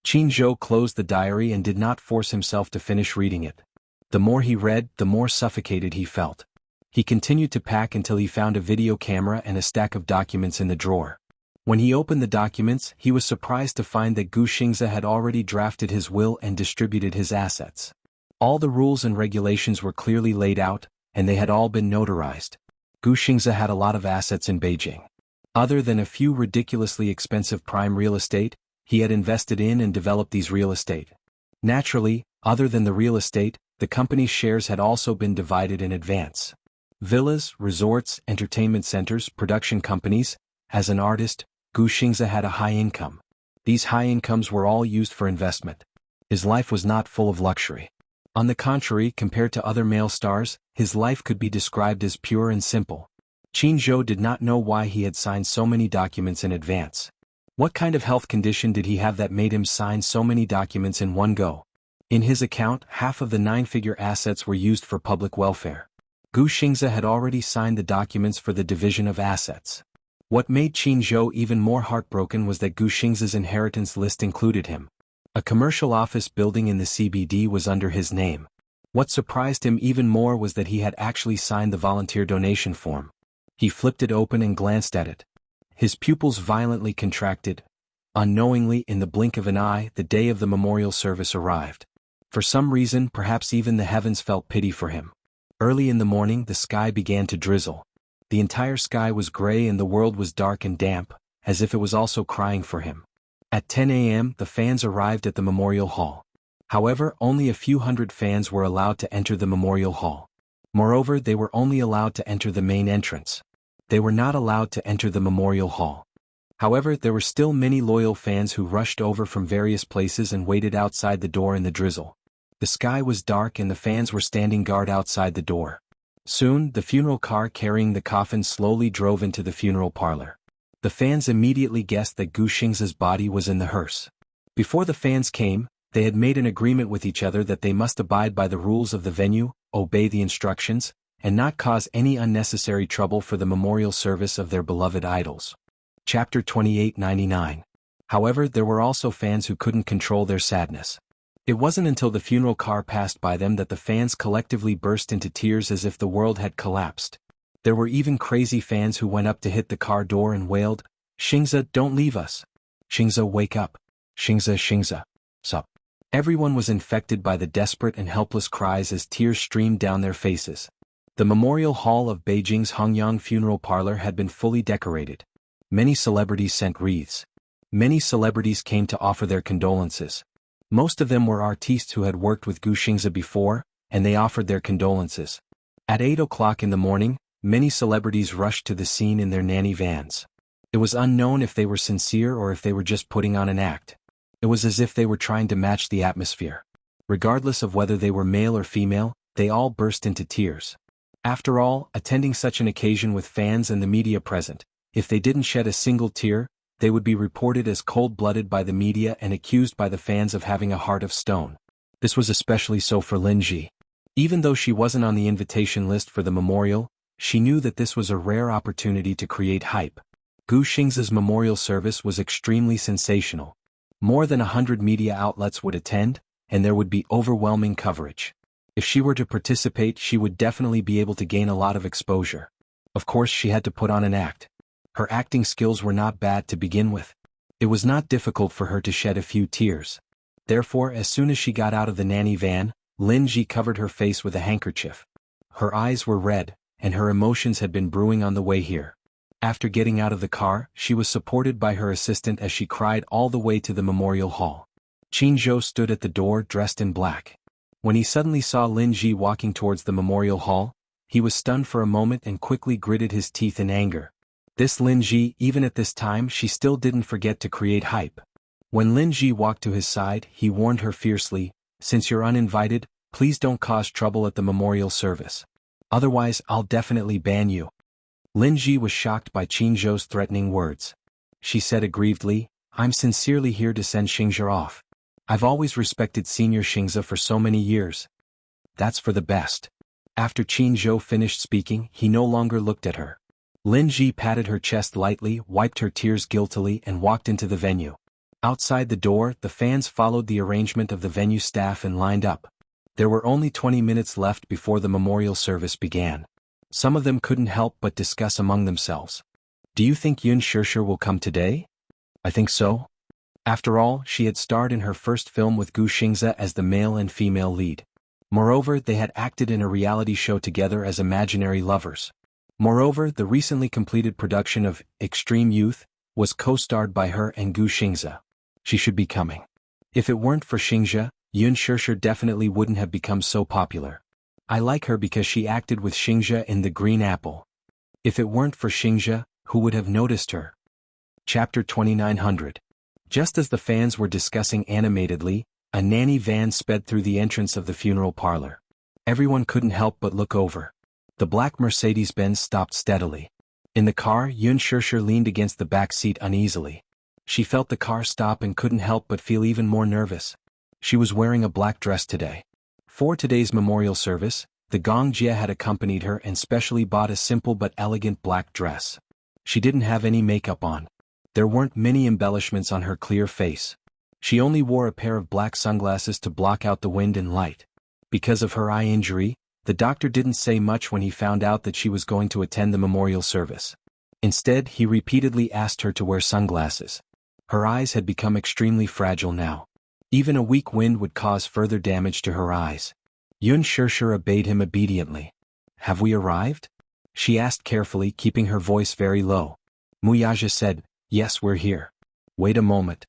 Speaker 1: Qin Zhou closed the diary and did not force himself to finish reading it. The more he read, the more suffocated he felt. He continued to pack until he found a video camera and a stack of documents in the drawer. When he opened the documents, he was surprised to find that Gu Xingze had already drafted his will and distributed his assets. All the rules and regulations were clearly laid out, and they had all been notarized. Gu Xingze had a lot of assets in Beijing. Other than a few ridiculously expensive prime real estate, he had invested in and developed these real estate. Naturally, other than the real estate, the company's shares had also been divided in advance. Villas, resorts, entertainment centers, production companies. As an artist, Gu Xingze had a high income. These high incomes were all used for investment. His life was not full of luxury. On the contrary, compared to other male stars, his life could be described as pure and simple. Qin Zhou did not know why he had signed so many documents in advance. What kind of health condition did he have that made him sign so many documents in one go? In his account, half of the 9-figure assets were used for public welfare. Gu Xingze had already signed the documents for the division of assets. What made Qin Zhou even more heartbroken was that Gu Xingze's inheritance list included him. A commercial office building in the CBD was under his name. What surprised him even more was that he had actually signed the volunteer donation form. He flipped it open and glanced at it. His pupils violently contracted. Unknowingly, in the blink of an eye, the day of the memorial service arrived. For some reason, perhaps even the heavens felt pity for him. Early in the morning, the sky began to drizzle. The entire sky was gray and the world was dark and damp, as if it was also crying for him. At 10 a.m., the fans arrived at the memorial hall. However, only a few hundred fans were allowed to enter the memorial hall. Moreover, they were only allowed to enter the main entrance. They were not allowed to enter the memorial hall. However, there were still many loyal fans who rushed over from various places and waited outside the door in the drizzle. The sky was dark and the fans were standing guard outside the door. Soon, the funeral car carrying the coffin slowly drove into the funeral parlor. The fans immediately guessed that Gu Xingze's body was in the hearse. Before the fans came, they had made an agreement with each other that they must abide by the rules of the venue, obey the instructions, and not cause any unnecessary trouble for the memorial service of their beloved idols. Chapter 2899. However, there were also fans who couldn't control their sadness. It wasn't until the funeral car passed by them that the fans collectively burst into tears as if the world had collapsed. There were even crazy fans who went up to hit the car door and wailed, "Xingze, don't leave us! Xingze, wake up! Xingze, Xingze, sup!" Everyone was infected by the desperate and helpless cries as tears streamed down their faces. The memorial hall of Beijing's Hongyang funeral parlor had been fully decorated. Many celebrities sent wreaths. Many celebrities came to offer their condolences. Most of them were artistes who had worked with Gu Xingze before, and they offered their condolences. At 8 o'clock in the morning, many celebrities rushed to the scene in their nanny vans. It was unknown if they were sincere or if they were just putting on an act. It was as if they were trying to match the atmosphere. Regardless of whether they were male or female, they all burst into tears. After all, attending such an occasion with fans and the media present, if they didn't shed a single tear, they would be reported as cold-blooded by the media and accused by the fans of having a heart of stone. This was especially so for Lin Ji. Even though she wasn't on the invitation list for the memorial, she knew that this was a rare opportunity to create hype. Gu Xingze's memorial service was extremely sensational. More than 100 media outlets would attend, and there would be overwhelming coverage. If she were to participate, she would definitely be able to gain a lot of exposure. Of course, she had to put on an act. Her acting skills were not bad to begin with. It was not difficult for her to shed a few tears. Therefore, as soon as she got out of the nanny van, Lin Ji covered her face with a handkerchief. Her eyes were red, and her emotions had been brewing on the way here. After getting out of the car, she was supported by her assistant as she cried all the way to the memorial hall. Qin Zhou stood at the door dressed in black. When he suddenly saw Lin Ji walking towards the memorial hall, he was stunned for a moment and quickly gritted his teeth in anger. This Lin Ji, even at this time, she still didn't forget to create hype. When Lin Ji walked to his side, he warned her fiercely, "Since you're uninvited, please don't cause trouble at the memorial service. Otherwise, I'll definitely ban you." Lin Ji was shocked by Qin Zhou's threatening words. She said aggrievedly, "I'm sincerely here to send Xingzhe off. I've always respected Senior Xingzi for so many years. That's for the best. After Qin Zhou finished speaking, he no longer looked at her. Lin Ji patted her chest lightly, wiped her tears guiltily and walked into the venue. Outside the door, the fans followed the arrangement of the venue staff and lined up. There were only 20 minutes left before the memorial service began. Some of them couldn't help but discuss among themselves. Do you think Yun Shishir will come today? I think so. After all, she had starred in her first film with Gu Xingzi as the male and female lead. Moreover, they had acted in a reality show together as imaginary lovers. Moreover, the recently completed production of Extreme Youth was co-starred by her and Gu Xingzi. She should be coming. If it weren't for Xingzi, Yun Shishir definitely wouldn't have become so popular. I like her because she acted with Xingzi in The Green Apple. If it weren't for Xingzi, who would have noticed her? Chapter 2900. Just as the fans were discussing animatedly, a nanny van sped through the entrance of the funeral parlor. Everyone couldn't help but look over. The black Mercedes-Benz stopped steadily. In the car, Yun Shishir leaned against the back seat uneasily. She felt the car stop and couldn't help but feel even more nervous. She was wearing a black dress today. For today's memorial service, the Gongjie had accompanied her and specially bought a simple but elegant black dress. She didn't have any makeup on. There weren't many embellishments on her clear face. She only wore a pair of black sunglasses to block out the wind and light. Because of her eye injury, the doctor didn't say much when he found out that she was going to attend the memorial service. Instead, he repeatedly asked her to wear sunglasses. Her eyes had become extremely fragile now. Even a weak wind would cause further damage to her eyes. Yun Shishir obeyed him obediently. Have we arrived? She asked carefully, keeping her voice very low. Muyaja said, yes, we're here. Wait a moment.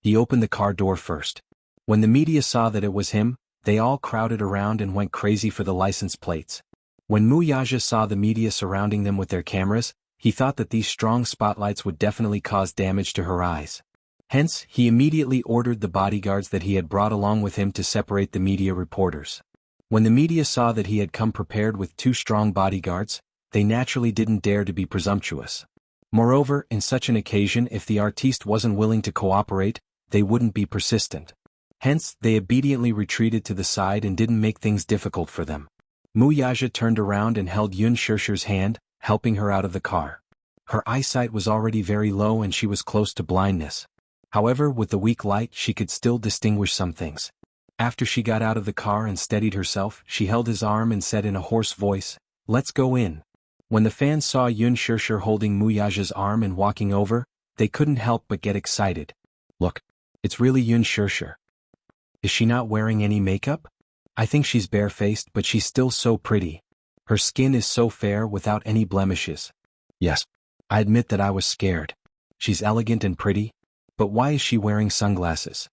Speaker 1: He opened the car door first. When the media saw that it was him, they all crowded around and went crazy for the license plates. When Muyaja saw the media surrounding them with their cameras, he thought that these strong spotlights would definitely cause damage to her eyes. Hence, he immediately ordered the bodyguards that he had brought along with him to separate the media reporters. When the media saw that he had come prepared with 2 strong bodyguards, they naturally didn't dare to be presumptuous. Moreover, in such an occasion, if the artiste wasn't willing to cooperate, they wouldn't be persistent. Hence, they obediently retreated to the side and didn't make things difficult for them. Muyaja turned around and held Yun Shishir's hand, helping her out of the car. Her eyesight was already very low and she was close to blindness. However, with the weak light she could still distinguish some things. After she got out of the car and steadied herself, she held his arm and said in a hoarse voice, "Let's go in." When the fans saw Yun Shishir holding Muyaja's arm and walking over, they couldn't help but get excited. Look, it's really Yun Shishir. Is she not wearing any makeup? I think she's barefaced, but she's still so pretty. Her skin is so fair without any blemishes. Yes, I admit that I was scared. She's elegant and pretty. But why is she wearing sunglasses?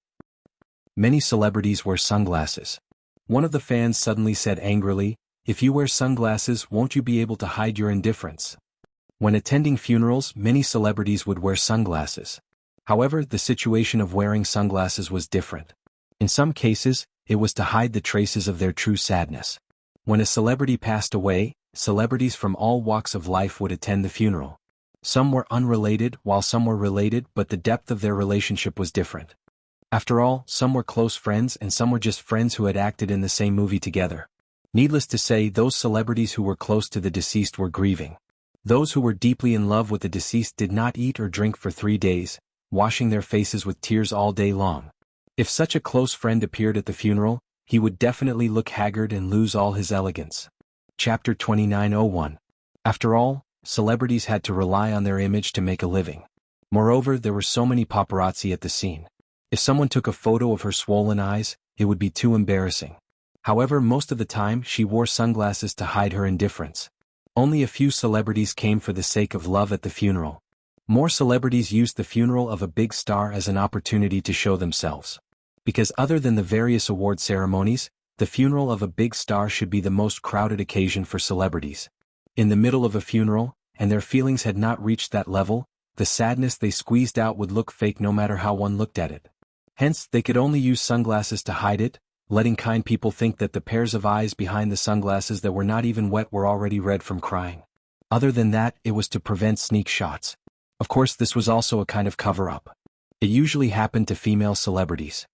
Speaker 1: Many celebrities wear sunglasses. One of the fans suddenly said angrily, "If you wear sunglasses, won't you be able to hide your indifference?" When attending funerals, many celebrities would wear sunglasses. However, the situation of wearing sunglasses was different. In some cases, it was to hide the traces of their true sadness. When a celebrity passed away, celebrities from all walks of life would attend the funeral. Some were unrelated, while some were related, but the depth of their relationship was different. After all, some were close friends and some were just friends who had acted in the same movie together. Needless to say, those celebrities who were close to the deceased were grieving. Those who were deeply in love with the deceased did not eat or drink for 3 days, washing their faces with tears all day long. If such a close friend appeared at the funeral, he would definitely look haggard and lose all his elegance. Chapter 2901. After all, celebrities had to rely on their image to make a living. Moreover, there were so many paparazzi at the scene. If someone took a photo of her swollen eyes, it would be too embarrassing. However, most of the time she wore sunglasses to hide her indifference. Only a few celebrities came for the sake of love at the funeral. More celebrities used the funeral of a big star as an opportunity to show themselves. Because other than the various award ceremonies, the funeral of a big star should be the most crowded occasion for celebrities. In the middle of a funeral, and their feelings had not reached that level, the sadness they squeezed out would look fake no matter how one looked at it. Hence, they could only use sunglasses to hide it, letting kind people think that the pairs of eyes behind the sunglasses that were not even wet were already red from crying. Other than that, it was to prevent sneak shots. Of course, this was also a kind of cover-up. It usually happened to female celebrities.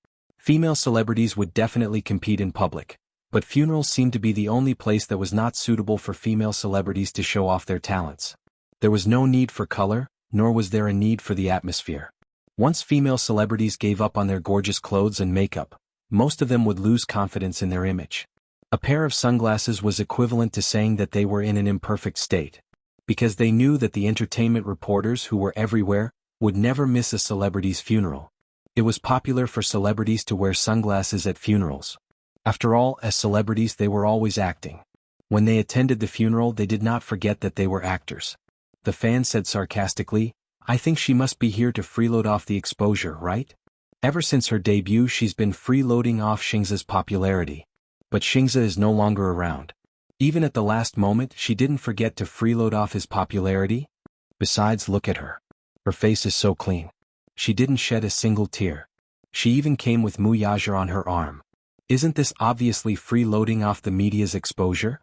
Speaker 1: Female celebrities would definitely compete in public, but funerals seemed to be the only place that was not suitable for female celebrities to show off their talents. There was no need for color, nor was there a need for the atmosphere. Once female celebrities gave up on their gorgeous clothes and makeup, most of them would lose confidence in their image. A pair of sunglasses was equivalent to saying that they were in an imperfect state, because they knew that the entertainment reporters who were everywhere would never miss a celebrity's funeral. It was popular for celebrities to wear sunglasses at funerals. After all, as celebrities they were always acting. When they attended the funeral they did not forget that they were actors. The fan said sarcastically, "I think she must be here to freeload off the exposure, right?" Ever since her debut she's been freeloading off Xingza's popularity. But Xingza is no longer around. Even at the last moment she didn't forget to freeload off his popularity. Besides, look at her. Her face is so clean. She didn't shed a single tear. She even came with Mu Yaja on her arm. Isn't this obviously freeloading off the media's exposure?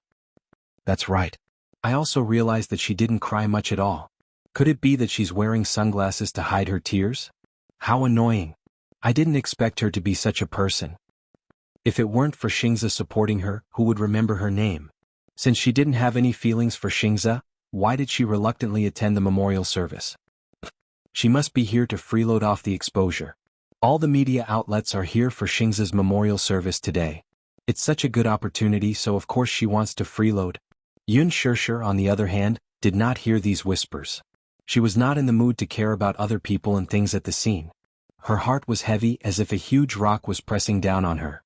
Speaker 1: That's right. I also realized that she didn't cry much at all. Could it be that she's wearing sunglasses to hide her tears? How annoying. I didn't expect her to be such a person. If it weren't for Xingza supporting her, who would remember her name? Since she didn't have any feelings for Xingza, why did she reluctantly attend the memorial service? She must be here to freeload off the exposure. All the media outlets are here for Xingza's memorial service today. It's such a good opportunity, so of course she wants to freeload. Yun Shishir, on the other hand, did not hear these whispers. She was not in the mood to care about other people and things at the scene. Her heart was heavy as if a huge rock was pressing down on her.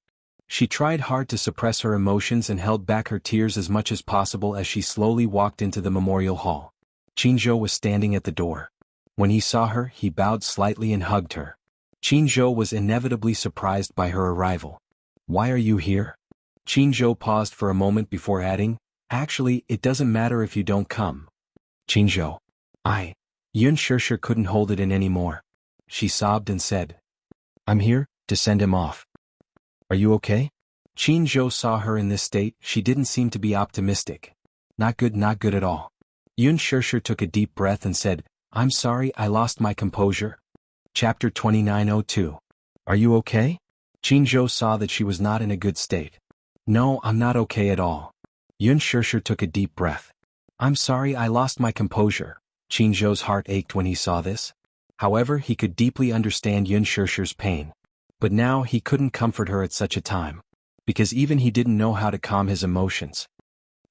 Speaker 1: She tried hard to suppress her emotions and held back her tears as much as possible as she slowly walked into the memorial hall. Qinzhou was standing at the door. When he saw her, he bowed slightly and hugged her. Qinzhou was inevitably surprised by her arrival. "Why are you here?" Qinzhou paused for a moment before adding, "Actually, it doesn't matter if you don't come." "Qinzhou. Yun Shishir couldn't hold it in anymore. She sobbed and said, "I'm here to send him off. Are you okay?" Qinzhou saw her in this state. She didn't seem to be optimistic. Not good at all. Yun Shishir took a deep breath and said, "I'm sorry, I lost my composure." Chapter 2902. Are you okay? Qinzhou saw that she was not in a good state. "No, I'm not okay at all." Yun Shishir took a deep breath. "I'm sorry, I lost my composure." Qinzhou's heart ached when he saw this. However, he could deeply understand Yun Shishir's pain. But now he couldn't comfort her at such a time. Because even he didn't know how to calm his emotions.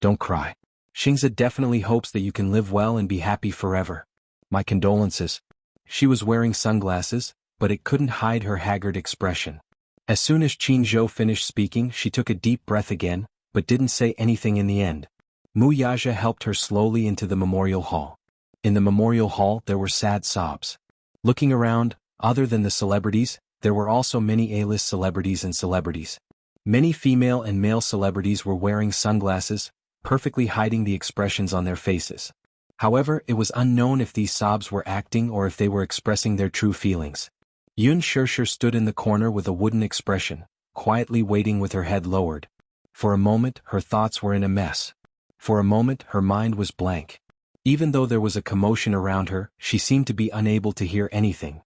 Speaker 1: "Don't cry. Xingza definitely hopes that you can live well and be happy forever. My condolences." She was wearing sunglasses, but it couldn't hide her haggard expression. As soon as Qinzhou finished speaking she took a deep breath again, but didn't say anything in the end. Mu Yaja helped her slowly into the memorial hall. In the memorial hall there were sad sobs. Looking around, other than the celebrities, there were also many A-list celebrities and celebrities. Many female and male celebrities were wearing sunglasses, perfectly hiding the expressions on their faces. However, it was unknown if these sobs were acting or if they were expressing their true feelings. Yun Shishir stood in the corner with a wooden expression, quietly waiting with her head lowered. For a moment, her thoughts were in a mess. For a moment, her mind was blank. Even though there was a commotion around her, she seemed to be unable to hear anything.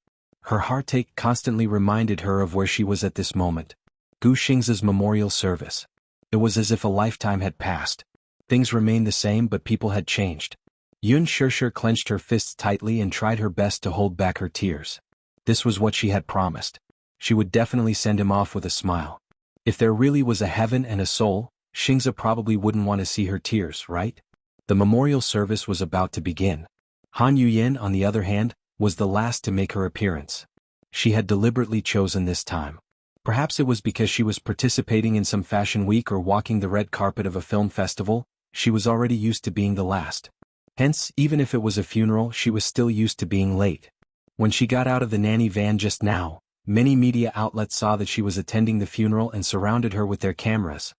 Speaker 1: Her heartache constantly reminded her of where she was at this moment. Gu Xingza's memorial service. It was as if a lifetime had passed. Things remained the same, but people had changed. Yun Shishir clenched her fists tightly and tried her best to hold back her tears. This was what she had promised. She would definitely send him off with a smile. If there really was a heaven and a soul, Xingza probably wouldn't want to see her tears, right? The memorial service was about to begin. Han Yuyin, on the other hand, was the last to make her appearance. She had deliberately chosen this time. Perhaps it was because she was participating in some fashion week or walking the red carpet of a film festival. She was already used to being the last. Hence, even if it was a funeral, she was still used to being late. When she got out of the nanny van just now, many media outlets saw that she was attending the funeral and surrounded her with their cameras.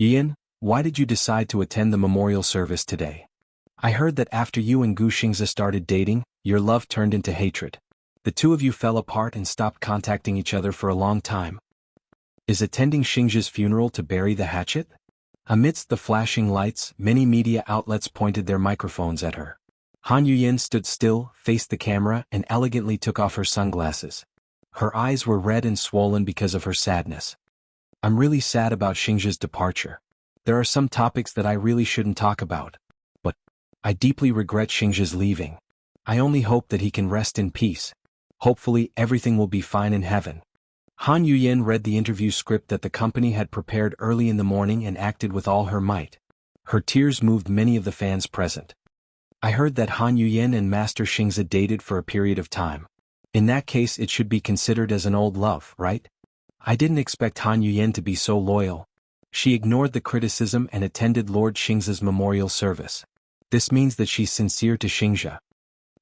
Speaker 1: "Ian, why did you decide to attend the memorial service today? I heard that after you and Gu Xingza started dating, your love turned into hatred. The two of you fell apart and stopped contacting each other for a long time. Is attending Xingza's funeral to bury the hatchet?" Amidst the flashing lights, many media outlets pointed their microphones at her. Han Yuyin stood still, faced the camera, and elegantly took off her sunglasses. Her eyes were red and swollen because of her sadness. I'm really sad about Xingzhe's departure. There are some topics that I really shouldn't talk about. But I deeply regret Xingzhe's leaving. I only hope that he can rest in peace. Hopefully everything will be fine in heaven. Han Yuyin read the interview script that the company had prepared early in the morning and acted with all her might. Her tears moved many of the fans present. I heard that Han Yuyin and Master Xingzhe dated for a period of time. In that case it should be considered as an old love, right? I didn't expect Han Yuyin to be so loyal. She ignored the criticism and attended Lord Xingzhe's memorial service. This means that she's sincere to Xingzhe.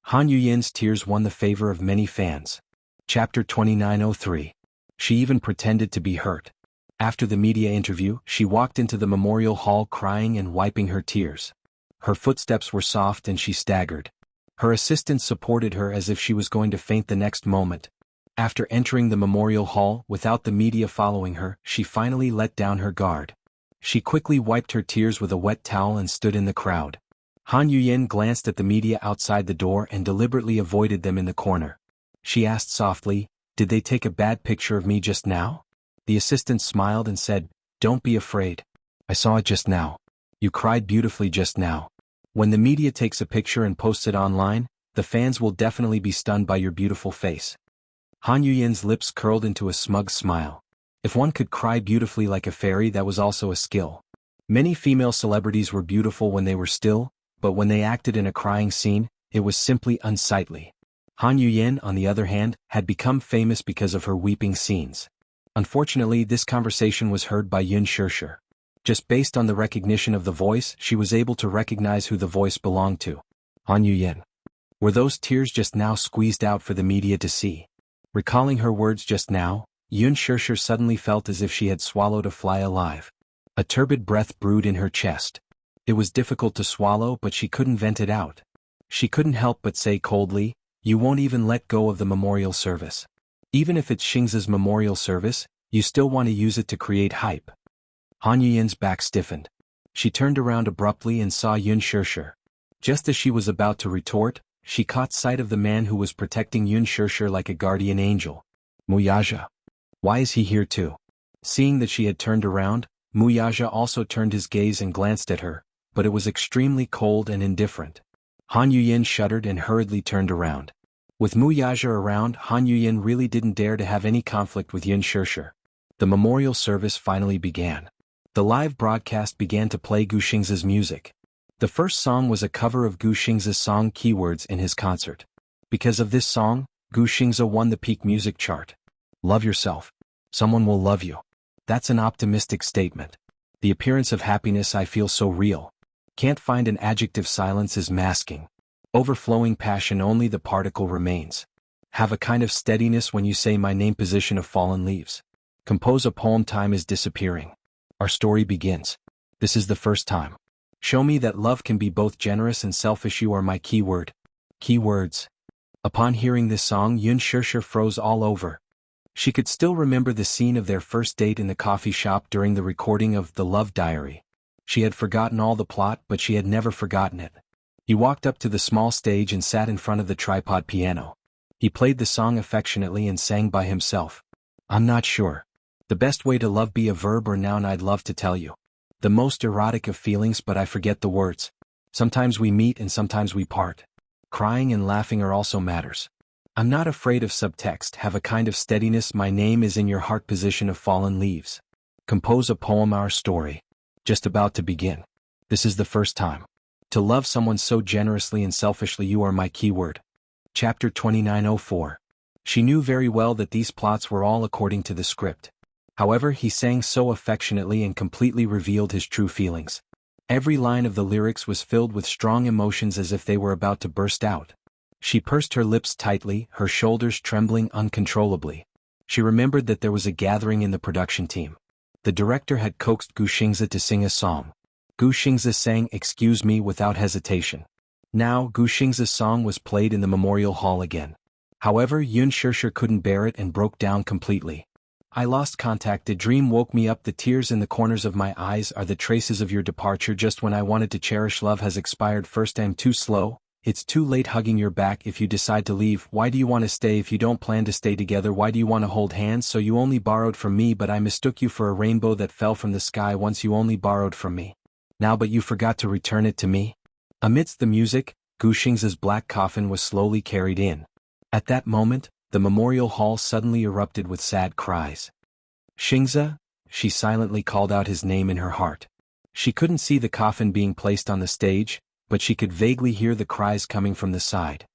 Speaker 1: Han Yuyin's tears won the favor of many fans. Chapter 2903. She even pretended to be hurt. After the media interview, she walked into the memorial hall crying and wiping her tears. Her footsteps were soft and she staggered. Her assistants supported her as if she was going to faint the next moment. After entering the memorial hall without the media following her, she finally let down her guard. She quickly wiped her tears with a wet towel and stood in the crowd. Han Yuyin glanced at the media outside the door and deliberately avoided them in the corner. She asked softly, "Did they take a bad picture of me just now?" The assistant smiled and said, "Don't be afraid. I saw it just now. You cried beautifully just now. When the media takes a picture and posts it online, the fans will definitely be stunned by your beautiful face." Han Yuyin's lips curled into a smug smile. If one could cry beautifully like a fairy, that was also a skill. Many female celebrities were beautiful when they were still, but when they acted in a crying scene, it was simply unsightly. Han Yuyin, on the other hand, had become famous because of her weeping scenes. Unfortunately, this conversation was heard by Yun Shishir. Just based on the recognition of the voice, she was able to recognize who the voice belonged to. Han Yuyin. Were those tears just now squeezed out for the media to see? Recalling her words just now, Yun Shishir suddenly felt as if she had swallowed a fly alive. A turbid breath brewed in her chest. It was difficult to swallow, but she couldn't vent it out. She couldn't help but say coldly, "You won't even let go of the memorial service. Even if it's Xingzhe's memorial service, you still want to use it to create hype." Han Yuyin's back stiffened. She turned around abruptly and saw Yun Shishir. Just as she was about to retort, she caught sight of the man who was protecting Yun Shishir like a guardian angel. Muyaja. Why is he here too? Seeing that she had turned around, Muyaja also turned his gaze and glanced at her, but it was extremely cold and indifferent. Han Yuyin shuddered and hurriedly turned around. With Muyaja around, Han Yuyin really didn't dare to have any conflict with Yun Shishir. The memorial service finally began. The live broadcast began to play Gu Xingzhe's music. The first song was a cover of Gu Xingzhe's song Keywords in his concert. Because of this song, Gu Xingzhe won the peak music chart. Love yourself. Someone will love you. That's an optimistic statement. The appearance of happiness I feel so real. Can't find an adjective, silence is masking. Overflowing passion, only the particle remains. Have a kind of steadiness when you say my name, position of fallen leaves. Compose a poem, time is disappearing. Our story begins. This is the first time. Show me that love can be both generous and selfish, you are my keyword. Keywords. Upon hearing this song, Yun Shishir froze all over. She could still remember the scene of their first date in the coffee shop during the recording of The Love Diary. She had forgotten all the plot, but she had never forgotten it. He walked up to the small stage and sat in front of the tripod piano. He played the song affectionately and sang by himself. I'm not sure. The best way to love, be a verb or noun, I'd love to tell you. The most erotic of feelings, but I forget the words. Sometimes we meet and sometimes we part. Crying and laughing are also matters. I'm not afraid of subtext, have a kind of steadiness, my name is in your heart, position of fallen leaves. Compose a poem, our story. Just about to begin. This is the first time. To love someone so generously and selfishly, you are my keyword. Chapter 2904. She knew very well that these plots were all according to the script. However, he sang so affectionately and completely revealed his true feelings. Every line of the lyrics was filled with strong emotions, as if they were about to burst out. She pursed her lips tightly, her shoulders trembling uncontrollably. She remembered that there was a gathering in the production team. The director had coaxed Gu Xingzhe to sing a song. Gu Xingzhe sang "Excuse Me" without hesitation. Now, Gu Xingzhe's song was played in the memorial hall again. However, Yun Shishir couldn't bear it and broke down completely. I lost contact, a dream woke me up, the tears in the corners of my eyes are the traces of your departure, just when I wanted to cherish love has expired, first I'm too slow, it's too late hugging your back if you decide to leave. Why do you want to stay if you don't plan to stay together? Why do you want to hold hands? So you only borrowed from me, but I mistook you for a rainbow that fell from the sky once. You only borrowed from me. Now but you forgot to return it to me? Amidst the music, Gu Xingza's black coffin was slowly carried in. At that moment, the memorial hall suddenly erupted with sad cries. Xingza, she silently called out his name in her heart. She couldn't see the coffin being placed on the stage, but she could vaguely hear the cries coming from the side.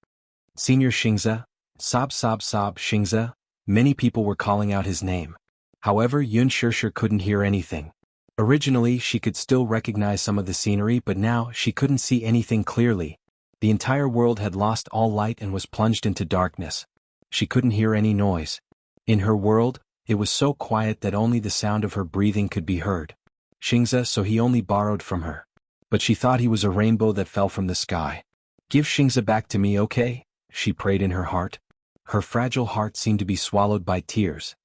Speaker 1: Senior Xingza, sob sob sob Xingza, many people were calling out his name. However, Yun Shishir couldn't hear anything. Originally she could still recognize some of the scenery, but now she couldn't see anything clearly. The entire world had lost all light and was plunged into darkness. She couldn't hear any noise. In her world, it was so quiet that only the sound of her breathing could be heard. Xingza, so he only borrowed from her. But she thought he was a rainbow that fell from the sky. Give Xingza back to me, okay? She prayed in her heart. Her fragile heart seemed to be swallowed by tears.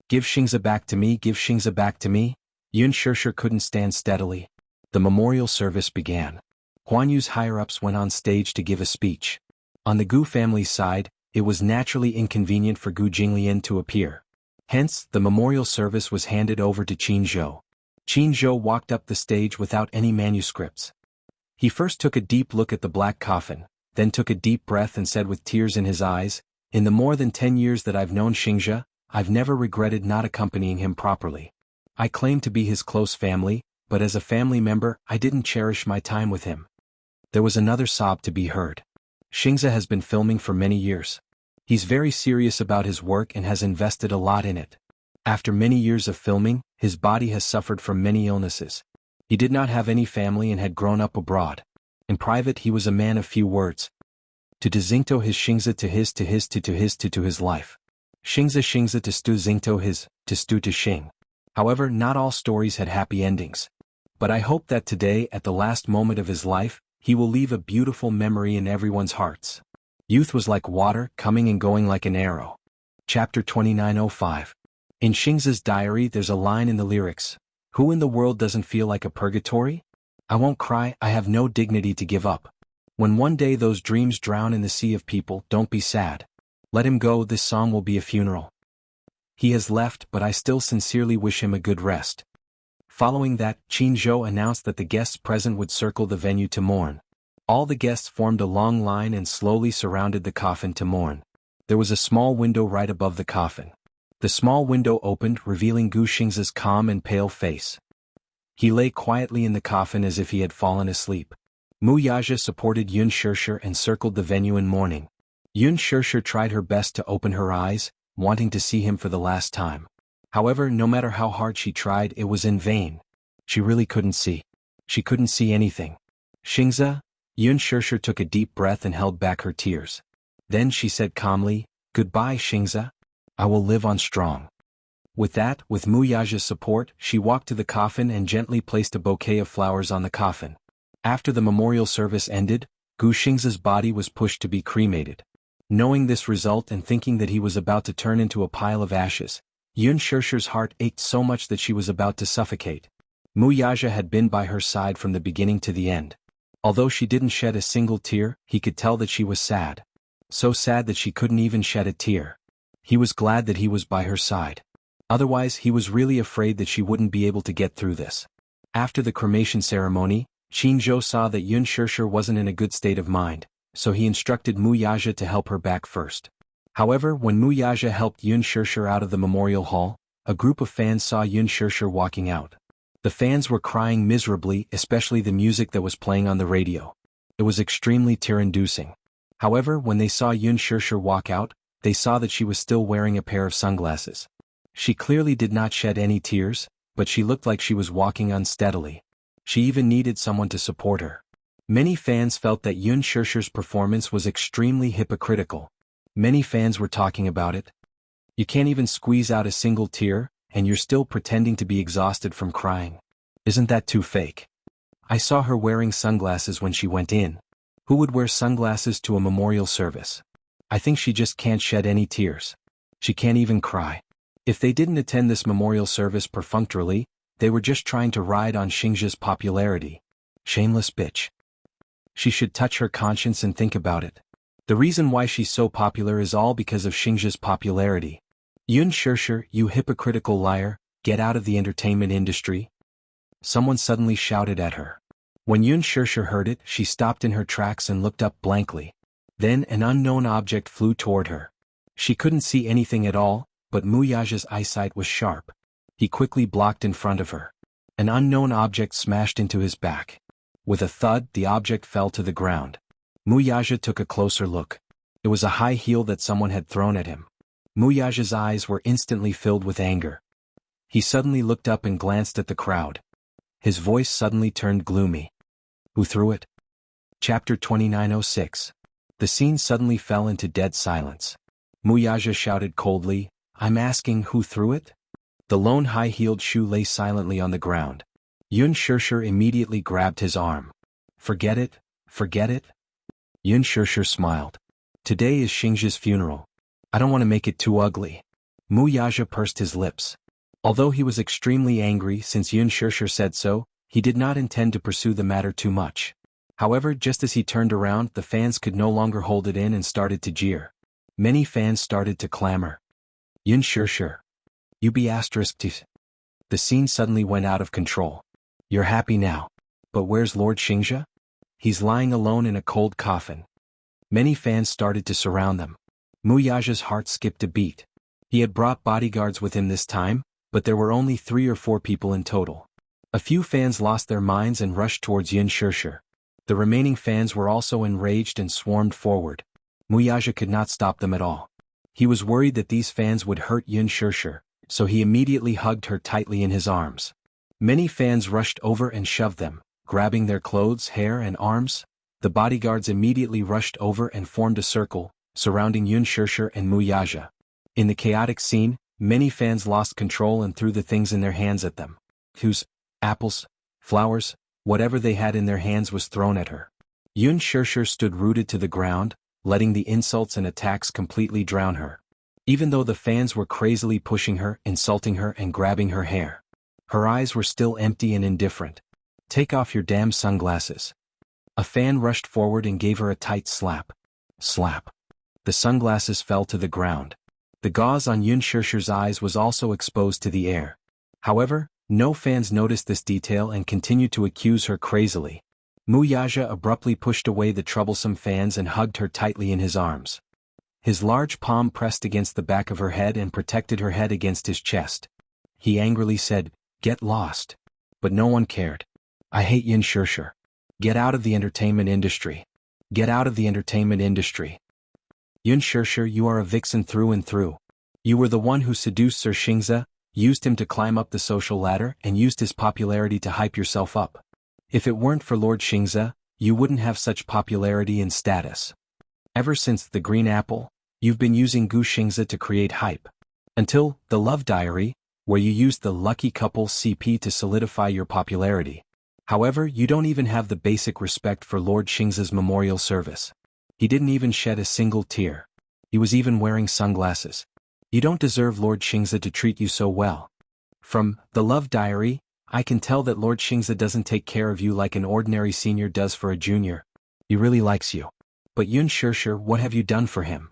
Speaker 1: Give Xingza back to me, give Xingza back to me. Yun Shishir couldn't stand steadily. The memorial service began. Huan Yu's higher-ups went on stage to give a speech. On the Gu family's side, it was naturally inconvenient for Gu Jinglian to appear. Hence, the memorial service was handed over to Qin Zhou. Qin Zhou walked up the stage without any manuscripts. He first took a deep look at the black coffin, then took a deep breath and said with tears in his eyes, "In the more than 10 years that I've known Xingza, I've never regretted not accompanying him properly. I claim to be his close family, but as a family member, I didn't cherish my time with him." There was another sob to be heard. Xingza has been filming for many years. He's very serious about his work and has invested a lot in it. After many years of filming, his body has suffered from many illnesses. He did not have any family and had grown up abroad. In private he was a man of few words. To Zingto his Xingza to his to his life. Xingza to stu Zingto his, to stu to Xing. However, not all stories had happy endings. But I hope that today, at the last moment of his life, he will leave a beautiful memory in everyone's hearts. Youth was like water, coming and going like an arrow. Chapter 2905. In Xingza's diary there's a line in the lyrics, "Who in the world doesn't feel like a purgatory? I won't cry, I have no dignity to give up. When one day those dreams drown in the sea of people, don't be sad. Let him go, this song will be a funeral. He has left, but I still sincerely wish him a good rest." Following that, Qin Zhou announced that the guests present would circle the venue to mourn. All the guests formed a long line and slowly surrounded the coffin to mourn. There was a small window right above the coffin. The small window opened, revealing Gu Xingza's calm and pale face. He lay quietly in the coffin as if he had fallen asleep. Mu Yaja supported Yun Shishir and circled the venue in mourning. Yun Shishir tried her best to open her eyes, wanting to see him for the last time. However, no matter how hard she tried, it was in vain. She really couldn't see. She couldn't see anything. Xingza? Yun Shishir took a deep breath and held back her tears. Then she said calmly, "Goodbye, Xingza. I will live on strong." With that, with Mu Yaja's support, she walked to the coffin and gently placed a bouquet of flowers on the coffin. After the memorial service ended, Gu Xingza's body was pushed to be cremated. Knowing this result and thinking that he was about to turn into a pile of ashes, Yun Shishir's heart ached so much that she was about to suffocate. Mu Yaja had been by her side from the beginning to the end. Although she didn't shed a single tear, he could tell that she was sad. So sad that she couldn't even shed a tear. He was glad that he was by her side. Otherwise, he was really afraid that she wouldn't be able to get through this. After the cremation ceremony, Qin Zhou saw that Yun Shishir wasn't in a good state of mind, so he instructed Mu Yaja to help her back first. However, when Mu Yaja helped Yun Shishir out of the memorial hall, a group of fans saw Yun Shishir walking out. The fans were crying miserably, especially the music that was playing on the radio. It was extremely tear-inducing. However, when they saw Yun Shishir walk out, they saw that she was still wearing a pair of sunglasses. She clearly did not shed any tears, but she looked like she was walking unsteadily. She even needed someone to support her. Many fans felt that Yun Shishir's performance was extremely hypocritical. Many fans were talking about it. You can't even squeeze out a single tear, and you're still pretending to be exhausted from crying. Isn't that too fake? I saw her wearing sunglasses when she went in. Who would wear sunglasses to a memorial service? I think she just can't shed any tears. She can't even cry. If they didn't attend this memorial service perfunctorily, they were just trying to ride on Xingza's popularity. Shameless bitch. She should touch her conscience and think about it. The reason why she's so popular is all because of Xingzhe's popularity. Yun Shishir, you hypocritical liar, get out of the entertainment industry. Someone suddenly shouted at her. When Yun Shishir heard it, she stopped in her tracks and looked up blankly. Then an unknown object flew toward her. She couldn't see anything at all, but Muyaja's eyesight was sharp. He quickly blocked in front of her. An unknown object smashed into his back. With a thud, the object fell to the ground. Muyaja took a closer look. It was a high heel that someone had thrown at him. Muyaja's eyes were instantly filled with anger. He suddenly looked up and glanced at the crowd. His voice suddenly turned gloomy. Who threw it? Chapter 2906. The scene suddenly fell into dead silence. Muyaja shouted coldly, I'm asking who threw it? The lone high-heeled shoe lay silently on the ground. Yun Shishir immediately grabbed his arm. Forget it, forget it. Yun Shishir smiled. Today is Xingzhe's funeral. I don't want to make it too ugly. Muyaja pursed his lips. Although he was extremely angry since Yun Shishir said so, he did not intend to pursue the matter too much. However, just as he turned around, the fans could no longer hold it in and started to jeer. Many fans started to clamor. Yun Shishir. You be asterisk. The scene suddenly went out of control. You're happy now. But where's Lord Xingzhe? He's lying alone in a cold coffin. Many fans started to surround them. Muyaja's heart skipped a beat. He had brought bodyguards with him this time, but there were only 3 or 4 people in total. A few fans lost their minds and rushed towards Yun Shishir. The remaining fans were also enraged and swarmed forward. Muyaja could not stop them at all. He was worried that these fans would hurt Yun Shishir, so he immediately hugged her tightly in his arms. Many fans rushed over and shoved them, grabbing their clothes, hair, and arms. The bodyguards immediately rushed over and formed a circle, surrounding Yun Shishir and Muyaja. In the chaotic scene, many fans lost control and threw the things in their hands at them. Shoes, apples, flowers, whatever they had in their hands was thrown at her. Yun Shishir stood rooted to the ground, letting the insults and attacks completely drown her. Even though the fans were crazily pushing her, insulting her, and grabbing her hair, her eyes were still empty and indifferent. Take off your damn sunglasses. A fan rushed forward and gave her a tight slap. Slap. The sunglasses fell to the ground. The gauze on Yun Shishir's eyes was also exposed to the air. However, no fans noticed this detail and continued to accuse her crazily. Muyaja abruptly pushed away the troublesome fans and hugged her tightly in his arms. His large palm pressed against the back of her head and protected her head against his chest. He angrily said, Get lost. But no one cared. I hate Yun Shishir. Get out of the entertainment industry. Get out of the entertainment industry. Yun Shishir, you are a vixen through and through. You were the one who seduced Sir Xingzhe, used him to climb up the social ladder, and used his popularity to hype yourself up. If it weren't for Lord Xingzhe, you wouldn't have such popularity and status. Ever since the Green Apple, you've been using Gu Xingzhe to create hype. Until the Love Diary, where you used the lucky couple CP to solidify your popularity. However, you don't even have the basic respect for Lord Xingzhe's memorial service. He didn't even shed a single tear. He was even wearing sunglasses. You don't deserve Lord Xingzhe to treat you so well. From the Love Diary, I can tell that Lord Xingzhe doesn't take care of you like an ordinary senior does for a junior. He really likes you. But Yun Shishir, what have you done for him?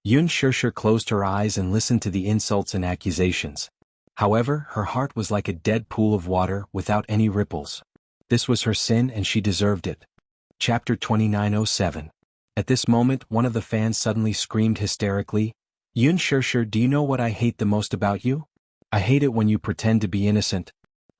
Speaker 1: Yun Shishir closed her eyes and listened to the insults and accusations. However, her heart was like a dead pool of water without any ripples. This was her sin and she deserved it. Chapter 2907. At this moment, one of the fans suddenly screamed hysterically, Yun Shishir, do you know what I hate the most about you? I hate it when you pretend to be innocent.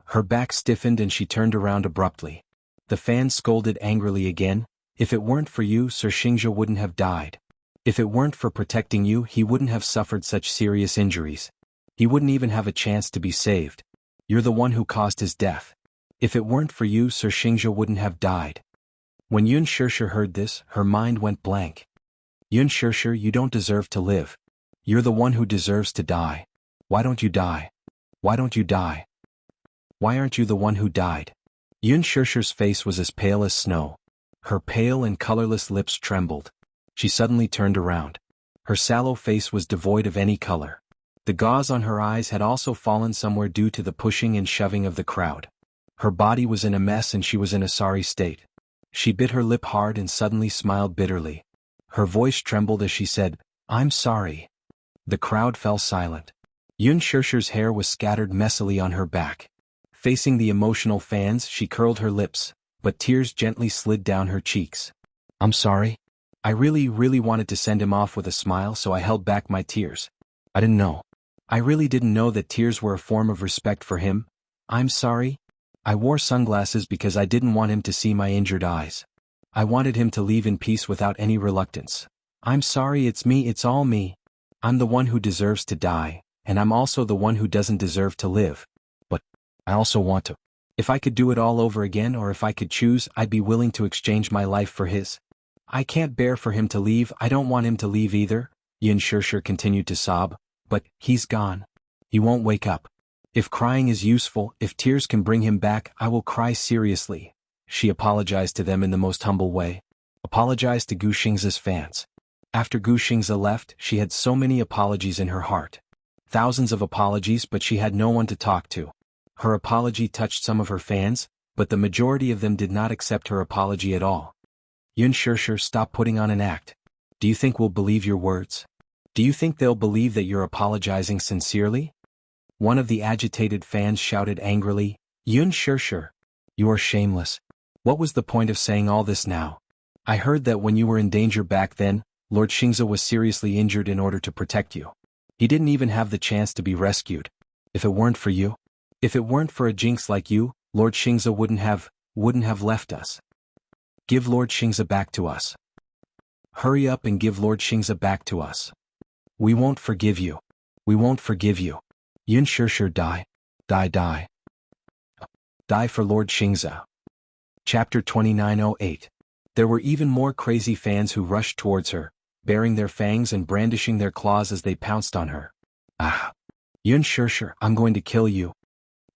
Speaker 1: Her back stiffened and she turned around abruptly. The fan scolded angrily again, If it weren't for you, Sir Xingzhe wouldn't have died. If it weren't for protecting you, he wouldn't have suffered such serious injuries. He wouldn't even have a chance to be saved. You're the one who caused his death. If it weren't for you, Sir Xingzhe wouldn't have died. When Yun Shishir heard this, her mind went blank. Yun Shishir, you don't deserve to live. You're the one who deserves to die. Why don't you die? Why don't you die? Why aren't you the one who died? Yun Shishir's face was as pale as snow. Her pale and colorless lips trembled. She suddenly turned around. Her sallow face was devoid of any color. The gauze on her eyes had also fallen somewhere due to the pushing and shoving of the crowd. Her body was in a mess and she was in a sorry state. She bit her lip hard and suddenly smiled bitterly. Her voice trembled as she said, "I'm sorry." The crowd fell silent. Yun Shirshi's hair was scattered messily on her back. Facing the emotional fans, she curled her lips, but tears gently slid down her cheeks. "I'm sorry. I really wanted to send him off with a smile, so I held back my tears. I didn't know. I really didn't know that tears were a form of respect for him. I'm sorry. I wore sunglasses because I didn't want him to see my injured eyes. I wanted him to leave in peace without any reluctance. I'm sorry, it's me, it's all me. I'm the one who deserves to die, and I'm also the one who doesn't deserve to live. But I also want to. If I could do it all over again, or if I could choose, I'd be willing to exchange my life for his. I can't bear for him to leave, I don't want him to leave either." Yun Shirshir continued to sob. "But he's gone. He won't wake up. If crying is useful, if tears can bring him back, I will cry seriously." She apologized to them in the most humble way. Apologized to Gu Xingza's fans. After Gu Xingza left, she had so many apologies in her heart. Thousands of apologies, but she had no one to talk to. Her apology touched some of her fans, but the majority of them did not accept her apology at all. "Yun Shirshir, stop putting on an act. Do you think we'll believe your words? Do you think they'll believe that you're apologizing sincerely?" One of the agitated fans shouted angrily, "Yun Shirshir, you are shameless. What was the point of saying all this now? I heard that when you were in danger back then, Lord Xingza was seriously injured in order to protect you. He didn't even have the chance to be rescued. If it weren't for you, if it weren't for a jinx like you, Lord Xingza wouldn't have left us. Give Lord Xingza back to us. Hurry up and give Lord Xingza back to us. We won't forgive you. We won't forgive you. Yun Shirshir, die. Die, die. Die for Lord Xingza." Chapter 2908. There were even more crazy fans who rushed towards her, baring their fangs and brandishing their claws as they pounced on her. "Ah! Yun Shirshir, I'm going to kill you."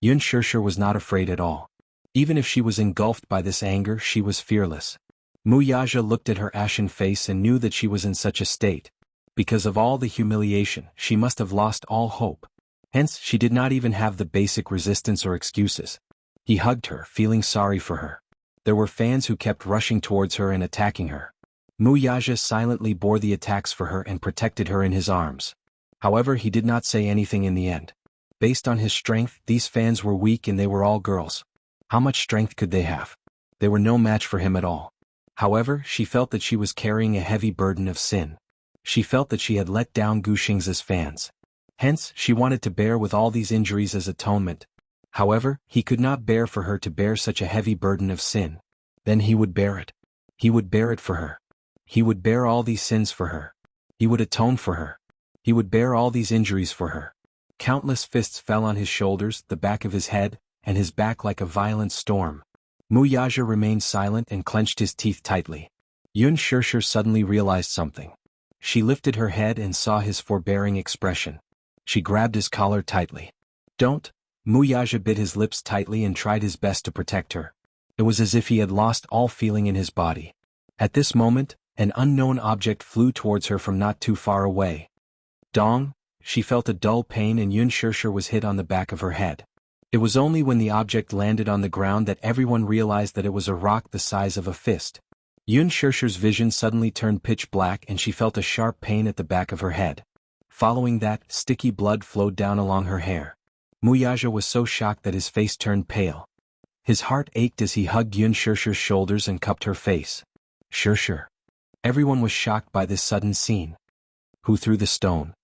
Speaker 1: Yun Shirshir was not afraid at all. Even if she was engulfed by this anger, she was fearless. Mu Yaja looked at her ashen face and knew that she was in such a state. Because of all the humiliation, she must have lost all hope. Hence, she did not even have the basic resistance or excuses. He hugged her, feeling sorry for her. There were fans who kept rushing towards her and attacking her. Mu Yaja silently bore the attacks for her and protected her in his arms. However, he did not say anything in the end. Based on his strength, these fans were weak and they were all girls. How much strength could they have? They were no match for him at all. However, she felt that she was carrying a heavy burden of sin. She felt that she had let down Gu Xingza's fans. Hence, she wanted to bear with all these injuries as atonement. However, he could not bear for her to bear such a heavy burden of sin. Then he would bear it. He would bear it for her. He would bear all these sins for her. He would atone for her. He would bear all these injuries for her. Countless fists fell on his shoulders, the back of his head, and his back like a violent storm. Mu Yaja remained silent and clenched his teeth tightly. Yun Shirshir suddenly realized something. She lifted her head and saw his forbearing expression. She grabbed his collar tightly. "Don't." Mu Yaja bit his lips tightly and tried his best to protect her. It was as if he had lost all feeling in his body. At this moment, an unknown object flew towards her from not too far away. Dong! She felt a dull pain and Yun Shirshir was hit on the back of her head. It was only when the object landed on the ground that everyone realized that it was a rock the size of a fist. Yun Shirshir's vision suddenly turned pitch black and she felt a sharp pain at the back of her head. Following that, sticky blood flowed down along her hair. Mu Yaja was so shocked that his face turned pale. His heart ached as he hugged Yun Shirshir's shoulders and cupped her face. "Shirshir." Everyone was shocked by this sudden scene. "Who threw the stone?"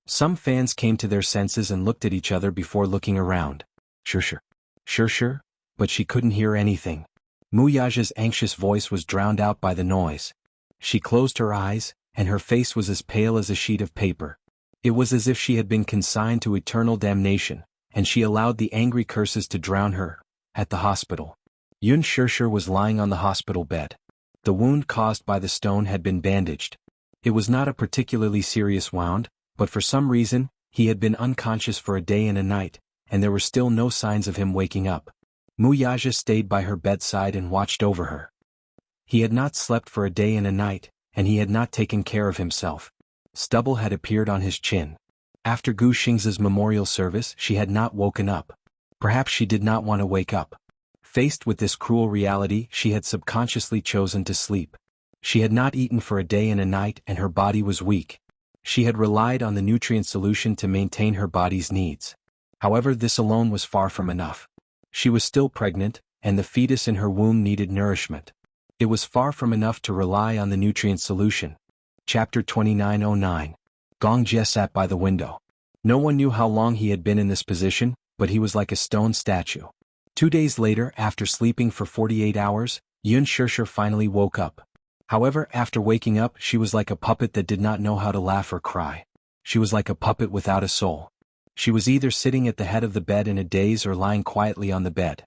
Speaker 1: Some fans came to their senses and looked at each other before looking around. "Shirshir. Shirshir?" But she couldn't hear anything. Mu Yaja's anxious voice was drowned out by the noise. She closed her eyes, and her face was as pale as a sheet of paper. It was as if she had been consigned to eternal damnation, and she allowed the angry curses to drown her. At the hospital, Yun Shirshir was lying on the hospital bed. The wound caused by the stone had been bandaged. It was not a particularly serious wound, but for some reason, he had been unconscious for a day and a night, and there were still no signs of him waking up. Mu Yaja stayed by her bedside and watched over her. He had not slept for a day and a night, and he had not taken care of himself. Stubble had appeared on his chin. After Gu Xingza's memorial service, she had not woken up. Perhaps she did not want to wake up. Faced with this cruel reality, she had subconsciously chosen to sleep. She had not eaten for a day and a night and her body was weak. She had relied on the nutrient solution to maintain her body's needs. However, this alone was far from enough. She was still pregnant, and the fetus in her womb needed nourishment. It was far from enough to rely on the nutrient solution. Chapter 2909. Gong Jie sat by the window. No one knew how long he had been in this position, but he was like a stone statue. 2 days later, after sleeping for 48 hours, Yun Shishir finally woke up. However, after waking up, she was like a puppet that did not know how to laugh or cry. She was like a puppet without a soul. She was either sitting at the head of the bed in a daze or lying quietly on the bed.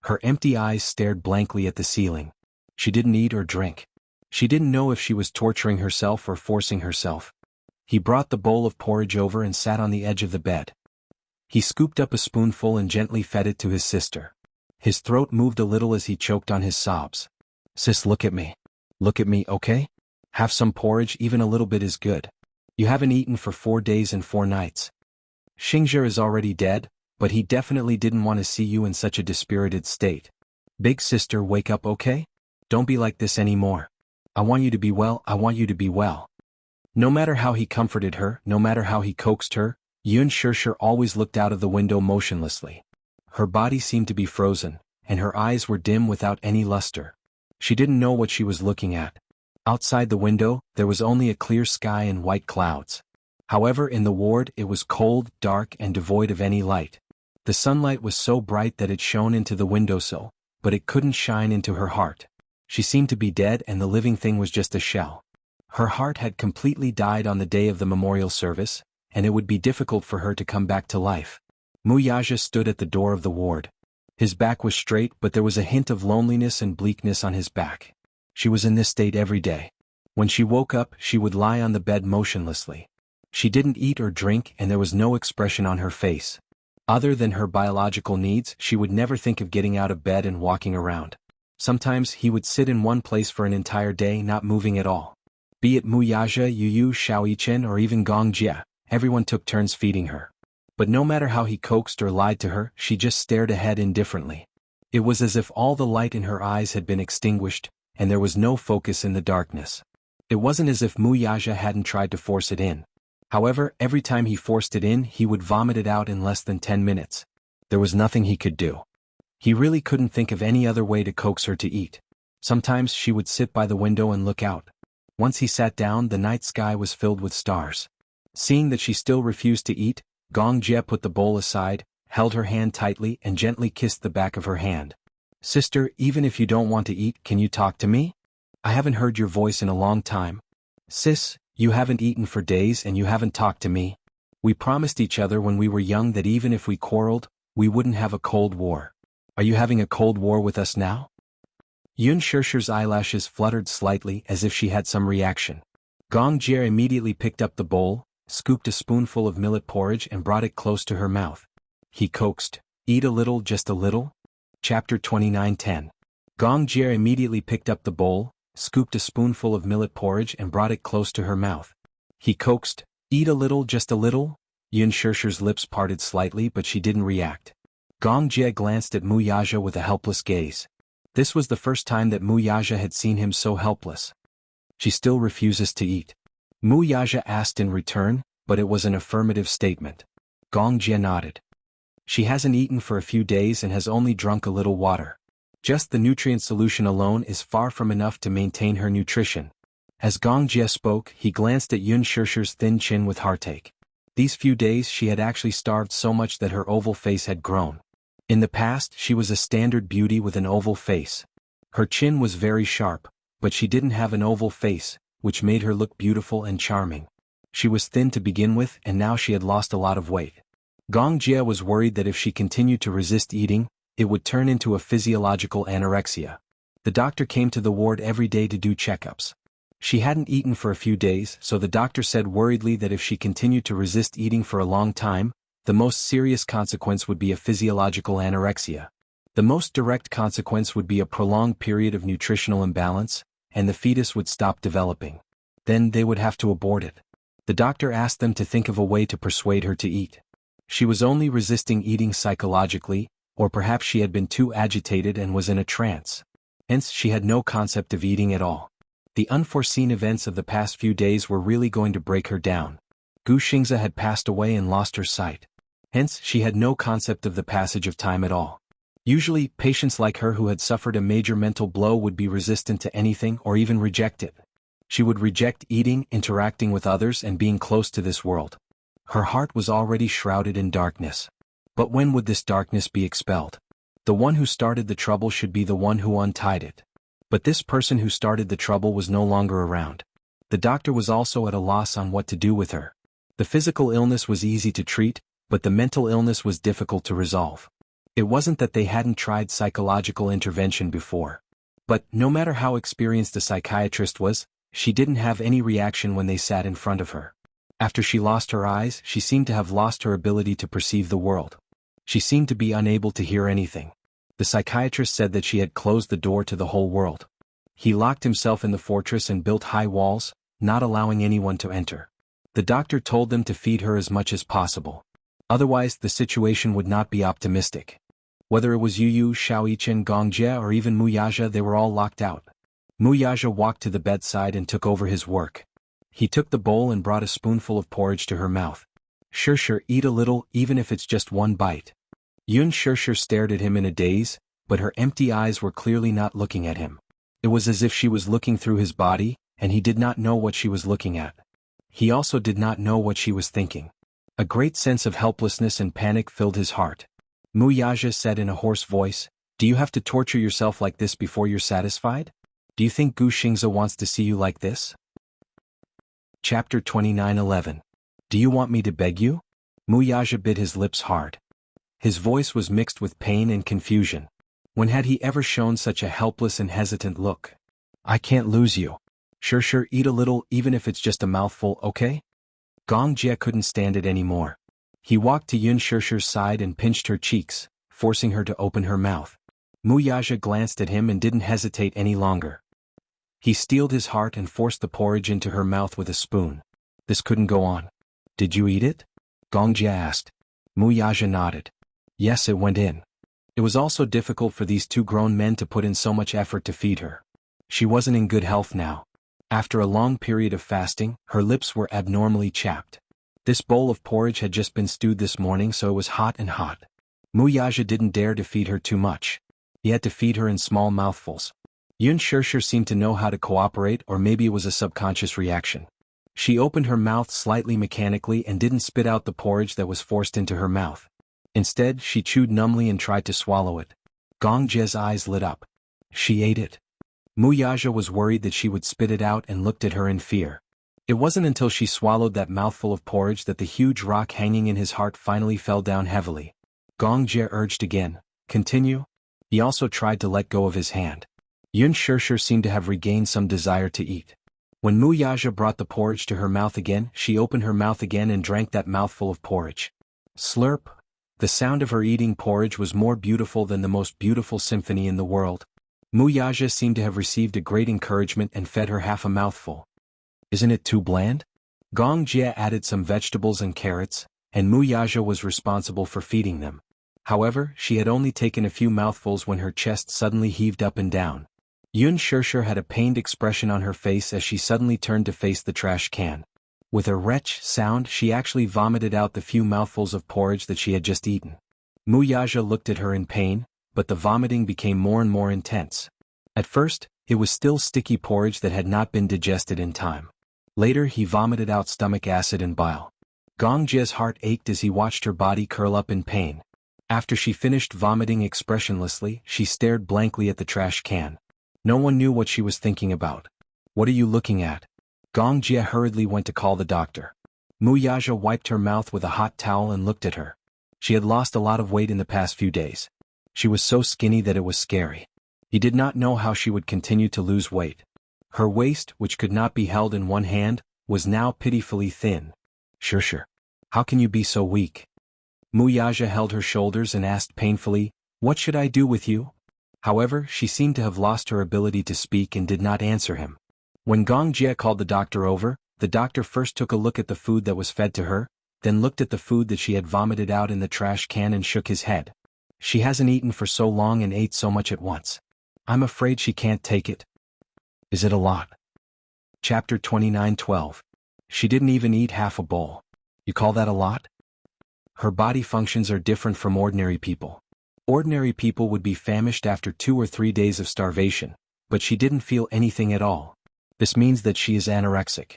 Speaker 1: Her empty eyes stared blankly at the ceiling. She didn't eat or drink. She didn't know if she was torturing herself or forcing herself. He brought the bowl of porridge over and sat on the edge of the bed. He scooped up a spoonful and gently fed it to his sister. His throat moved a little as he choked on his sobs. "Sis, look at me. Look at me, okay? Have some porridge, even a little bit is good. You haven't eaten for 4 days and 4 nights. Xingzhe is already dead, but he definitely didn't want to see you in such a dispirited state. Big sister, wake up, okay? Don't be like this anymore. I want you to be well, I want you to be well." No matter how he comforted her, no matter how he coaxed her, Yun Shishir always looked out of the window motionlessly. Her body seemed to be frozen, and her eyes were dim without any luster. She didn't know what she was looking at. Outside the window, there was only a clear sky and white clouds. However, in the ward it was cold, dark, and devoid of any light. The sunlight was so bright that it shone into the windowsill, but it couldn't shine into her heart. She seemed to be dead and the living thing was just a shell. Her heart had completely died on the day of the memorial service, and it would be difficult for her to come back to life. Muyaja stood at the door of the ward. His back was straight, but there was a hint of loneliness and bleakness on his back. She was in this state every day. When she woke up, she would lie on the bed motionlessly. She didn't eat or drink and there was no expression on her face. Other than her biological needs, she would never think of getting out of bed and walking around. Sometimes he would sit in one place for an entire day not moving at all. Be it Muyaja, Yu, Shaoichen, or even Gong Jie, everyone took turns feeding her. But no matter how he coaxed or lied to her, she just stared ahead indifferently. It was as if all the light in her eyes had been extinguished, and there was no focus in the darkness. It wasn't as if Muyaja hadn't tried to force it in. However, every time he forced it in, he would vomit it out in less than 10 minutes. There was nothing he could do. He really couldn't think of any other way to coax her to eat. Sometimes she would sit by the window and look out. Once he sat down, the night sky was filled with stars. Seeing that she still refused to eat, Gong Jie put the bowl aside, held her hand tightly and gently kissed the back of her hand. "Sister, even if you don't want to eat, can you talk to me? I haven't heard your voice in a long time. Sis, you haven't eaten for days and you haven't talked to me. We promised each other when we were young that even if we quarreled, we wouldn't have a cold war. Are you having a cold war with us now?" Yun Shishir's eyelashes fluttered slightly as if she had some reaction. Gong Jie immediately picked up the bowl, scooped a spoonful of millet porridge and brought it close to her mouth. He coaxed, "Eat a little, just a little?" Chapter 2910. Gong Jie immediately picked up the bowl, scooped a spoonful of millet porridge and brought it close to her mouth. He coaxed, "Eat a little, just a little?" Yun Shishir's lips parted slightly but she didn't react. Gong Jie glanced at Muyaja with a helpless gaze. This was the first time that Muyaja had seen him so helpless. "She still refuses to eat?" Muyaja asked in return, but it was an affirmative statement. Gong Jie nodded. "She hasn't eaten for a few days and has only drunk a little water. Just the nutrient solution alone is far from enough to maintain her nutrition." As Gong Jie spoke, he glanced at Yun Shishir's thin chin with heartache. These few days she had actually starved so much that her oval face had grown. In the past, she was a standard beauty with an oval face. Her chin was very sharp, but she didn't have an oval face, which made her look beautiful and charming. She was thin to begin with and now she had lost a lot of weight. Gong Jie was worried that if she continued to resist eating, it would turn into a physiological anorexia. The doctor came to the ward every day to do checkups. She hadn't eaten for a few days, so the doctor said worriedly that if she continued to resist eating for a long time, the most serious consequence would be a physiological anorexia. The most direct consequence would be a prolonged period of nutritional imbalance, and the fetus would stop developing. Then they would have to abort it. The doctor asked them to think of a way to persuade her to eat. She was only resisting eating psychologically, Or perhaps she had been too agitated and was in a trance. Hence, she had no concept of eating at all. The unforeseen events of the past few days were really going to break her down. Gu Xingze had passed away and lost her sight. Hence, she had no concept of the passage of time at all. Usually, patients like her who had suffered a major mental blow would be resistant to anything or even reject it. She would reject eating, interacting with others, and being close to this world. Her heart was already shrouded in darkness. But when would this darkness be expelled? The one who started the trouble should be the one who untied it. But this person who started the trouble was no longer around. The doctor was also at a loss on what to do with her. The physical illness was easy to treat, but the mental illness was difficult to resolve. It wasn't that they hadn't tried psychological intervention before. But, no matter how experienced a psychiatrist was, she didn't have any reaction when they sat in front of her. After she lost her eyes, she seemed to have lost her ability to perceive the world. She seemed to be unable to hear anything. The psychiatrist said that she had closed the door to the whole world. He locked himself in the fortress and built high walls, not allowing anyone to enter. The doctor told them to feed her as much as possible. Otherwise, the situation would not be optimistic. Whether it was Yu, Shaoichen, Gongjie, or even Muyaja, they were all locked out. Muyaja walked to the bedside and took over his work. He took the bowl and brought a spoonful of porridge to her mouth. Sure, eat a little, even if it's just one bite. Yun Sure stared at him in a daze, but her empty eyes were clearly not looking at him. It was as if she was looking through his body, and he did not know what she was looking at. He also did not know what she was thinking. A great sense of helplessness and panic filled his heart. Muyaja said in a hoarse voice, "Do you have to torture yourself like this before you're satisfied? Do you think Gu Xingze wants to see you like this?" Chapter 29:11. Do you want me to beg you? Muyaja bit his lips hard. His voice was mixed with pain and confusion. When had he ever shown such a helpless and hesitant look? I can't lose you. Sure, eat a little, even if it's just a mouthful, okay? Gong Jie couldn't stand it anymore. He walked to Yun Shurshu's side and pinched her cheeks, forcing her to open her mouth. Muyaja glanced at him and didn't hesitate any longer. He steeled his heart and forced the porridge into her mouth with a spoon. This couldn't go on. Did you eat it? Gong Jie asked. Muyaja nodded. Yes, it went in. It was also difficult for these two grown men to put in so much effort to feed her. She wasn't in good health now. After a long period of fasting, her lips were abnormally chapped. This bowl of porridge had just been stewed this morning, so it was hot and hot. Muyaja didn't dare to feed her too much. He had to feed her in small mouthfuls. Yun Shurshu seemed to know how to cooperate, or maybe it was a subconscious reaction. She opened her mouth slightly mechanically and didn't spit out the porridge that was forced into her mouth. Instead, she chewed numbly and tried to swallow it. Gong Jie's eyes lit up. She ate it. Muyaja was worried that she would spit it out and looked at her in fear. It wasn't until she swallowed that mouthful of porridge that the huge rock hanging in his heart finally fell down heavily. Gong Jie urged again, "Continue?" He also tried to let go of his hand. Yun Shurshu seemed to have regained some desire to eat. When Muyaja brought the porridge to her mouth again, she opened her mouth again and drank that mouthful of porridge. Slurp. The sound of her eating porridge was more beautiful than the most beautiful symphony in the world. Muyaja seemed to have received a great encouragement and fed her half a mouthful. Isn't it too bland? Gong Jie added some vegetables and carrots, and Muyaja was responsible for feeding them. However, she had only taken a few mouthfuls when her chest suddenly heaved up and down. Yun Shurshu had a pained expression on her face as she suddenly turned to face the trash can. With a retch sound, she actually vomited out the few mouthfuls of porridge that she had just eaten. Muyaja looked at her in pain, but the vomiting became more and more intense. At first, it was still sticky porridge that had not been digested in time. Later, he vomited out stomach acid and bile. Gong Jie's heart ached as he watched her body curl up in pain. After she finished vomiting expressionlessly, she stared blankly at the trash can. No one knew what she was thinking about. What are you looking at? Gong Jie hurriedly went to call the doctor. Muyaja wiped her mouth with a hot towel and looked at her. She had lost a lot of weight in the past few days. She was so skinny that it was scary. He did not know how she would continue to lose weight. Her waist, which could not be held in one hand, was now pitifully thin. Sure. How can you be so weak? Muyaja held her shoulders and asked painfully, "What should I do with you?" However, she seemed to have lost her ability to speak and did not answer him. When Gong Jie called the doctor over, the doctor first took a look at the food that was fed to her, then looked at the food that she had vomited out in the trash can and shook his head. She hasn't eaten for so long and ate so much at once. I'm afraid she can't take it. Is it a lot? Chapter 29:12. She didn't even eat half a bowl. You call that a lot? Her body functions are different from ordinary people. Ordinary people would be famished after 2 or 3 days of starvation, but she didn't feel anything at all. This means that she is anorexic.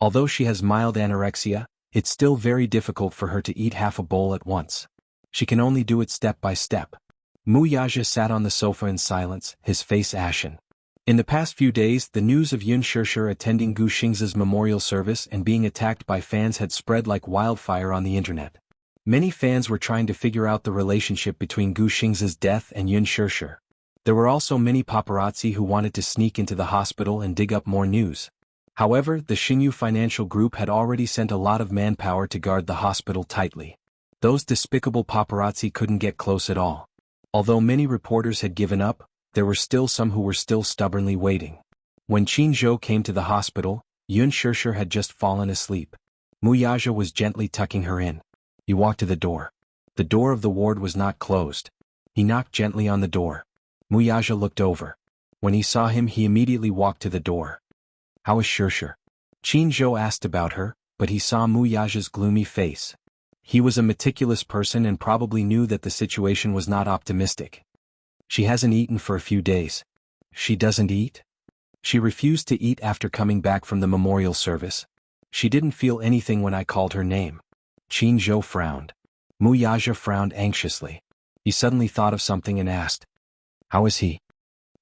Speaker 1: Although she has mild anorexia, it's still very difficult for her to eat half a bowl at once. She can only do it step by step. Mu Yaja sat on the sofa in silence, his face ashen. In the past few days, the news of Yun Shishir attending Gu Xingze's memorial service and being attacked by fans had spread like wildfire on the internet. Many fans were trying to figure out the relationship between Gu Xingze's death and Yun Shishir. There were also many paparazzi who wanted to sneak into the hospital and dig up more news. However, the Xingyu Financial Group had already sent a lot of manpower to guard the hospital tightly. Those despicable paparazzi couldn't get close at all. Although many reporters had given up, there were still some who were still stubbornly waiting. When Qin Zhou came to the hospital, Yun Shishir had just fallen asleep. Mu Yaja was gently tucking her in. He walked to the door. The door of the ward was not closed. He knocked gently on the door. Mu Yaja looked over. When he saw him, he immediately walked to the door. How is Shishir? Qin Zhou asked about her, but he saw Mu Yaja's gloomy face. He was a meticulous person and probably knew that the situation was not optimistic. She hasn't eaten for a few days. She doesn't eat? She refused to eat after coming back from the memorial service. She didn't feel anything when I called her name. Qin Zhou frowned. Mu Yaja frowned anxiously. He suddenly thought of something and asked, How is he?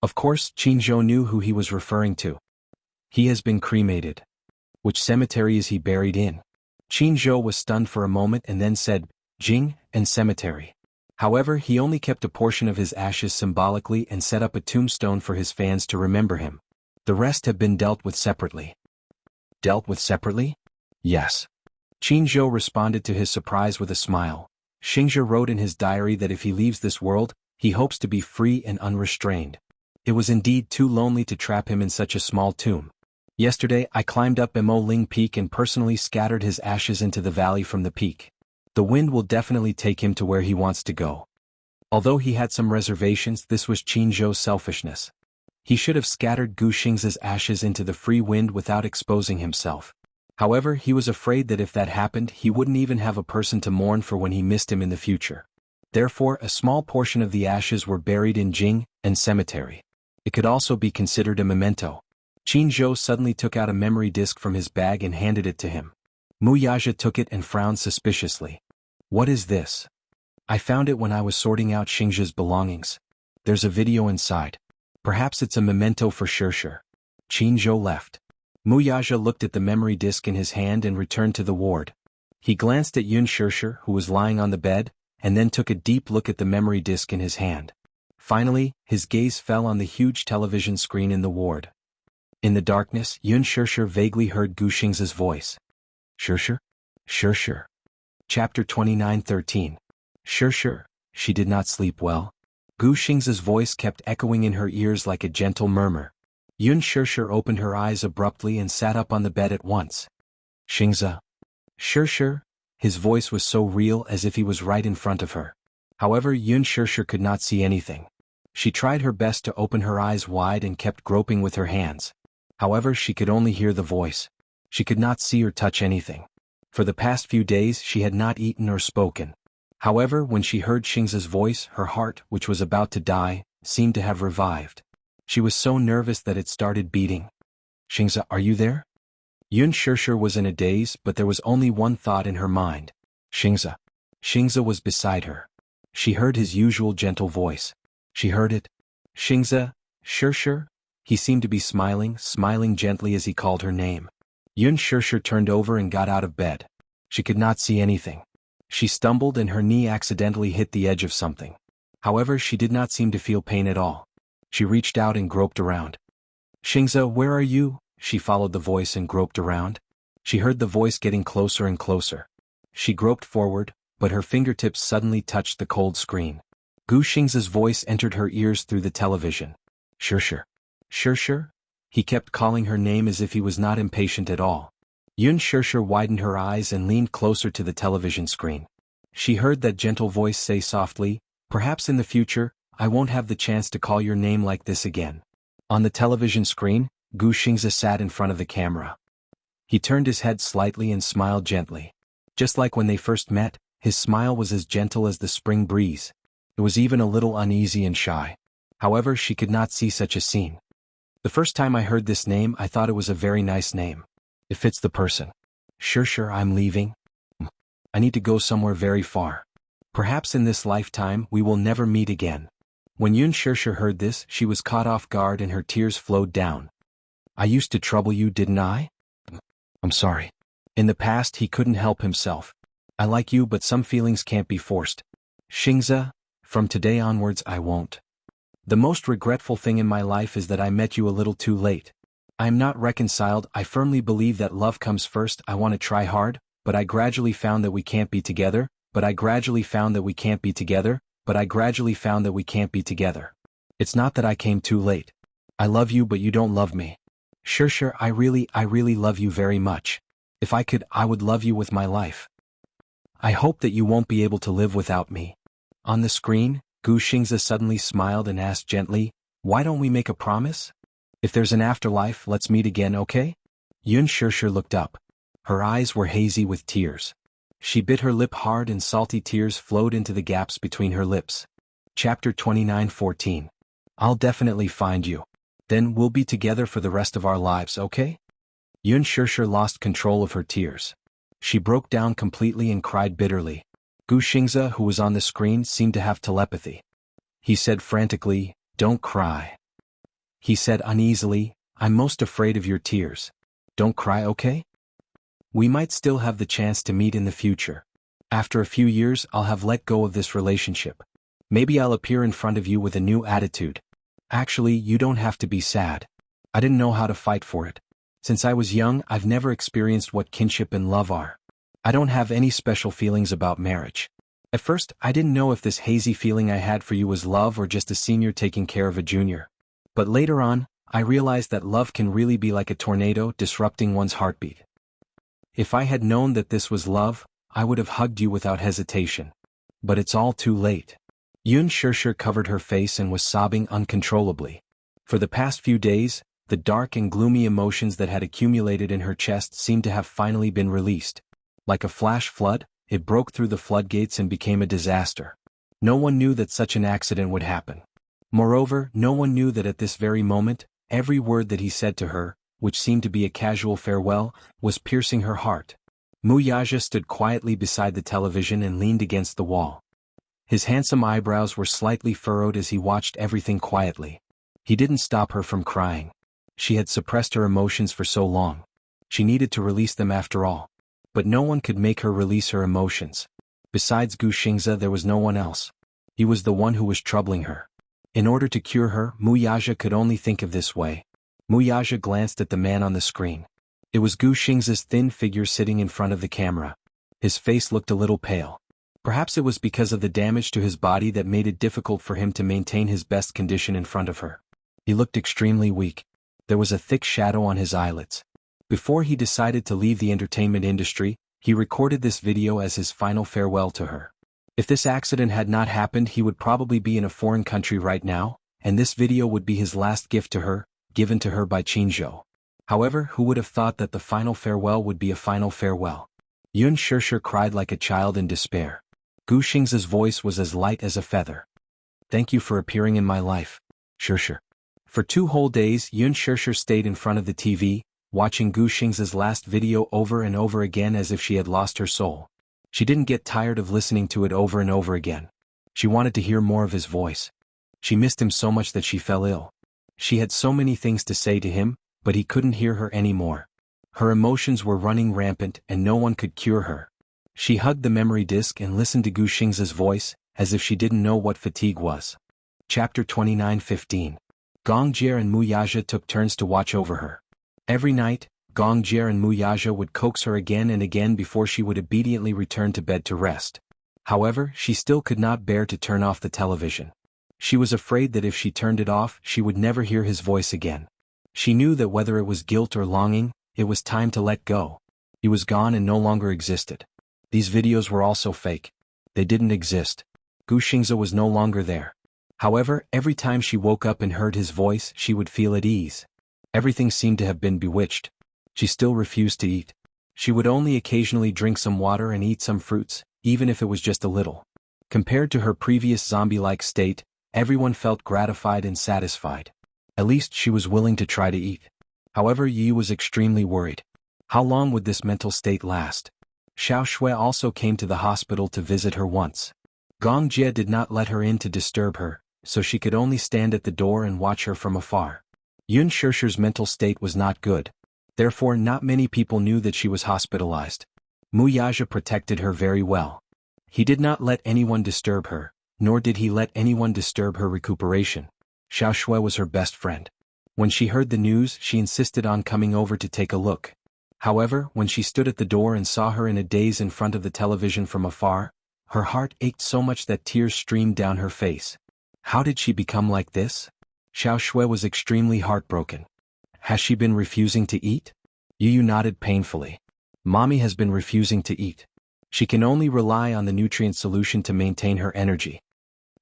Speaker 1: Of course, Qin Zhou knew who he was referring to. He has been cremated. Which cemetery is he buried in? Qin Zhou was stunned for a moment and then said, Jing, and cemetery. However, he only kept a portion of his ashes symbolically and set up a tombstone for his fans to remember him. The rest have been dealt with separately. Dealt with separately? Yes. Qin Zhou responded to his surprise with a smile. Xingzhe wrote in his diary that if he leaves this world, he hopes to be free and unrestrained. It was indeed too lonely to trap him in such a small tomb. Yesterday I climbed up Mo Ling Peak and personally scattered his ashes into the valley from the peak. The wind will definitely take him to where he wants to go. Although he had some reservations, this was Qin Zhou's selfishness. He should have scattered Gu Xingze's ashes into the free wind without exposing himself. However, he was afraid that if that happened, he wouldn't even have a person to mourn for when he missed him in the future. Therefore, a small portion of the ashes were buried in Jing, and cemetery. It could also be considered a memento. Qin Zhou suddenly took out a memory disk from his bag and handed it to him. Mu Yaja took it and frowned suspiciously. What is this? I found it when I was sorting out Xingzhe's belongings. There's a video inside. Perhaps it's a memento for Shishir. Qin Zhou left. Mu Yaja looked at the memory disk in his hand and returned to the ward. He glanced at Yun Shishir, who was lying on the bed, and then took a deep look at the memory disk in his hand. Finally, his gaze fell on the huge television screen in the ward. In the darkness, Yun Shishir vaguely heard Gu Xingze's voice. Shishir? Shishir. Chapter 29:13. Shishir, she did not sleep well. Gu Xingze's voice kept echoing in her ears like a gentle murmur. Yun Shishir opened her eyes abruptly and sat up on the bed at once. Xingze. Shishir. His voice was so real as if he was right in front of her. However, Yun Shishir could not see anything. She tried her best to open her eyes wide and kept groping with her hands. However, she could only hear the voice. She could not see or touch anything. For the past few days she had not eaten or spoken. However, when she heard Xingze's voice, her heart, which was about to die, seemed to have revived. She was so nervous that it started beating. Xingze, are you there? Yun Shishir was in a daze, but there was only one thought in her mind. Xingze. Xingze was beside her. She heard his usual gentle voice. She heard it. Xingze, Shishir. He seemed to be smiling gently as he called her name. Yun Shishir turned over and got out of bed. She could not see anything. She stumbled and her knee accidentally hit the edge of something. However, she did not seem to feel pain at all. She reached out and groped around. Xingze, where are you? She followed the voice and groped around. She heard the voice getting closer and closer. She groped forward, but her fingertips suddenly touched the cold screen. Gu Xingze's voice entered her ears through the television. Shishir. Shishir? He kept calling her name as if he was not impatient at all. Yun Shishir widened her eyes and leaned closer to the television screen. She heard that gentle voice say softly, Perhaps in the future, I won't have the chance to call your name like this again. On the television screen, Gu Xingze sat in front of the camera. He turned his head slightly and smiled gently. Just like when they first met, his smile was as gentle as the spring breeze. It was even a little uneasy and shy. However, she could not see such a scene. The first time I heard this name, I thought it was a very nice name. It fits the person. Sure, I'm leaving. I need to go somewhere very far. Perhaps in this lifetime we will never meet again. When Yun Shisha heard this, she was caught off guard and her tears flowed down. I used to trouble you, didn't I? I'm sorry. In the past he couldn't help himself. I like you, but some feelings can't be forced. Xingze, from today onwards I won't. The most regretful thing in my life is that I met you a little too late. I am not reconciled. I firmly believe that love comes first. I want to try hard, but I gradually found that we can't be together. But I gradually found that we can't be together. But I gradually found that we can't be together. It's not that I came too late. I love you, but you don't love me. Sure, I really love you very much. If I could, I would love you with my life. I hope that you won't be able to live without me. On the screen, Gu Xingze suddenly smiled and asked gently, why don't we make a promise? If there's an afterlife, let's meet again, okay? Yun Shisha looked up. Her eyes were hazy with tears. She bit her lip hard and salty tears flowed into the gaps between her lips. Chapter 29:14. I'll definitely find you. Then we'll be together for the rest of our lives, okay? Yun Shisha lost control of her tears. She broke down completely and cried bitterly. Gu Xingze, who was on the screen, seemed to have telepathy. He said frantically, don't cry. He said uneasily, I'm most afraid of your tears. Don't cry, okay? We might still have the chance to meet in the future. After a few years, I'll have let go of this relationship. Maybe I'll appear in front of you with a new attitude. Actually, you don't have to be sad. I didn't know how to fight for it. Since I was young, I've never experienced what kinship and love are. I don't have any special feelings about marriage. At first, I didn't know if this hazy feeling I had for you was love or just a senior taking care of a junior. But later on, I realized that love can really be like a tornado disrupting one's heartbeat. If I had known that this was love, I would have hugged you without hesitation. But it's all too late. Yun Shisha covered her face and was sobbing uncontrollably. For the past few days, the dark and gloomy emotions that had accumulated in her chest seemed to have finally been released. Like a flash flood, it broke through the floodgates and became a disaster. No one knew that such an accident would happen. Moreover, no one knew that at this very moment, every word that he said to her, which seemed to be a casual farewell, was piercing her heart. Wuxia stood quietly beside the television and leaned against the wall. His handsome eyebrows were slightly furrowed as he watched everything quietly. He didn't stop her from crying. She had suppressed her emotions for so long. She needed to release them after all. But no one could make her release her emotions. Besides Gu Xingze, there was no one else. He was the one who was troubling her. In order to cure her, Wuxia could only think of this way. Wuxia glanced at the man on the screen. It was Gu Xingze's thin figure sitting in front of the camera. His face looked a little pale. Perhaps it was because of the damage to his body that made it difficult for him to maintain his best condition in front of her. He looked extremely weak. There was a thick shadow on his eyelids. Before he decided to leave the entertainment industry, he recorded this video as his final farewell to her. If this accident had not happened, he would probably be in a foreign country right now, and this video would be his last gift to her, given to her by Jianghu. However, who would have thought that the final farewell would be a final farewell? Yun Shisha cried like a child in despair. Gu Xingze's voice was as light as a feather. Thank you for appearing in my life, Shisha. For 2 whole days, Yun Shisha stayed in front of the TV, watching Gu Xingze's last video over and over again as if she had lost her soul. She didn't get tired of listening to it over and over again. She wanted to hear more of his voice. She missed him so much that she fell ill. She had so many things to say to him, but he couldn't hear her anymore. Her emotions were running rampant and no one could cure her. She hugged the memory disk and listened to Gu Xingze's voice, as if she didn't know what fatigue was. Chapter 29:15. Gong Jie and Wuxia took turns to watch over her. Every night, Gong Jie and Wuxia would coax her again and again before she would obediently return to bed to rest. However, she still could not bear to turn off the television. She was afraid that if she turned it off, she would never hear his voice again. She knew that whether it was guilt or longing, it was time to let go. He was gone and no longer existed. These videos were also fake. They didn't exist. Gu Xingze was no longer there. However, every time she woke up and heard his voice, she would feel at ease. Everything seemed to have been bewitched. She still refused to eat. She would only occasionally drink some water and eat some fruits, even if it was just a little. Compared to her previous zombie-like state, everyone felt gratified and satisfied. At least she was willing to try to eat. However, Yi was extremely worried. How long would this mental state last? Xiao Shui also came to the hospital to visit her once. Gong Jie did not let her in to disturb her, so she could only stand at the door and watch her from afar. Yun Shishi's mental state was not good. Therefore, not many people knew that she was hospitalized. Mu Yaja protected her very well. He did not let anyone disturb her, nor did he let anyone disturb her recuperation. Xiao Shui was her best friend. When she heard the news, she insisted on coming over to take a look. However, when she stood at the door and saw her in a daze in front of the television from afar, her heart ached so much that tears streamed down her face. How did she become like this? Xiao Shui was extremely heartbroken. Has she been refusing to eat? Yu nodded painfully. Mommy has been refusing to eat. She can only rely on the nutrient solution to maintain her energy.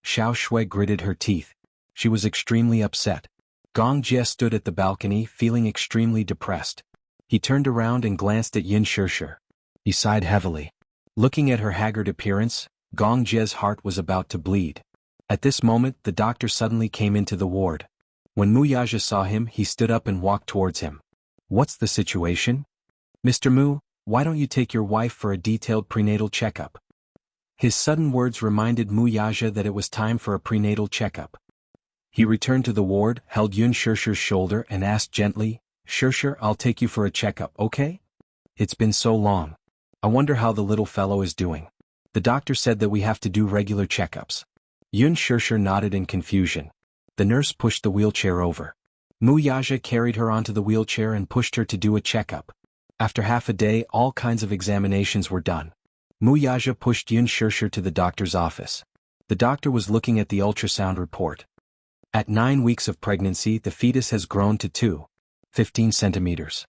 Speaker 1: Xiao Shui gritted her teeth. She was extremely upset. Gong Jie stood at the balcony feeling extremely depressed. He turned around and glanced at Yin Shishi. He sighed heavily. Looking at her haggard appearance, Gong Jie's heart was about to bleed. At this moment, the doctor suddenly came into the ward. When Mu Yaja saw him, he stood up and walked towards him. What's the situation? Mr. Mu, why don't you take your wife for a detailed prenatal checkup? His sudden words reminded Mu Yaja that it was time for a prenatal checkup. He returned to the ward, held Yun Shishi's shoulder and asked gently, Shishi, I'll take you for a checkup, okay? It's been so long. I wonder how the little fellow is doing. The doctor said that we have to do regular checkups. Yun Shishi nodded in confusion. The nurse pushed the wheelchair over. Mu Yaja carried her onto the wheelchair and pushed her to do a checkup. After half a day, all kinds of examinations were done. Mu Yaja pushed Yun Shishi to the doctor's office. The doctor was looking at the ultrasound report. At 9 weeks of pregnancy, the fetus has grown to 2.15 centimeters.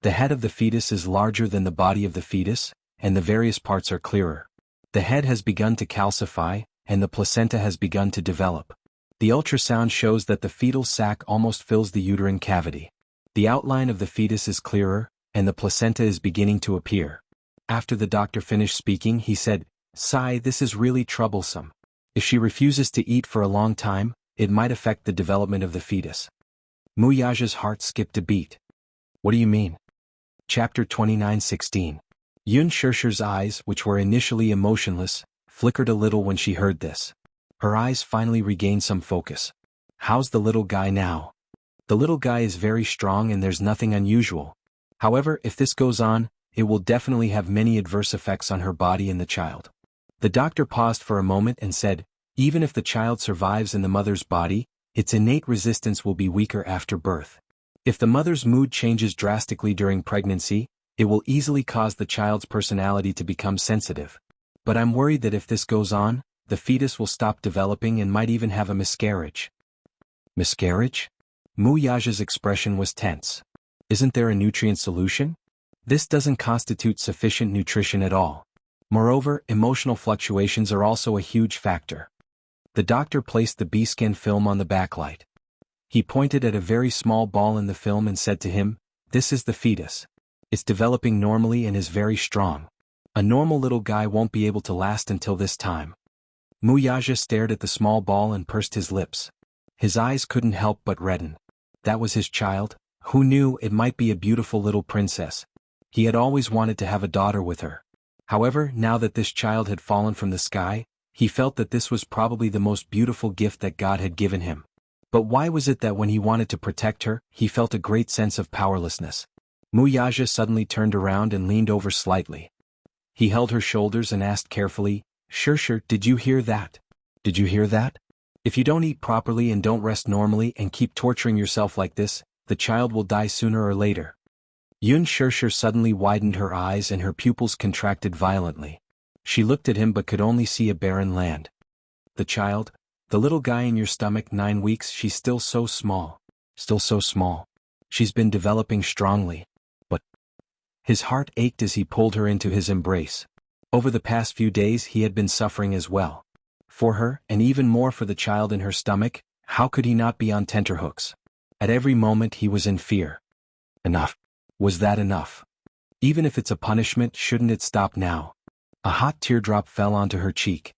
Speaker 1: The head of the fetus is larger than the body of the fetus, and the various parts are clearer. The head has begun to calcify, and the placenta has begun to develop. The ultrasound shows that the fetal sac almost fills the uterine cavity. The outline of the fetus is clearer, and the placenta is beginning to appear. After the doctor finished speaking, he said, Sai, this is really troublesome. If she refuses to eat for a long time, it might affect the development of the fetus. Mu Yaja's heart skipped a beat. What do you mean? Chapter 29:16. Yun Shishi's eyes, which were initially emotionless, flickered a little when she heard this. Her eyes finally regained some focus. How's the little guy now? The little guy is very strong and there's nothing unusual. However, if this goes on, it will definitely have many adverse effects on her body and the child. The doctor paused for a moment and said, even if the child survives in the mother's body, its innate resistance will be weaker after birth. If the mother's mood changes drastically during pregnancy, it will easily cause the child's personality to become sensitive. But I'm worried that if this goes on, the fetus will stop developing and might even have a miscarriage. Miscarriage? Mu Yaja's expression was tense. Isn't there a nutrient solution? This doesn't constitute sufficient nutrition at all. Moreover, emotional fluctuations are also a huge factor. The doctor placed the bee-skin film on the backlight. He pointed at a very small ball in the film and said to him, This is the fetus. It's developing normally and is very strong. A normal little guy won't be able to last until this time. Mu Yaja stared at the small ball and pursed his lips. His eyes couldn't help but redden. That was his child? Who knew, it might be a beautiful little princess. He had always wanted to have a daughter with her. However, now that this child had fallen from the sky, he felt that this was probably the most beautiful gift that God had given him. But why was it that when he wanted to protect her, he felt a great sense of powerlessness? Mu Yaja suddenly turned around and leaned over slightly. He held her shoulders and asked carefully, Shishi, did you hear that? Did you hear that? If you don't eat properly and don't rest normally and keep torturing yourself like this, the child will die sooner or later. Yun Shishi suddenly widened her eyes and her pupils contracted violently. She looked at him but could only see a barren land. The child? The little guy in your stomach, 9 weeks, she's still so small. Still so small. She's been developing strongly. But his heart ached as he pulled her into his embrace. Over the past few days he had been suffering as well. For her, and even more for the child in her stomach, how could he not be on tenterhooks? At every moment he was in fear. Enough. Was that enough? Even if it's a punishment, shouldn't it stop now? A hot teardrop fell onto her cheek.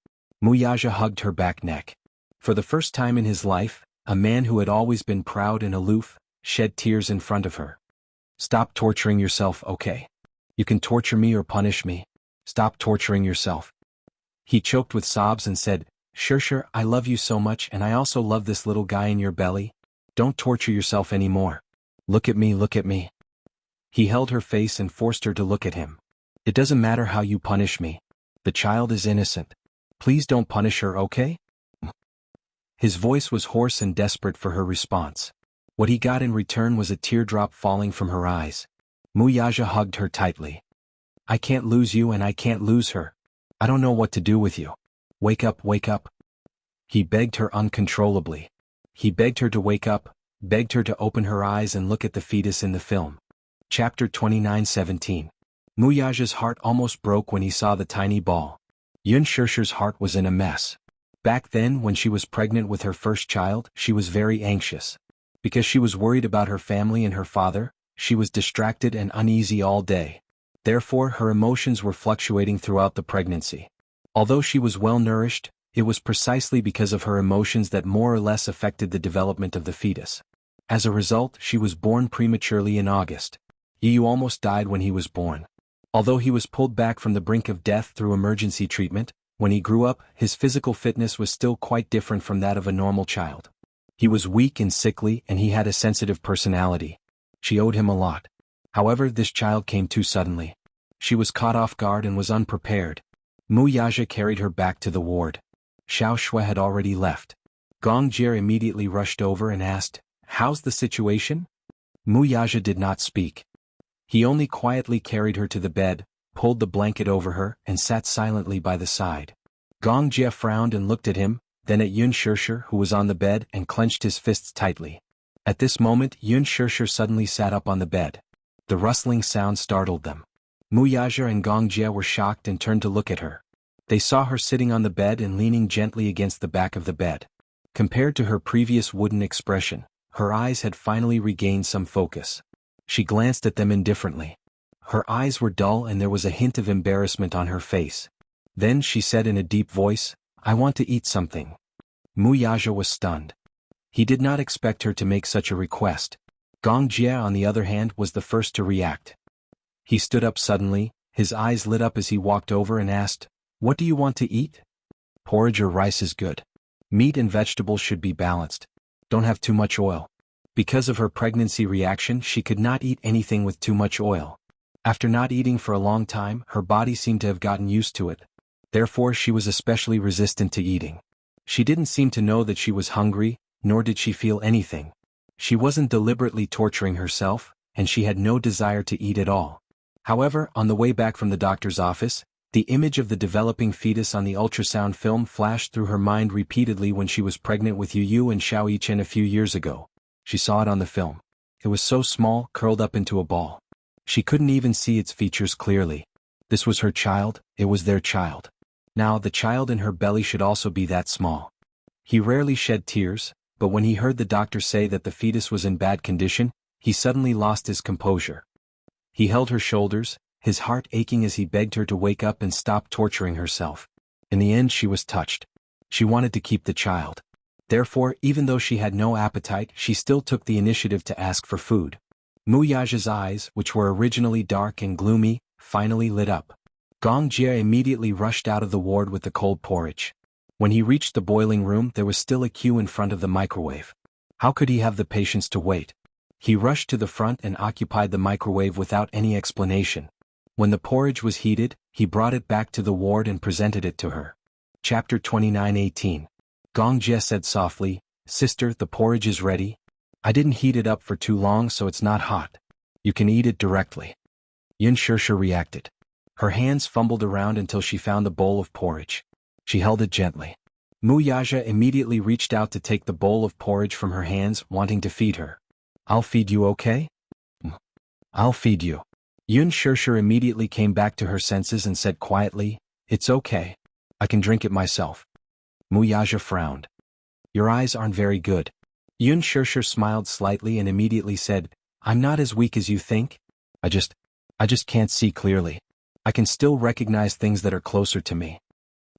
Speaker 1: Muyaja hugged her back neck. For the first time in his life, a man who had always been proud and aloof, shed tears in front of her. Stop torturing yourself, okay? You can torture me or punish me. Stop torturing yourself. He choked with sobs and said, Sure, I love you so much and I also love this little guy in your belly. Don't torture yourself anymore. Look at me, look at me. He held her face and forced her to look at him. It doesn't matter how you punish me. The child is innocent. Please don't punish her, okay? His voice was hoarse and desperate for her response. What he got in return was a teardrop falling from her eyes. Muyaja hugged her tightly. I can't lose you and I can't lose her. I don't know what to do with you. Wake up, wake up. He begged her uncontrollably. He begged her to wake up, begged her to open her eyes and look at the fetus in the film. Chapter 29:17. Muyaja's heart almost broke when he saw the tiny ball. Yun Shirshi's heart was in a mess. Back then, when she was pregnant with her first child, she was very anxious. Because she was worried about her family and her father, she was distracted and uneasy all day. Therefore, her emotions were fluctuating throughout the pregnancy. Although she was well nourished, it was precisely because of her emotions that more or less affected the development of the fetus. As a result, she was born prematurely in August. Yu almost died when he was born. Although he was pulled back from the brink of death through emergency treatment, when he grew up, his physical fitness was still quite different from that of a normal child. He was weak and sickly and he had a sensitive personality. She owed him a lot. However, this child came too suddenly. She was caught off guard and was unprepared. Muyaja carried her back to the ward. Xiao Shui had already left. Gong Jie immediately rushed over and asked, How's the situation? Muyaja did not speak. He only quietly carried her to the bed, pulled the blanket over her, and sat silently by the side. Gong Jie frowned and looked at him, then at Yun Shirshir who was on the bed and clenched his fists tightly. At this moment Yun Shirshir suddenly sat up on the bed. The rustling sound startled them. Muyaja and Gong Jie were shocked and turned to look at her. They saw her sitting on the bed and leaning gently against the back of the bed. Compared to her previous wooden expression, her eyes had finally regained some focus. She glanced at them indifferently. Her eyes were dull and there was a hint of embarrassment on her face. Then she said in a deep voice, I want to eat something. Muyaja was stunned. He did not expect her to make such a request. Gong Jie, on the other hand, was the first to react. He stood up suddenly, his eyes lit up as he walked over and asked, What do you want to eat? Porridge or rice is good. Meat and vegetables should be balanced. Don't have too much oil. Because of her pregnancy reaction, she could not eat anything with too much oil. After not eating for a long time, her body seemed to have gotten used to it. Therefore, she was especially resistant to eating. She didn't seem to know that she was hungry, nor did she feel anything. She wasn't deliberately torturing herself, and she had no desire to eat at all. However, on the way back from the doctor's office, the image of the developing fetus on the ultrasound film flashed through her mind repeatedly when she was pregnant with Yu and Xiao Yichen a few years ago. She saw it on the film. It was so small, curled up into a ball. She couldn't even see its features clearly. This was her child, it was their child. Now the child in her belly should also be that small. He rarely shed tears, but when he heard the doctor say that the fetus was in bad condition, he suddenly lost his composure. He held her shoulders, his heart aching as he begged her to wake up and stop torturing herself. In the end she was touched. She wanted to keep the child. Therefore, even though she had no appetite, she still took the initiative to ask for food. Muyaja's eyes, which were originally dark and gloomy, finally lit up. Gong Jie immediately rushed out of the ward with the cold porridge. When he reached the boiling room, there was still a queue in front of the microwave. How could he have the patience to wait? He rushed to the front and occupied the microwave without any explanation. When the porridge was heated, he brought it back to the ward and presented it to her. Chapter 29:18. Gong Jie said softly, Sister, the porridge is ready. I didn't heat it up for too long so it's not hot. You can eat it directly. Yun Shirsha reacted. Her hands fumbled around until she found the bowl of porridge. She held it gently. Muyaja immediately reached out to take the bowl of porridge from her hands, wanting to feed her. I'll feed you, okay? I'll feed you. Yun Shirsha immediately came back to her senses and said quietly, It's okay. I can drink it myself. Muyaja frowned. Your eyes aren't very good. Yun Shirshir smiled slightly and immediately said, I'm not as weak as you think. I just can't see clearly. I can still recognize things that are closer to me.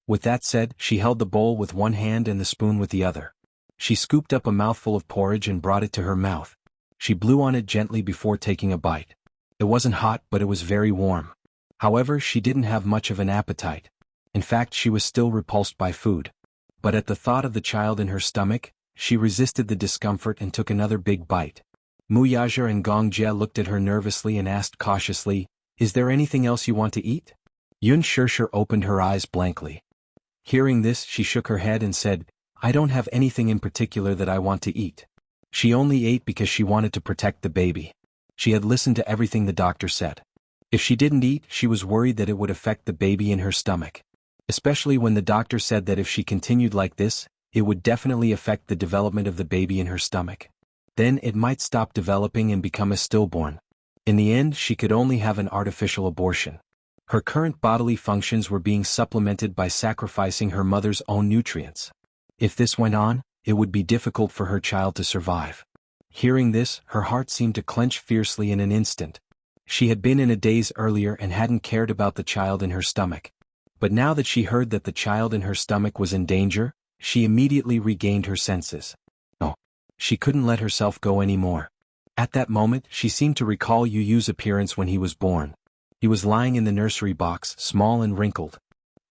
Speaker 1: With that said, she held the bowl with one hand and the spoon with the other. She scooped up a mouthful of porridge and brought it to her mouth. She blew on it gently before taking a bite. It wasn't hot, but it was very warm. However, she didn't have much of an appetite. In fact, she was still repulsed by food. But at the thought of the child in her stomach, she resisted the discomfort and took another big bite. Muyaja and Gongjie looked at her nervously and asked cautiously, Is there anything else you want to eat? Yun Shirshir opened her eyes blankly. Hearing this, she shook her head and said, I don't have anything in particular that I want to eat. She only ate because she wanted to protect the baby. She had listened to everything the doctor said. If she didn't eat, she was worried that it would affect the baby in her stomach. Especially when the doctor said that if she continued like this, it would definitely affect the development of the baby in her stomach. Then it might stop developing and become a stillborn. In the end, she could only have an artificial abortion. Her current bodily functions were being supplemented by sacrificing her mother's own nutrients. If this went on, it would be difficult for her child to survive. Hearing this, her heart seemed to clench fiercely in an instant. She had been in a daze earlier and hadn't cared about the child in her stomach. But now that she heard that the child in her stomach was in danger, she immediately regained her senses. No. She couldn't let herself go anymore. At that moment, she seemed to recall Yu Yu's appearance when he was born. He was lying in the nursery box, small and wrinkled.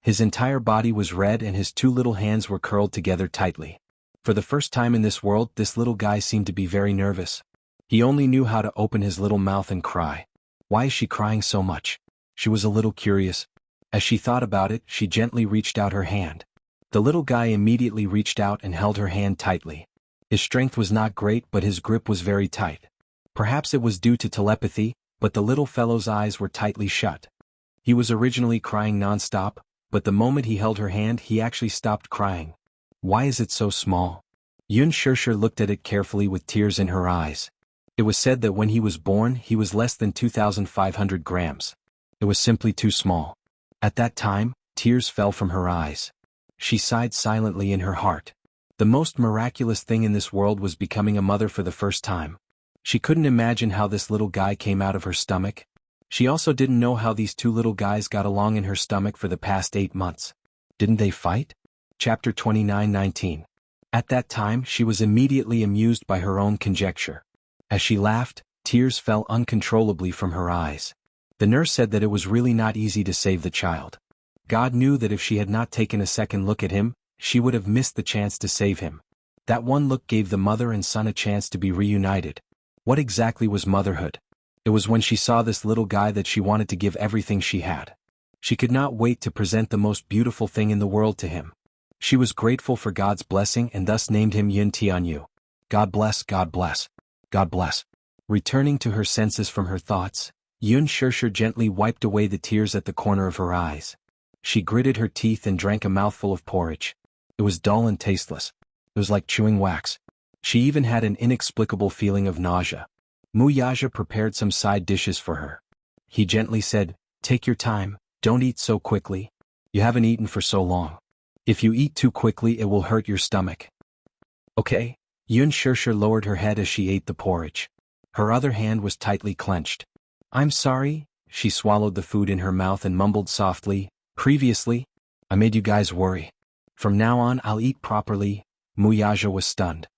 Speaker 1: His entire body was red and his two little hands were curled together tightly. For the first time in this world, this little guy seemed to be very nervous. He only knew how to open his little mouth and cry. Why is she crying so much? She was a little curious. As she thought about it, she gently reached out her hand. The little guy immediately reached out and held her hand tightly. His strength was not great, but his grip was very tight. Perhaps it was due to telepathy, but the little fellow's eyes were tightly shut. He was originally crying non-stop, but the moment he held her hand, he actually stopped crying. Why is it so small? Yun Shirshir looked at it carefully with tears in her eyes. It was said that when he was born, he was less than 2,500 grams. It was simply too small. At that time, tears fell from her eyes. She sighed silently in her heart. The most miraculous thing in this world was becoming a mother for the first time. She couldn't imagine how this little guy came out of her stomach. She also didn't know how these two little guys got along in her stomach for the past 8 months. Didn't they fight? Chapter 29:19. At that time, she was immediately amused by her own conjecture. As she laughed, tears fell uncontrollably from her eyes. The nurse said that it was really not easy to save the child. God knew that if she had not taken a second look at him, she would have missed the chance to save him. That one look gave the mother and son a chance to be reunited. What exactly was motherhood? It was when she saw this little guy that she wanted to give everything she had. She could not wait to present the most beautiful thing in the world to him. She was grateful for God's blessing and thus named him Yun Tianyu. God bless, God bless, God bless. Returning to her senses from her thoughts, Yun Shirshir gently wiped away the tears at the corner of her eyes. She gritted her teeth and drank a mouthful of porridge. It was dull and tasteless. It was like chewing wax. She even had an inexplicable feeling of nausea. Muyaja prepared some side dishes for her. He gently said, Take your time, don't eat so quickly. You haven't eaten for so long. If you eat too quickly, it will hurt your stomach. Okay. Yun Shirshir lowered her head as she ate the porridge. Her other hand was tightly clenched. I'm sorry. She swallowed the food in her mouth and mumbled softly, Previously, I made you guys worry. From now on, I'll eat properly. Muyaja was stunned.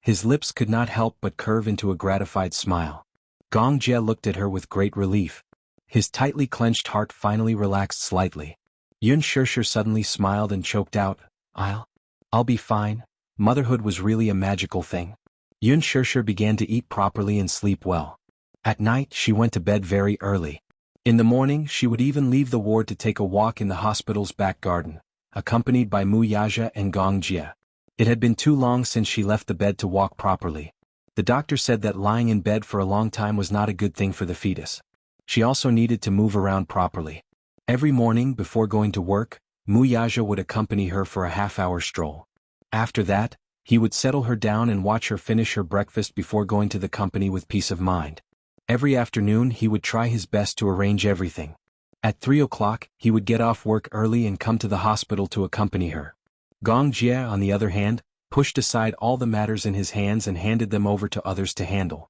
Speaker 1: His lips could not help but curve into a gratified smile. Gongjie looked at her with great relief. His tightly clenched heart finally relaxed slightly. Yun Shirshir suddenly smiled and choked out, I'll be fine. Motherhood was really a magical thing. Yun Shirshir began to eat properly and sleep well. At night, she went to bed very early. In the morning, she would even leave the ward to take a walk in the hospital's back garden, accompanied by Muyaja and Gongjie. It had been too long since she left the bed to walk properly. The doctor said that lying in bed for a long time was not a good thing for the fetus. She also needed to move around properly. Every morning before going to work, Muyaja would accompany her for a half-hour stroll. After that, he would settle her down and watch her finish her breakfast before going to the company with peace of mind. Every afternoon he would try his best to arrange everything. At 3 o'clock, he would get off work early and come to the hospital to accompany her. Gong Jie, on the other hand, pushed aside all the matters in his hands and handed them over to others to handle.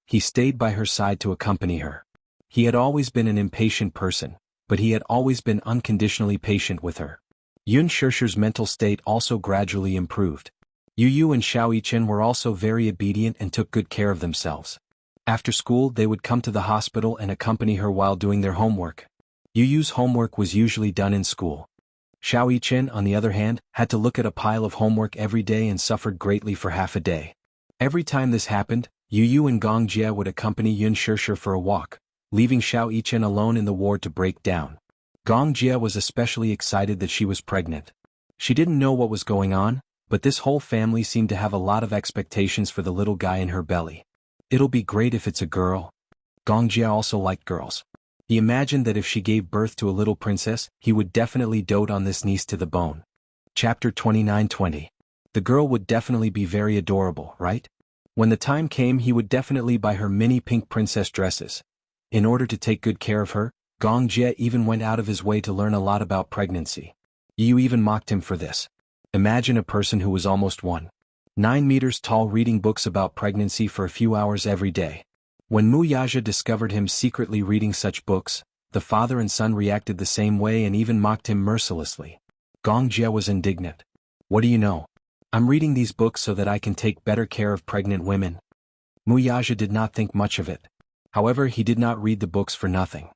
Speaker 1: He stayed by her side to accompany her. He had always been an impatient person, but he had always been unconditionally patient with her. Yun Shishir's mental state also gradually improved. Yu Yu and Xiao Yichen were also very obedient and took good care of themselves. After school they would come to the hospital and accompany her while doing their homework. Yu Yu's homework was usually done in school. Xiao Yichen, on the other hand, had to look at a pile of homework every day and suffered greatly for half a day. Every time this happened, Yu Yu and Gong Jie would accompany Yun Shishir for a walk, leaving Xiao Yichen alone in the ward to break down. Gong Jie was especially excited that she was pregnant. She didn't know what was going on, but this whole family seemed to have a lot of expectations for the little guy in her belly. It'll be great if it's a girl. Gong Jie also liked girls. He imagined that if she gave birth to a little princess, he would definitely dote on this niece to the bone. Chapter 29-20. The girl would definitely be very adorable, right? When the time came he would definitely buy her mini pink princess dresses. In order to take good care of her, Gong Jie even went out of his way to learn a lot about pregnancy. Yu even mocked him for this. Imagine a person who was almost 1.9 meters tall reading books about pregnancy for a few hours every day. When Mu Yaja discovered him secretly reading such books, the father and son reacted the same way and even mocked him mercilessly. Gong Jie was indignant. What do you know? I'm reading these books so that I can take better care of pregnant women. Mu Yaja did not think much of it. However, he did not read the books for nothing.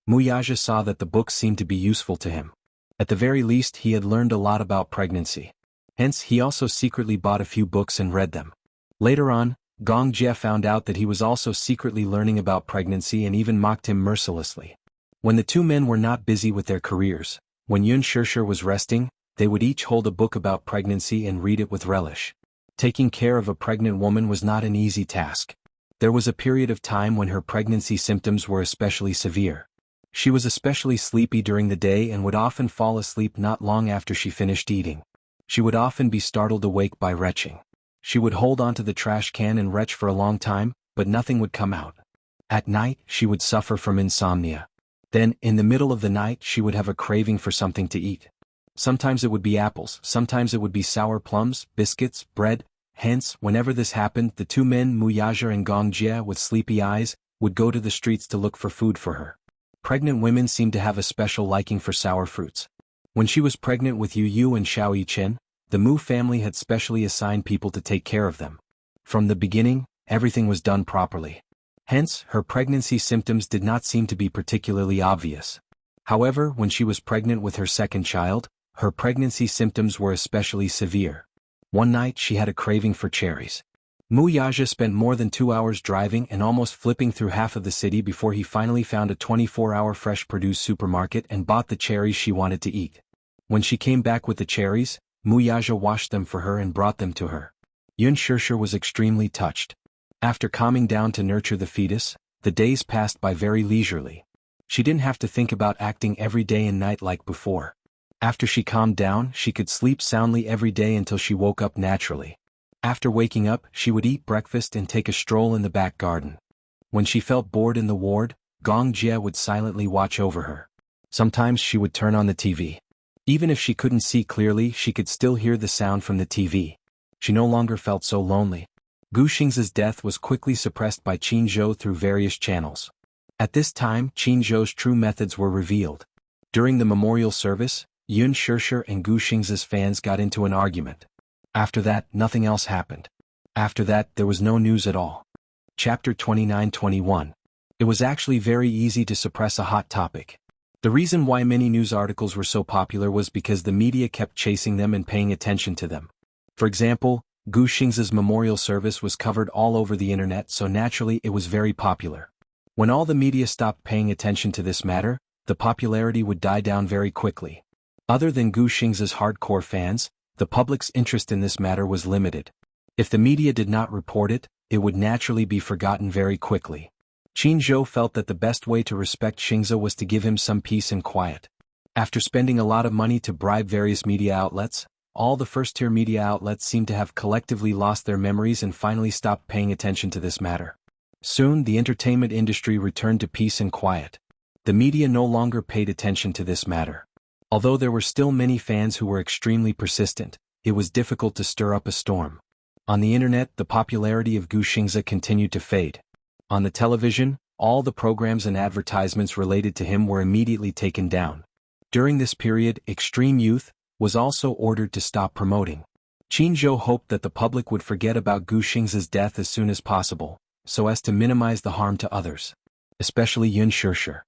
Speaker 1: Mu Yaja saw that the books seemed to be useful to him. At the very least he had learned a lot about pregnancy. Hence he also secretly bought a few books and read them. Later on, Gong Jie found out that he was also secretly learning about pregnancy and even mocked him mercilessly. When the two men were not busy with their careers, when Yun Shishir was resting, they would each hold a book about pregnancy and read it with relish. Taking care of a pregnant woman was not an easy task. There was a period of time when her pregnancy symptoms were especially severe. She was especially sleepy during the day and would often fall asleep not long after she finished eating. She would often be startled awake by retching. She would hold onto the trash can and retch for a long time, but nothing would come out. At night, she would suffer from insomnia. Then, in the middle of the night, she would have a craving for something to eat. Sometimes it would be apples, sometimes it would be sour plums, biscuits, bread. Hence, whenever this happened, the two men, Mu Yaja and Gong Jie, with sleepy eyes, would go to the streets to look for food for her. Pregnant women seem to have a special liking for sour fruits. When she was pregnant with Yu Yu and Xiao Yichen, the Mu family had specially assigned people to take care of them. From the beginning, everything was done properly. Hence, her pregnancy symptoms did not seem to be particularly obvious. However, when she was pregnant with her second child, her pregnancy symptoms were especially severe. One night she had a craving for cherries. Mu Yaja spent more than 2 hours driving and almost flipping through half of the city before he finally found a 24-hour fresh produce supermarket and bought the cherries she wanted to eat. When she came back with the cherries, Mu Yaja washed them for her and brought them to her. Yun Shishir was extremely touched. After calming down to nurture the fetus, the days passed by very leisurely. She didn't have to think about acting every day and night like before. After she calmed down, she could sleep soundly every day until she woke up naturally. After waking up, she would eat breakfast and take a stroll in the back garden. When she felt bored in the ward, Gong Jie would silently watch over her. Sometimes she would turn on the TV. Even if she couldn't see clearly, she could still hear the sound from the TV. She no longer felt so lonely. Gu Xing's death was quickly suppressed by Qin Zhou through various channels. At this time, Qin Zhou's true methods were revealed. During the memorial service, Yun Shishir and Gu Xing's fans got into an argument. After that, nothing else happened. After that, there was no news at all. Chapter 29-21. It was actually very easy to suppress a hot topic. The reason why many news articles were so popular was because the media kept chasing them and paying attention to them. For example, Gu Xing's memorial service was covered all over the internet, so naturally it was very popular. When all the media stopped paying attention to this matter, the popularity would die down very quickly. Other than Gu Xing's hardcore fans, the public's interest in this matter was limited. If the media did not report it, it would naturally be forgotten very quickly. Qin Zhou felt that the best way to respect Xingzi was to give him some peace and quiet. After spending a lot of money to bribe various media outlets, all the first-tier media outlets seemed to have collectively lost their memories and finally stopped paying attention to this matter. Soon, the entertainment industry returned to peace and quiet. The media no longer paid attention to this matter. Although there were still many fans who were extremely persistent, it was difficult to stir up a storm. On the internet, the popularity of Gu Xingzi continued to fade. On the television, all the programs and advertisements related to him were immediately taken down. During this period, Extreme Youth was also ordered to stop promoting. Qin Zhou hoped that the public would forget about Gu Xingzi's death as soon as possible, so as to minimize the harm to others. Especially Yun Shirshir.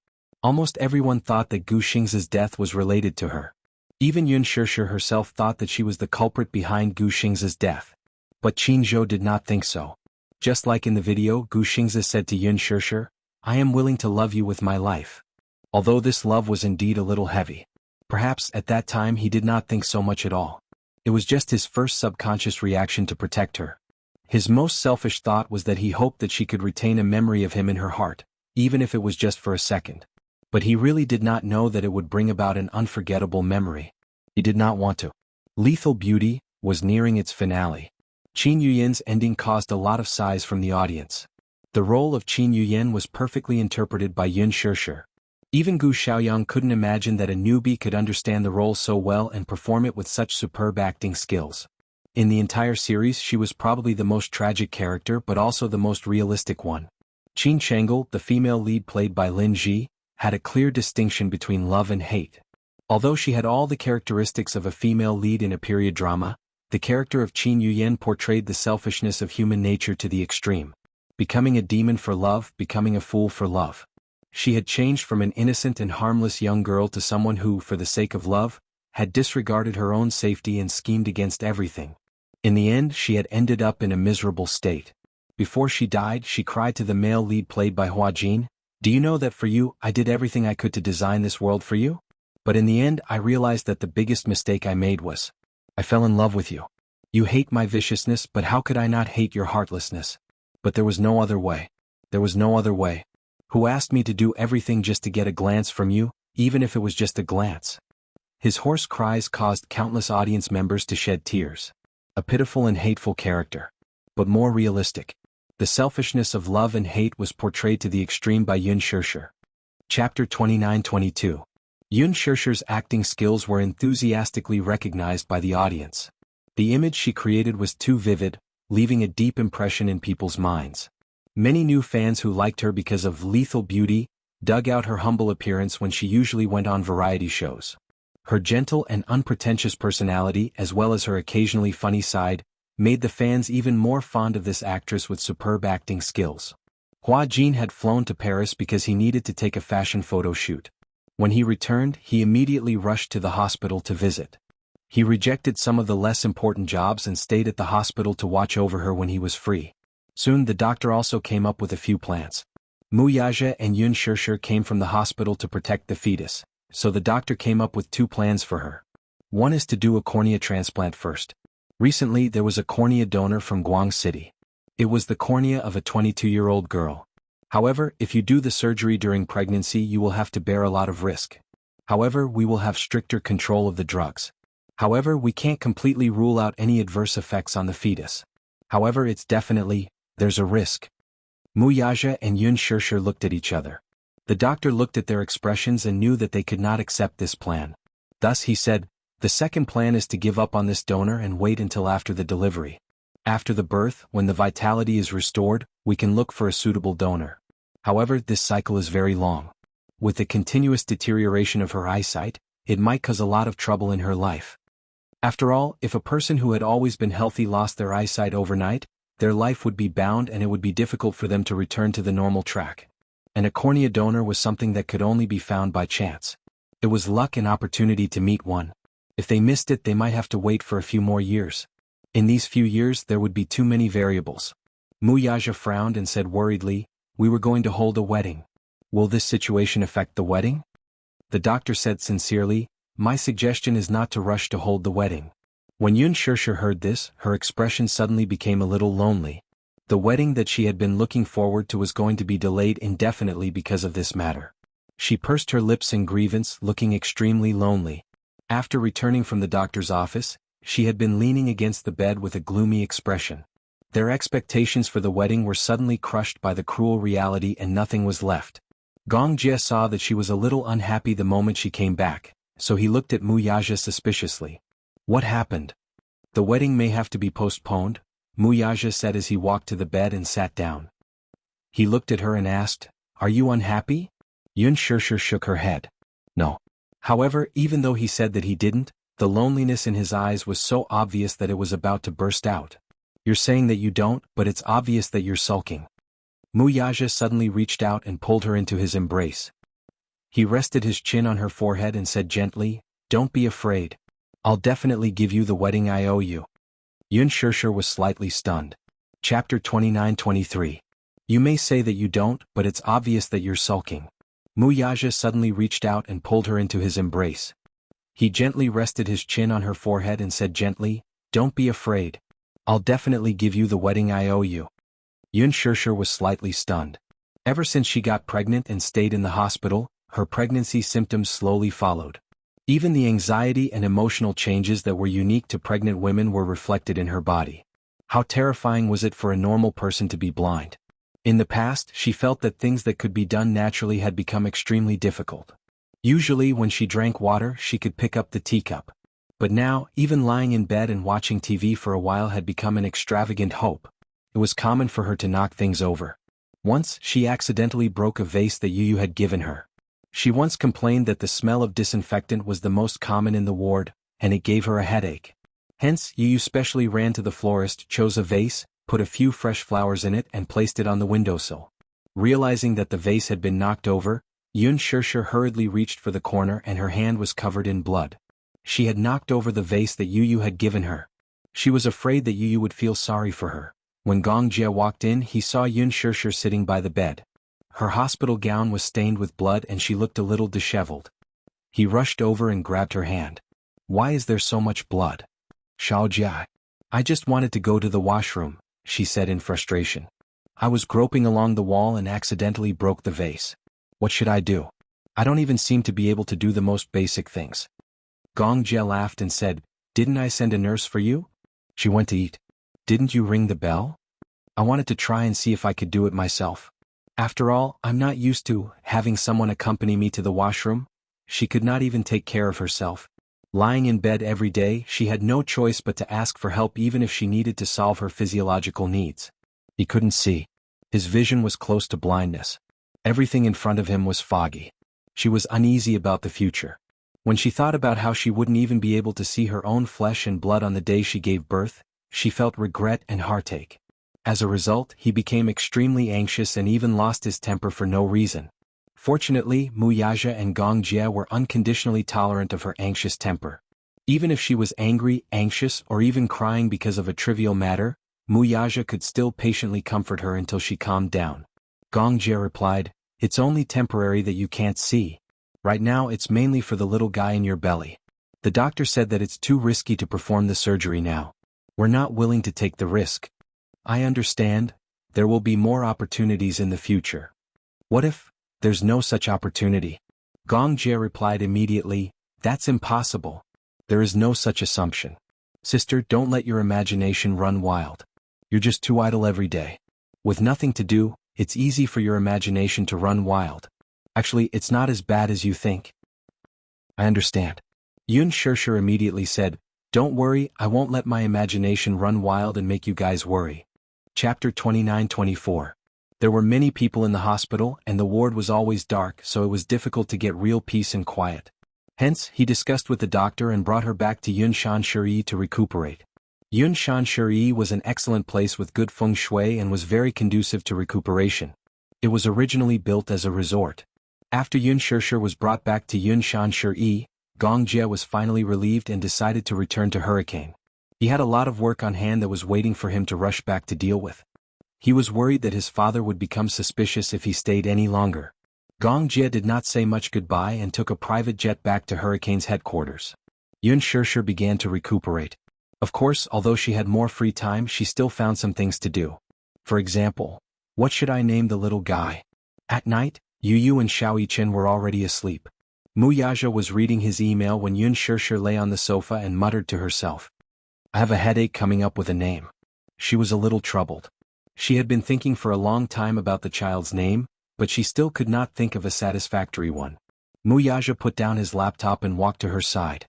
Speaker 1: Almost everyone thought that Gu Xingzi's death was related to her. Even Yun Shirshir herself thought that she was the culprit behind Gu Xingzi's death. But Qin Zhou did not think so. Just like in the video, Gu Xingzi said to Yun Shirshir, "I am willing to love you with my life." Although this love was indeed a little heavy. Perhaps at that time he did not think so much at all. It was just his first subconscious reaction to protect her. His most selfish thought was that he hoped that she could retain a memory of him in her heart, even if it was just for a second. But he really did not know that it would bring about an unforgettable memory. He did not want to. Lethal Beauty was nearing its finale. Qin Yuyan's ending caused a lot of sighs from the audience. The role of Qin Yuyan was perfectly interpreted by Yun Shirshir. Even Gu Xiaoyang couldn't imagine that a newbie could understand the role so well and perform it with such superb acting skills. In the entire series, she was probably the most tragic character but also the most realistic one. Qin Chengel, the female lead played by Lin Ji, had a clear distinction between love and hate. Although she had all the characteristics of a female lead in a period drama, the character of Qin Yuyan portrayed the selfishness of human nature to the extreme. Becoming a demon for love, becoming a fool for love. She had changed from an innocent and harmless young girl to someone who, for the sake of love, had disregarded her own safety and schemed against everything. In the end, she had ended up in a miserable state. Before she died, she cried to the male lead played by Hua Jin, "Do you know that for you, I did everything I could to design this world for you? But in the end, I realized that the biggest mistake I made was, I fell in love with you. You hate my viciousness, but how could I not hate your heartlessness? But there was no other way. There was no other way. Who asked me to do everything just to get a glance from you, even if it was just a glance?" His hoarse cries caused countless audience members to shed tears. A pitiful and hateful character. But more realistic. The selfishness of love and hate was portrayed to the extreme by Yun Shirshir. Chapter 29-22. Yun Shirshir's acting skills were enthusiastically recognized by the audience. The image she created was too vivid, leaving a deep impression in people's minds. Many new fans who liked her because of Lethal Beauty dug out her humble appearance when she usually went on variety shows. Her gentle and unpretentious personality, as well as her occasionally funny side, made the fans even more fond of this actress with superb acting skills. Hua Jin had flown to Paris because he needed to take a fashion photo shoot. When he returned, he immediately rushed to the hospital to visit. He rejected some of the less important jobs and stayed at the hospital to watch over her when he was free. Soon the doctor also came up with a few plans. Mu Yaja and Yun Shirshir came from the hospital to protect the fetus, so the doctor came up with two plans for her. One is to do a cornea transplant first. Recently there was a cornea donor from Guang City. It was the cornea of a 22-year-old girl. However, if you do the surgery during pregnancy, you will have to bear a lot of risk. However, we will have stricter control of the drugs. However, we can't completely rule out any adverse effects on the fetus. However, there's a risk. Mu Yaja and Yun Shirshir looked at each other. The doctor looked at their expressions and knew that they could not accept this plan. Thus he said, "The second plan is to give up on this donor and wait until after the delivery. After the birth, when the vitality is restored, we can look for a suitable donor. However, this cycle is very long. With the continuous deterioration of her eyesight, it might cause a lot of trouble in her life. After all, if a person who had always been healthy lost their eyesight overnight, their life would be bound and it would be difficult for them to return to the normal track. And a cornea donor was something that could only be found by chance. It was luck and opportunity to meet one. If they missed it, they might have to wait for a few more years. In these few years, there would be too many variables." Mu Yaja frowned and said worriedly, "We were going to hold a wedding. Will this situation affect the wedding?" The doctor said sincerely, "My suggestion is not to rush to hold the wedding." When Yun Shirshir heard this, her expression suddenly became a little lonely. The wedding that she had been looking forward to was going to be delayed indefinitely because of this matter. She pursed her lips in grievance, looking extremely lonely. After returning from the doctor's office, she had been leaning against the bed with a gloomy expression. Their expectations for the wedding were suddenly crushed by the cruel reality and nothing was left. Gong Jie saw that she was a little unhappy the moment she came back, so he looked at Mu Yaja suspiciously. What happened? The wedding may have to be postponed, Mu Yaja said as he walked to the bed and sat down. He looked at her and asked, Are you unhappy? Yun Shishir shook her head. No. However, even though he said that he didn't, the loneliness in his eyes was so obvious that it was about to burst out. You're saying that you don't, but it's obvious that you're sulking. Mu Yaja suddenly reached out and pulled her into his embrace. He rested his chin on her forehead and said gently, Don't be afraid. I'll definitely give you the wedding I owe you. Yun Shishir was slightly stunned. Chapter 29-23. You may say that you don't, but it's obvious that you're sulking. Mu Yaja suddenly reached out and pulled her into his embrace. He gently rested his chin on her forehead and said gently, Don't be afraid. I'll definitely give you the wedding I owe you. Yun Shishir was slightly stunned. Ever since she got pregnant and stayed in the hospital, her pregnancy symptoms slowly followed. Even the anxiety and emotional changes that were unique to pregnant women were reflected in her body. How terrifying was it for a normal person to be blind? In the past, she felt that things that could be done naturally had become extremely difficult. Usually when she drank water, she could pick up the teacup. But now, even lying in bed and watching TV for a while had become an extravagant hope. It was common for her to knock things over. Once, she accidentally broke a vase that Yu had given her. She once complained that the smell of disinfectant was the most common in the ward, and it gave her a headache. Hence, Yu specially ran to the florist, chose a vase, put a few fresh flowers in it and placed it on the windowsill. Realizing that the vase had been knocked over, Yun Shishir hurriedly reached for the corner and her hand was covered in blood. She had knocked over the vase that Yu had given her. She was afraid that Yu would feel sorry for her. When Gong Jie walked in, he saw Yun Shishir sitting by the bed. Her hospital gown was stained with blood and she looked a little disheveled. He rushed over and grabbed her hand. Why is there so much blood? Xiao Jia. I just wanted to go to the washroom, she said in frustration. I was groping along the wall and accidentally broke the vase. What should I do? I don't even seem to be able to do the most basic things. Gong Jie laughed and said, Didn't I send a nurse for you? She went to eat. Didn't you ring the bell? I wanted to try and see if I could do it myself. After all, I'm not used to having someone accompany me to the washroom. She could not even take care of herself. Lying in bed every day, she had no choice but to ask for help even if she needed to solve her physiological needs. He couldn't see. His vision was close to blindness. Everything in front of him was foggy. She was uneasy about the future. When she thought about how she wouldn't even be able to see her own flesh and blood on the day she gave birth, she felt regret and heartache. As a result, he became extremely anxious and even lost his temper for no reason. Fortunately, Mu Yaja and Gong Jie were unconditionally tolerant of her anxious temper. Even if she was angry, anxious, or even crying because of a trivial matter, Mu Yaja could still patiently comfort her until she calmed down. Gong Jie replied, It's only temporary that you can't see. Right now it's mainly for the little guy in your belly. The doctor said that it's too risky to perform the surgery now. We're not willing to take the risk. I understand. There will be more opportunities in the future. What if there's no such opportunity? Gong Jie replied immediately, That's impossible. There is no such assumption. Sister, don't let your imagination run wild. You're just too idle every day. With nothing to do, it's easy for your imagination to run wild. Actually, it's not as bad as you think. I understand. Yun Shishir immediately said, Don't worry, I won't let my imagination run wild and make you guys worry. Chapter 29-24. There were many people in the hospital and the ward was always dark, so it was difficult to get real peace and quiet. Hence, he discussed with the doctor and brought her back to Yun Shanshiri to recuperate. Yun Shanshiri was an excellent place with good feng shui and was very conducive to recuperation. It was originally built as a resort. After Yun Shishir was brought back to Yun Shanshiri, Gong Jie was finally relieved and decided to return to Hurricane. He had a lot of work on hand that was waiting for him to rush back to deal with. He was worried that his father would become suspicious if he stayed any longer. Gong Jie did not say much goodbye and took a private jet back to Hurricane's headquarters. Yun Shishir began to recuperate. Of course, although she had more free time, she still found some things to do. For example, what should I name the little guy? At night, Yu and Xiao Yichen were already asleep. Mu Yaja was reading his email when Yun Shishir lay on the sofa and muttered to herself, I have a headache coming up with a name. She was a little troubled. She had been thinking for a long time about the child's name, but she still could not think of a satisfactory one. Muyaja put down his laptop and walked to her side.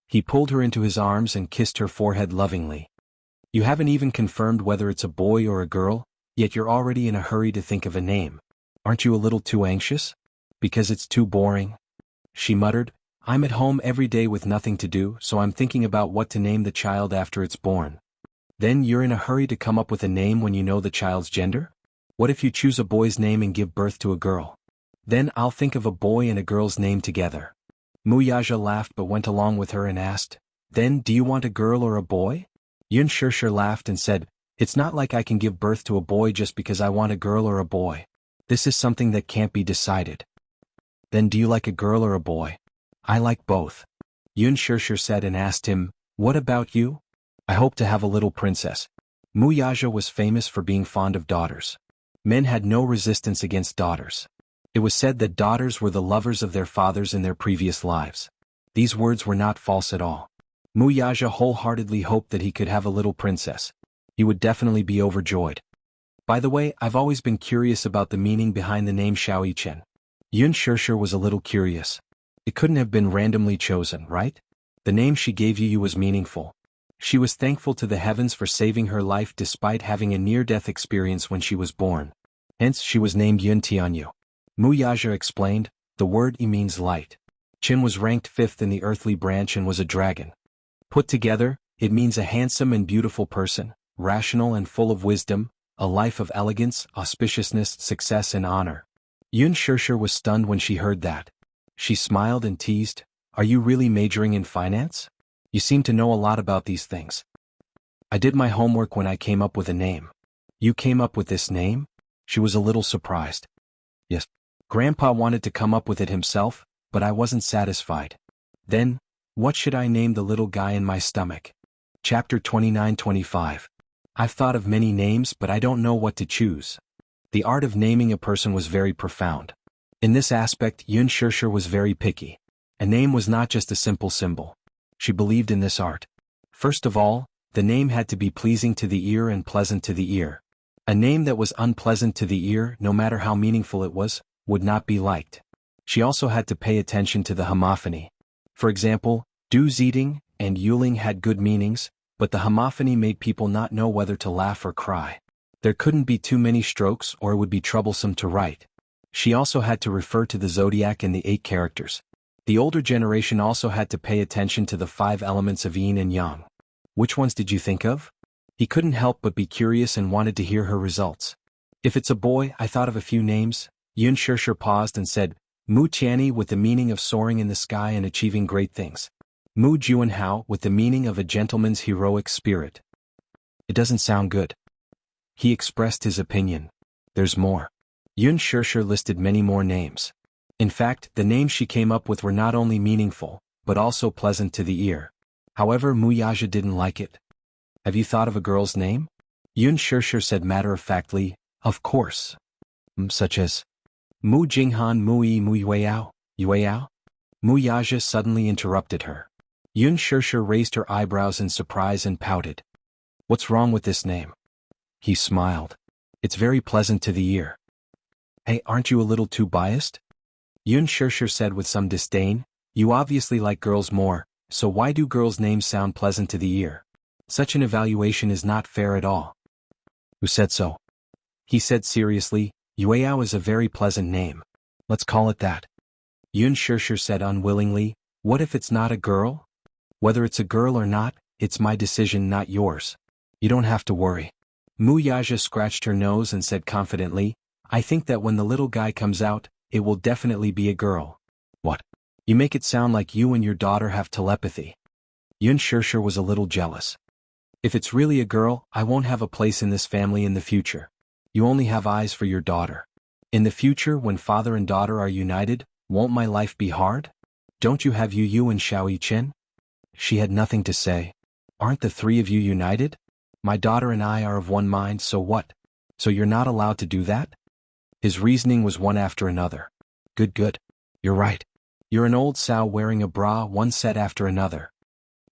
Speaker 1: He pulled her into his arms and kissed her forehead lovingly. You haven't even confirmed whether it's a boy or a girl, yet you're already in a hurry to think of a name. Aren't you a little too anxious? Because it's too boring? She muttered, I'm at home every day with nothing to do, so I'm thinking about what to name the child after it's born. Then you're in a hurry to come up with a name when you know the child's gender? What if you choose a boy's name and give birth to a girl? Then I'll think of a boy and a girl's name together. Muyaja laughed but went along with her and asked, Then do you want a girl or a boy? Yun Shirshir laughed and said, It's not like I can give birth to a boy just because I want a girl or a boy. This is something that can't be decided. Then do you like a girl or a boy? I like both. Yun Shirshir said and asked him, What about you? I hope to have a little princess. Muyaja was famous for being fond of daughters. Men had no resistance against daughters. It was said that daughters were the lovers of their fathers in their previous lives. These words were not false at all. Muyaja wholeheartedly hoped that he could have a little princess. He would definitely be overjoyed. By the way, I've always been curious about the meaning behind the name Xiaoyichen. Yun Shirshir was a little curious. It couldn't have been randomly chosen, right? The name she gave you was meaningful. She was thankful to the heavens for saving her life despite having a near-death experience when she was born. Hence, she was named Yun Tianyu. Muyaja explained, the word I means light. Qin was ranked 5th in the earthly branch and was a dragon. Put together, it means a handsome and beautiful person, rational and full of wisdom, a life of elegance, auspiciousness, success and honor. Yun Shirshir was stunned when she heard that. She smiled and teased, Are you really majoring in finance? You seem to know a lot about these things. I did my homework when I came up with a name. You came up with this name? She was a little surprised. Yes. Grandpa wanted to come up with it himself, but I wasn't satisfied. Then, what should I name the little guy in my stomach? Chapter 29-25. I've thought of many names but I don't know what to choose. The art of naming a person was very profound. In this aspect, Yun Shirshir was very picky. A name was not just a simple symbol. She believed in this art. First of all, the name had to be pleasing to the ear and pleasant to the ear. A name that was unpleasant to the ear, no matter how meaningful it was, would not be liked. She also had to pay attention to the homophony. For example, Du Zeding and Yuling had good meanings, but the homophony made people not know whether to laugh or cry. There couldn't be too many strokes or it would be troublesome to write. She also had to refer to the zodiac and the 8 characters. The older generation also had to pay attention to the 5 elements of yin and yang. Which ones did you think of? He couldn't help but be curious and wanted to hear her results. If it's a boy, I thought of a few names. Yun Shirshir paused and said, Mu Tianyi with the meaning of soaring in the sky and achieving great things. Mu Juanhao with the meaning of a gentleman's heroic spirit. It doesn't sound good. He expressed his opinion. There's more. Yun Shirshir listed many more names. In fact, the names she came up with were not only meaningful, but also pleasant to the ear. However, Muyaja didn't like it. Have you thought of a girl's name? Yun Shirshir said matter-of-factly, Of course. Such as Mu Jinghan Mui Mu Yueyao, Yueyao? Muyaja suddenly interrupted her. Yun Shirshir raised her eyebrows in surprise and pouted. What's wrong with this name? He smiled. It's very pleasant to the ear. Hey, aren't you a little too biased? Yun Shirshir said with some disdain, You obviously like girls more, so why do girls' names sound pleasant to the ear? Such an evaluation is not fair at all. Who said so? He said seriously, Yueyao is a very pleasant name. Let's call it that. Yun Shirshir said unwillingly, What if it's not a girl? Whether it's a girl or not, it's my decision, not yours. You don't have to worry. Muyaja scratched her nose and said confidently, I think that when the little guy comes out, it will definitely be a girl. What? You make it sound like you and your daughter have telepathy. Yun Shirshir was a little jealous. If it's really a girl, I won't have a place in this family in the future. You only have eyes for your daughter. In the future, when father and daughter are united, won't my life be hard? Don't you have Yu and Xiaoyichen? She had nothing to say. Aren't the 3 of you united? My daughter and I are of one mind, so what? So you're not allowed to do that? His reasoning was one after another. Good. You're right. You're an old sow wearing a bra, one set after another.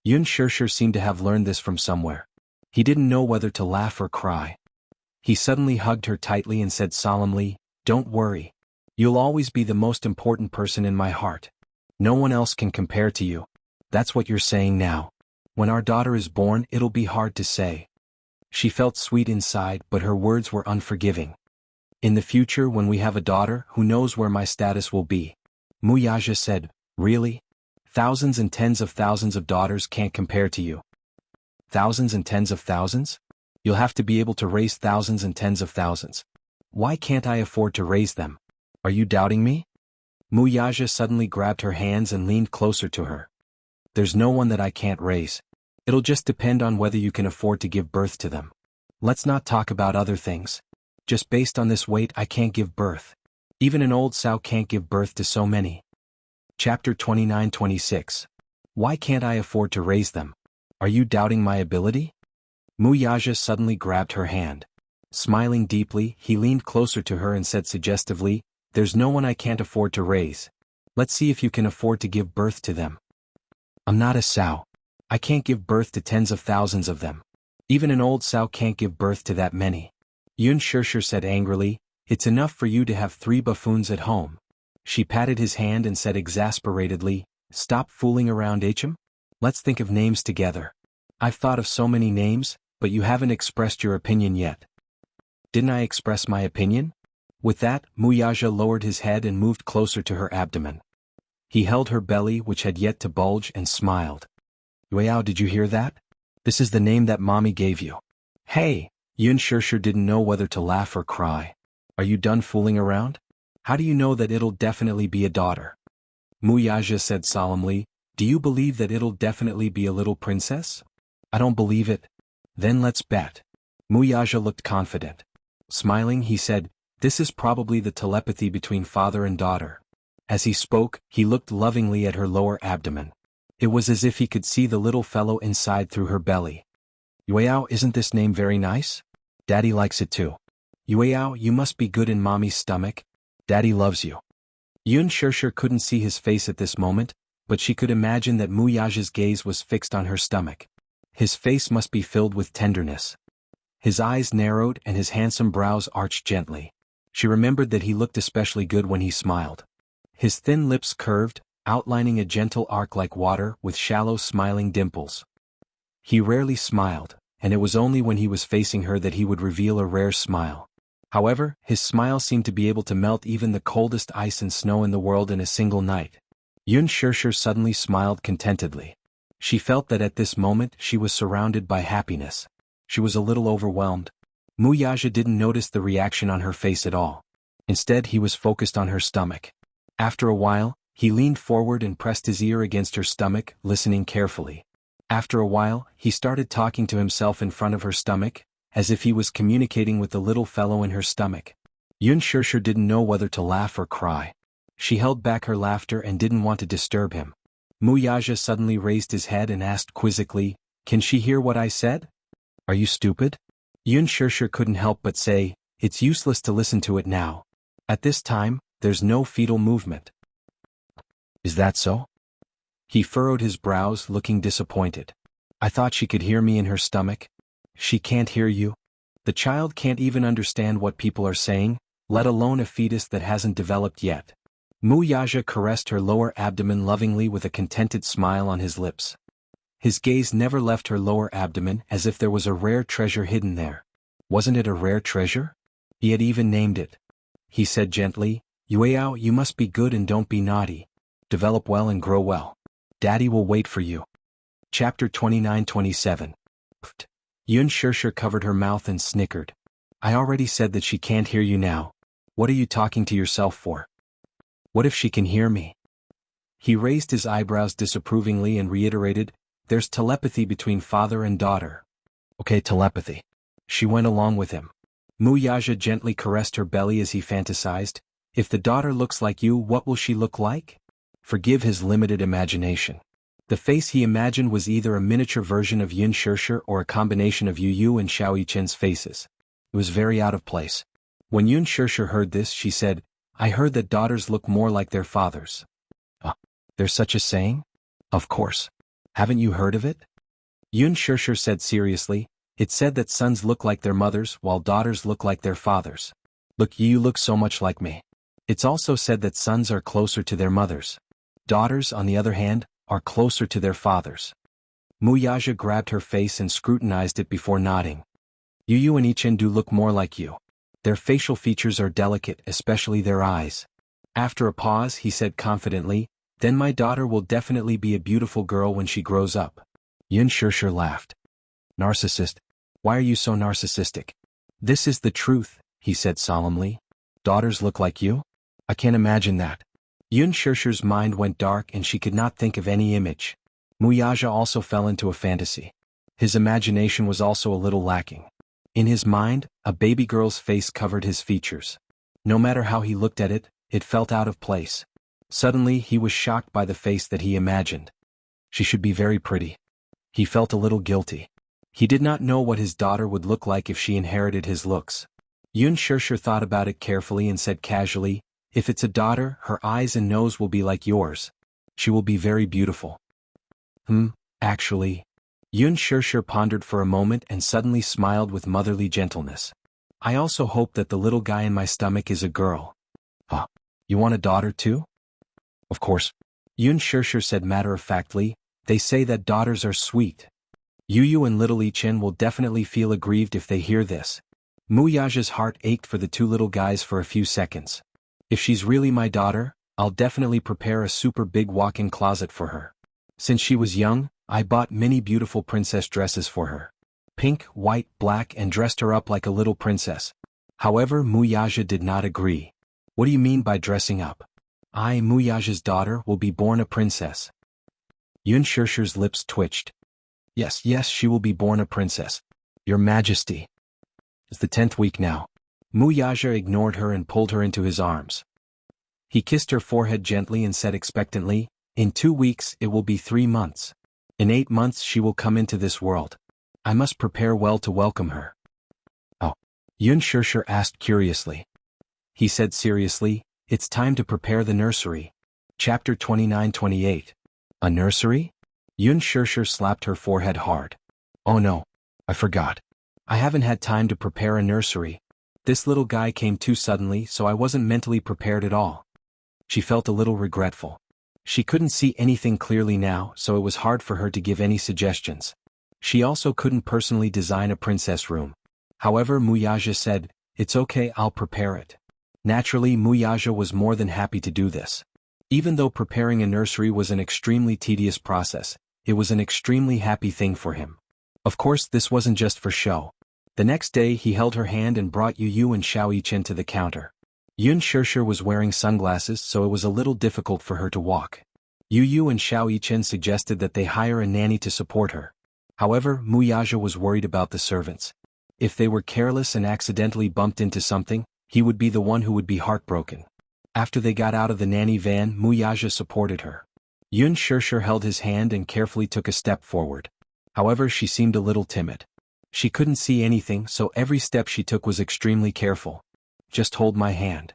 Speaker 1: Yun Shirshir seemed to have learned this from somewhere. He didn't know whether to laugh or cry. He suddenly hugged her tightly and said solemnly, Don't worry. You'll always be the most important person in my heart. No one else can compare to you. That's what you're saying now. When our daughter is born, it'll be hard to say. She felt sweet inside, but her words were unforgiving. In the future, when we have a daughter, who knows where my status will be? Muyaja said, really? Thousands and tens of thousands of daughters can't compare to you. Thousands and tens of thousands? You'll have to be able to raise thousands and tens of thousands. Why can't I afford to raise them? Are you doubting me? Muyaja suddenly grabbed her hands and leaned closer to her. There's no one that I can't raise. It'll just depend on whether you can afford to give birth to them. Let's not talk about other things. Just based on this weight, I can't give birth. Even an old sow can't give birth to so many. Chapter 29-26. Why can't I afford to raise them? Are you doubting my ability? Muyaja suddenly grabbed her hand. Smiling deeply, he leaned closer to her and said suggestively, there's no one I can't afford to raise. Let's see if you can afford to give birth to them. I'm not a sow. I can't give birth to tens of thousands of them. Even an old sow can't give birth to that many. Yun Shirshir said angrily, it's enough for you to have 3 buffoons at home. She patted his hand and said exasperatedly, stop fooling around, Achim. Let's think of names together. I've thought of so many names, but you haven't expressed your opinion yet. Didn't I express my opinion? With that, Muyaja lowered his head and moved closer to her abdomen. He held her belly, which had yet to bulge, and smiled. Yueyao, did you hear that? This is the name that mommy gave you. Hey! Yun Shirshir didn't know whether to laugh or cry. Are you done fooling around? How do you know that it'll definitely be a daughter? Muyaja said solemnly, do you believe that it'll definitely be a little princess? I don't believe it. Then let's bet. Muyaja looked confident. Smiling, he said, this is probably the telepathy between father and daughter. As he spoke, he looked lovingly at her lower abdomen. It was as if he could see the little fellow inside through her belly. Yueyao, isn't this name very nice? Daddy likes it too. Yueyao, you must be good in mommy's stomach. Daddy loves you. Yun Shirshir couldn't see his face at this moment, but she could imagine that Muyaja's gaze was fixed on her stomach. His face must be filled with tenderness. His eyes narrowed and his handsome brows arched gently. She remembered that he looked especially good when he smiled. His thin lips curved, outlining a gentle arc like water with shallow smiling dimples. He rarely smiled, and it was only when he was facing her that he would reveal a rare smile. However, his smile seemed to be able to melt even the coldest ice and snow in the world in a single night. Yun Shirshir suddenly smiled contentedly. She felt that at this moment she was surrounded by happiness. She was a little overwhelmed. Muyaja didn't notice the reaction on her face at all. Instead, he was focused on her stomach. After a while, he leaned forward and pressed his ear against her stomach, listening carefully. After a while, he started talking to himself in front of her stomach, as if he was communicating with the little fellow in her stomach. Yun Shirshir didn't know whether to laugh or cry. She held back her laughter and didn't want to disturb him. Muyaja suddenly raised his head and asked quizzically, can she hear what I said? Are you stupid? Yun Shirshir couldn't help but say, it's useless to listen to it now. At this time, there's no fetal movement. Is that so? He furrowed his brows, looking disappointed. I thought she could hear me in her stomach. She can't hear you. The child can't even understand what people are saying, let alone a fetus that hasn't developed yet. Muyaja caressed her lower abdomen lovingly with a contented smile on his lips. His gaze never left her lower abdomen, as if there was a rare treasure hidden there. Wasn't it a rare treasure? He had even named it. He said gently, Yueyao, you must be good and don't be naughty. Develop well and grow well. Daddy will wait for you. Chapter 29-27. Yun Shirshir covered her mouth and snickered. I already said that she can't hear you now. What are you talking to yourself for? What if she can hear me? He raised his eyebrows disapprovingly and reiterated, there's telepathy between father and daughter. Okay, telepathy. She went along with him. Muyaja gently caressed her belly as he fantasized, if the daughter looks like you, what will she look like? Forgive his limited imagination. The face he imagined was either a miniature version of Yun Shirshir or a combination of Yu Yu and Xiao Yichen's faces. It was very out of place. When Yun Shirshir heard this, she said, I heard that daughters look more like their fathers. There's such a saying? Of course. Haven't you heard of it? Yun Shirshir said seriously, it said that sons look like their mothers while daughters look like their fathers. Look, you look so much like me. It's also said that sons are closer to their mothers. Daughters, on the other hand, are closer to their fathers. Muyaja grabbed her face and scrutinized it before nodding. Yu and Ichen do look more like you. Their facial features are delicate, especially their eyes. After a pause, he said confidently, then my daughter will definitely be a beautiful girl when she grows up. Yun Shirshir laughed. Narcissist? Why are you so narcissistic? This is the truth, he said solemnly. Daughters look like you? I can't imagine that. Yun Shirshir's mind went dark and she could not think of any image. Muyaja also fell into a fantasy. His imagination was also a little lacking. In his mind, a baby girl's face covered his features. No matter how he looked at it, it felt out of place. Suddenly he was shocked by the face that he imagined. She should be very pretty. He felt a little guilty. He did not know what his daughter would look like if she inherited his looks. Yun Shirshir thought about it carefully and said casually, if it's a daughter, her eyes and nose will be like yours. She will be very beautiful. Actually. Yun Shirshir pondered for a moment and suddenly smiled with motherly gentleness. I also hope that the little guy in my stomach is a girl. You want a daughter too? Of course. Yun Shirshir said matter-of-factly, they say that daughters are sweet. Yu and little Ichen will definitely feel aggrieved if they hear this. Muyaja's heart ached for the two little guys for a few seconds. If she's really my daughter, I'll definitely prepare a super big walk-in closet for her. Since she was young, I bought many beautiful princess dresses for her. Pink, white, black, and dressed her up like a little princess. However, Muyaja did not agree. What do you mean by dressing up? I, Muyaja's daughter, will be born a princess. Yun Shirshir's lips twitched. Yes, she will be born a princess. Your Majesty. It's the 10th week now. Muyaja ignored her and pulled her into his arms. He kissed her forehead gently and said expectantly, in 2 weeks it will be 3 months. In 8 months she will come into this world. I must prepare well to welcome her. Oh. Yun Shirshir asked curiously. He said seriously, it's time to prepare the nursery. Chapter 29-28. A nursery? Yun Shirshir slapped her forehead hard. Oh no. I forgot. I haven't had time to prepare a nursery. This little guy came too suddenly, so I wasn't mentally prepared at all. She felt a little regretful. She couldn't see anything clearly now, so it was hard for her to give any suggestions. She also couldn't personally design a princess room. However, Muyaja said, it's okay, I'll prepare it. Naturally, Muyaja was more than happy to do this. Even though preparing a nursery was an extremely tedious process, it was an extremely happy thing for him. Of course, this wasn't just for show. The next day he held her hand and brought Yu and Xiao Yichen to the counter. Yun Shirshir was wearing sunglasses, so it was a little difficult for her to walk. Yu and Xiao Yichen suggested that they hire a nanny to support her. However, Muyaja was worried about the servants. If they were careless and accidentally bumped into something, he would be the one who would be heartbroken. After they got out of the nanny van, Muyaja supported her. Yun Shirshir held his hand and carefully took a step forward. However, she seemed a little timid. She couldn't see anything, so every step she took was extremely careful. Just hold my hand.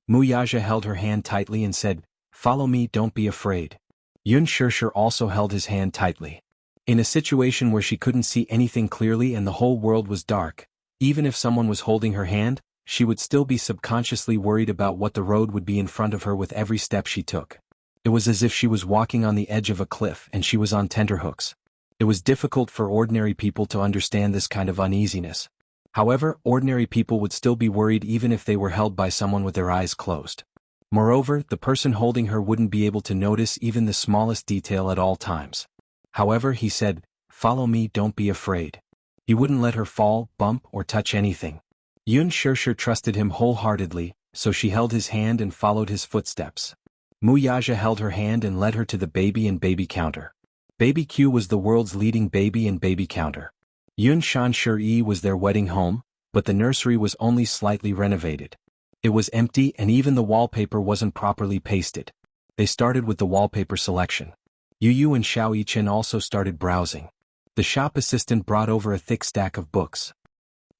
Speaker 1: Muyaja held her hand tightly and said, follow me, don't be afraid. Yun Shirshir also held his hand tightly. In a situation where she couldn't see anything clearly and the whole world was dark, even if someone was holding her hand, she would still be subconsciously worried about what the road would be in front of her with every step she took. It was as if she was walking on the edge of a cliff and she was on tenterhooks. It was difficult for ordinary people to understand this kind of uneasiness. However, ordinary people would still be worried even if they were held by someone with their eyes closed. Moreover, the person holding her wouldn't be able to notice even the smallest detail at all times. However, he said, follow me, don't be afraid. He wouldn't let her fall, bump, or touch anything. Yun Shirshir trusted him wholeheartedly, so she held his hand and followed his footsteps. Muyaja held her hand and led her to the baby and baby counter. Baby Q was the world's leading baby and baby counter. Yun Shanshir was their wedding home, but the nursery was only slightly renovated. It was empty and even the wallpaper wasn't properly pasted. They started with the wallpaper selection. Yu and Xiao Yichen also started browsing. The shop assistant brought over a thick stack of books.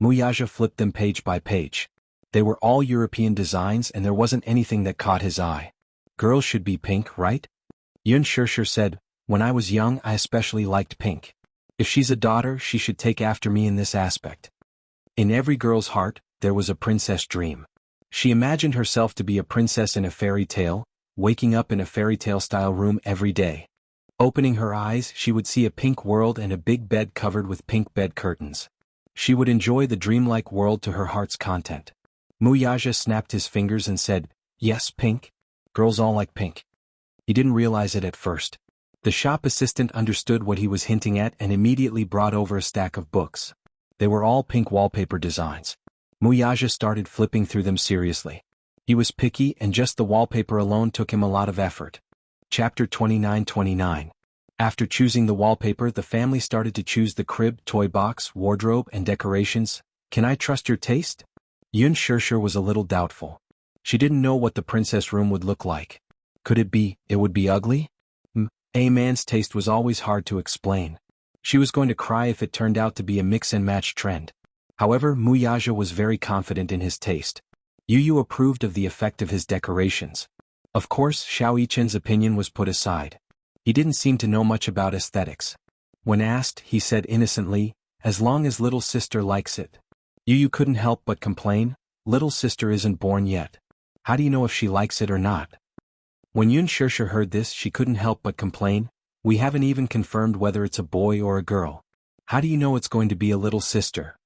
Speaker 1: Muyaja flipped them page by page. They were all European designs and there wasn't anything that caught his eye. Girls should be pink, right? Yun Shirshir said, when I was young I especially liked pink. If she's a daughter, she should take after me in this aspect. In every girl's heart, there was a princess dream. She imagined herself to be a princess in a fairy tale, waking up in a fairy tale-style room every day. Opening her eyes, she would see a pink world and a big bed covered with pink bed curtains. She would enjoy the dreamlike world to her heart's content. Muyaja snapped his fingers and said, "Yes, pink. Girls all like pink." He didn't realize it at first. The shop assistant understood what he was hinting at and immediately brought over a stack of books. They were all pink wallpaper designs. Muyaja started flipping through them seriously. He was picky and just the wallpaper alone took him a lot of effort. Chapter 29-29. After choosing the wallpaper, the family started to choose the crib, toy box, wardrobe, and decorations. "Can I trust your taste?" Yun Shirshir was a little doubtful. She didn't know what the princess room would look like. Could it would be ugly? A man's taste was always hard to explain. She was going to cry if it turned out to be a mix-and-match trend. However, Muyaja was very confident in his taste. Yu approved of the effect of his decorations. Of course, Xiao Yichen's opinion was put aside. He didn't seem to know much about aesthetics. When asked, he said innocently, "As long as little sister likes it." Yu couldn't help but complain, "Little sister isn't born yet. How do you know if she likes it or not?" When Yun Shirshir heard this, she couldn't help but complain, "We haven't even confirmed whether it's a boy or a girl. How do you know it's going to be a little sister?"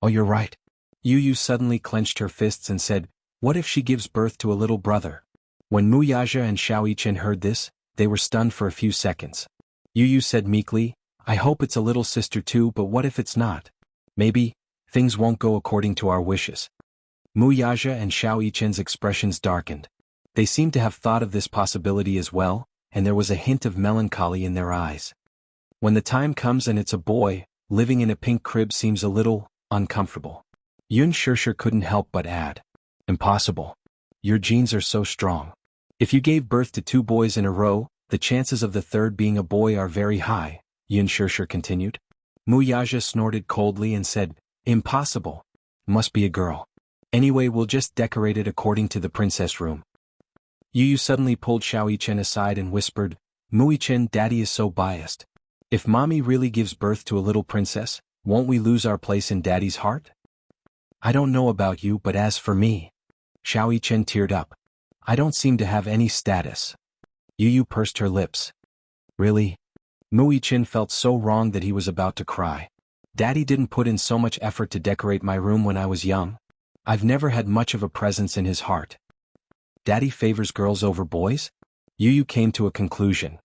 Speaker 1: "Oh, you're right." Yu suddenly clenched her fists and said, "What if she gives birth to a little brother?" When Muyaja and Xiao Yichen heard this, they were stunned for a few seconds. Yu said meekly, "I hope it's a little sister too, but what if it's not? Maybe things won't go according to our wishes." Muyaja and Xiao Yichen's expressions darkened. They seemed to have thought of this possibility as well, and there was a hint of melancholy in their eyes. When the time comes and it's a boy, living in a pink crib seems a little uncomfortable. Yun Shirshir couldn't help but add, "Impossible. Your genes are so strong. If you gave birth to 2 boys in a row, the chances of the third being a boy are very high," Yun Shirshir continued. Muyaja snorted coldly and said, "Impossible. Must be a girl. Anyway, we'll just decorate it according to the princess room." Yu suddenly pulled Xiao Yichen aside and whispered, "Muyichen, Daddy is so biased. If Mommy really gives birth to a little princess, won't we lose our place in Daddy's heart?" "I don't know about you, but as for me..." Xiao Yichen teared up. "I don't seem to have any status." Yu pursed her lips. "Really?" Muyichen felt so wrong that he was about to cry. "Daddy didn't put in so much effort to decorate my room when I was young. I've never had much of a presence in his heart. Daddy favors girls over boys?" Yu came to a conclusion.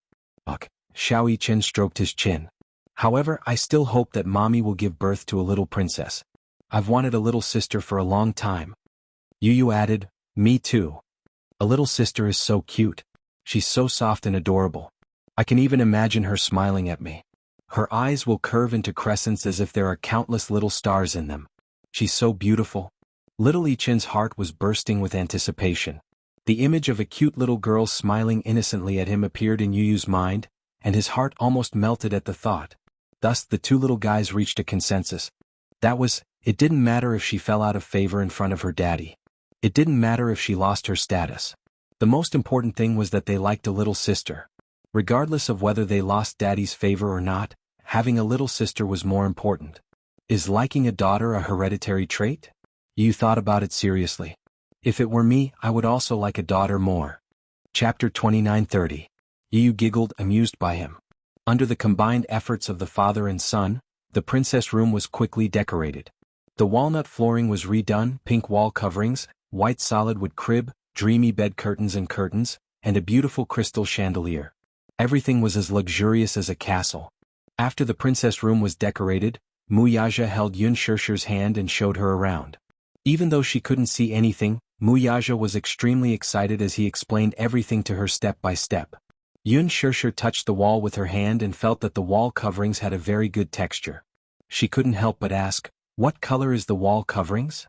Speaker 1: "Ugh." Xiao Yichen stroked his chin. "However, I still hope that Mommy will give birth to a little princess. I've wanted a little sister for a long time." Yu added, "Me too. A little sister is so cute. She's so soft and adorable. I can even imagine her smiling at me. Her eyes will curve into crescents as if there are countless little stars in them. She's so beautiful." Little Yichen's heart was bursting with anticipation. The image of a cute little girl smiling innocently at him appeared in Yu's mind, and his heart almost melted at the thought. Thus the 2 little guys reached a consensus. It didn't matter if she fell out of favor in front of her daddy. It didn't matter if she lost her status. The most important thing was that they liked a little sister. Regardless of whether they lost daddy's favor or not, having a little sister was more important. Is liking a daughter a hereditary trait? Yu thought about it seriously. "If it were me, I would also like a daughter more." Chapter 29-30. Yu giggled, amused by him. Under the combined efforts of the father and son, the princess room was quickly decorated. The walnut flooring was redone, pink wall coverings, white solid wood crib, dreamy bed curtains, and a beautiful crystal chandelier. Everything was as luxurious as a castle. After the princess room was decorated, Muyaja held Yun Shirshir's hand and showed her around. Even though she couldn't see anything, Muyaja was extremely excited as he explained everything to her step by step. Yun Shirshir touched the wall with her hand and felt that the wall coverings had a very good texture. She couldn't help but ask, "What color is the wall coverings?"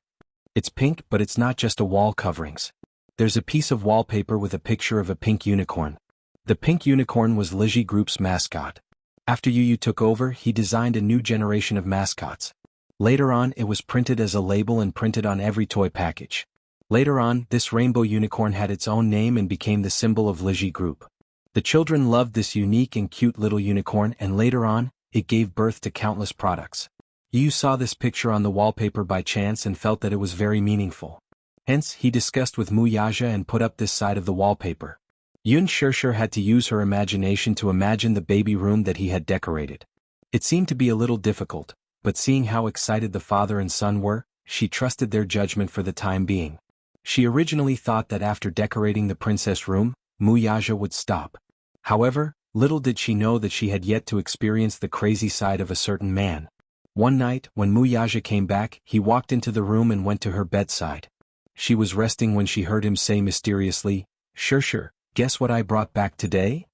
Speaker 1: "It's pink, but it's not just a wall coverings. There's a piece of wallpaper with a picture of a pink unicorn. The pink unicorn was Liji Group's mascot. After Yu took over, he designed a new generation of mascots. Later on, it was printed as a label and printed on every toy package. Later on, this rainbow unicorn had its own name and became the symbol of Liji Group. The children loved this unique and cute little unicorn, and later on, it gave birth to countless products. Yu saw this picture on the wallpaper by chance and felt that it was very meaningful. Hence, he discussed with Muyaja and put up this side of the wallpaper. Yun Shirshir had to use her imagination to imagine the baby room that he had decorated. It seemed to be a little difficult, but seeing how excited the father and son were, she trusted their judgment for the time being. She originally thought that after decorating the princess room, Muyaja would stop. However, little did she know that she had yet to experience the crazy side of a certain man. One night, when Muyaja came back, he walked into the room and went to her bedside. She was resting when she heard him say mysteriously, "Shirshir, guess what I brought back today?"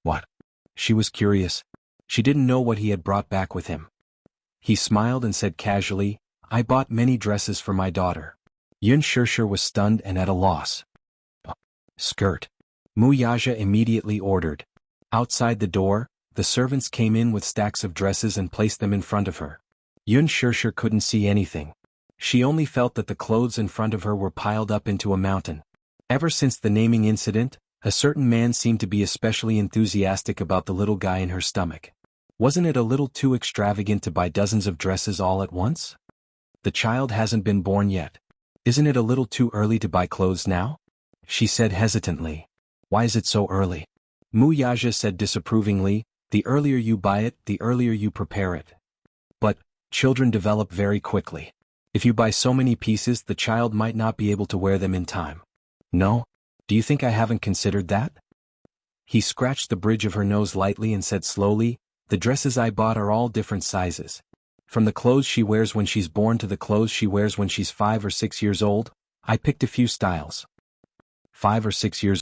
Speaker 1: What? She was curious. She didn't know what he had brought back with him. He smiled and said casually, "I bought many dresses for my daughter." Yun Shirshir was stunned and at a loss. "Skirt." Muyaja immediately ordered. Outside the door, the servants came in with stacks of dresses and placed them in front of her. Yun Shirshir couldn't see anything. She only felt that the clothes in front of her were piled up into a mountain. Ever since the naming incident, a certain man seemed to be especially enthusiastic about the little guy in her stomach. Wasn't it a little too extravagant to buy dozens of dresses all at once? The child hasn't been born yet. Isn't it a little too early to buy clothes now? She said hesitantly. Why is it so early? Muyaja said disapprovingly, the earlier you buy it, the earlier you prepare it. But, children develop very quickly. If you buy so many pieces, the child might not be able to wear them in time. No? Do you think I haven't considered that? He scratched the bridge of her nose lightly and said slowly, the dresses I bought are all different sizes. From the clothes she wears when she's born to the clothes she wears when she's 5 or 6 years old, I picked a few styles. 5 or 6 years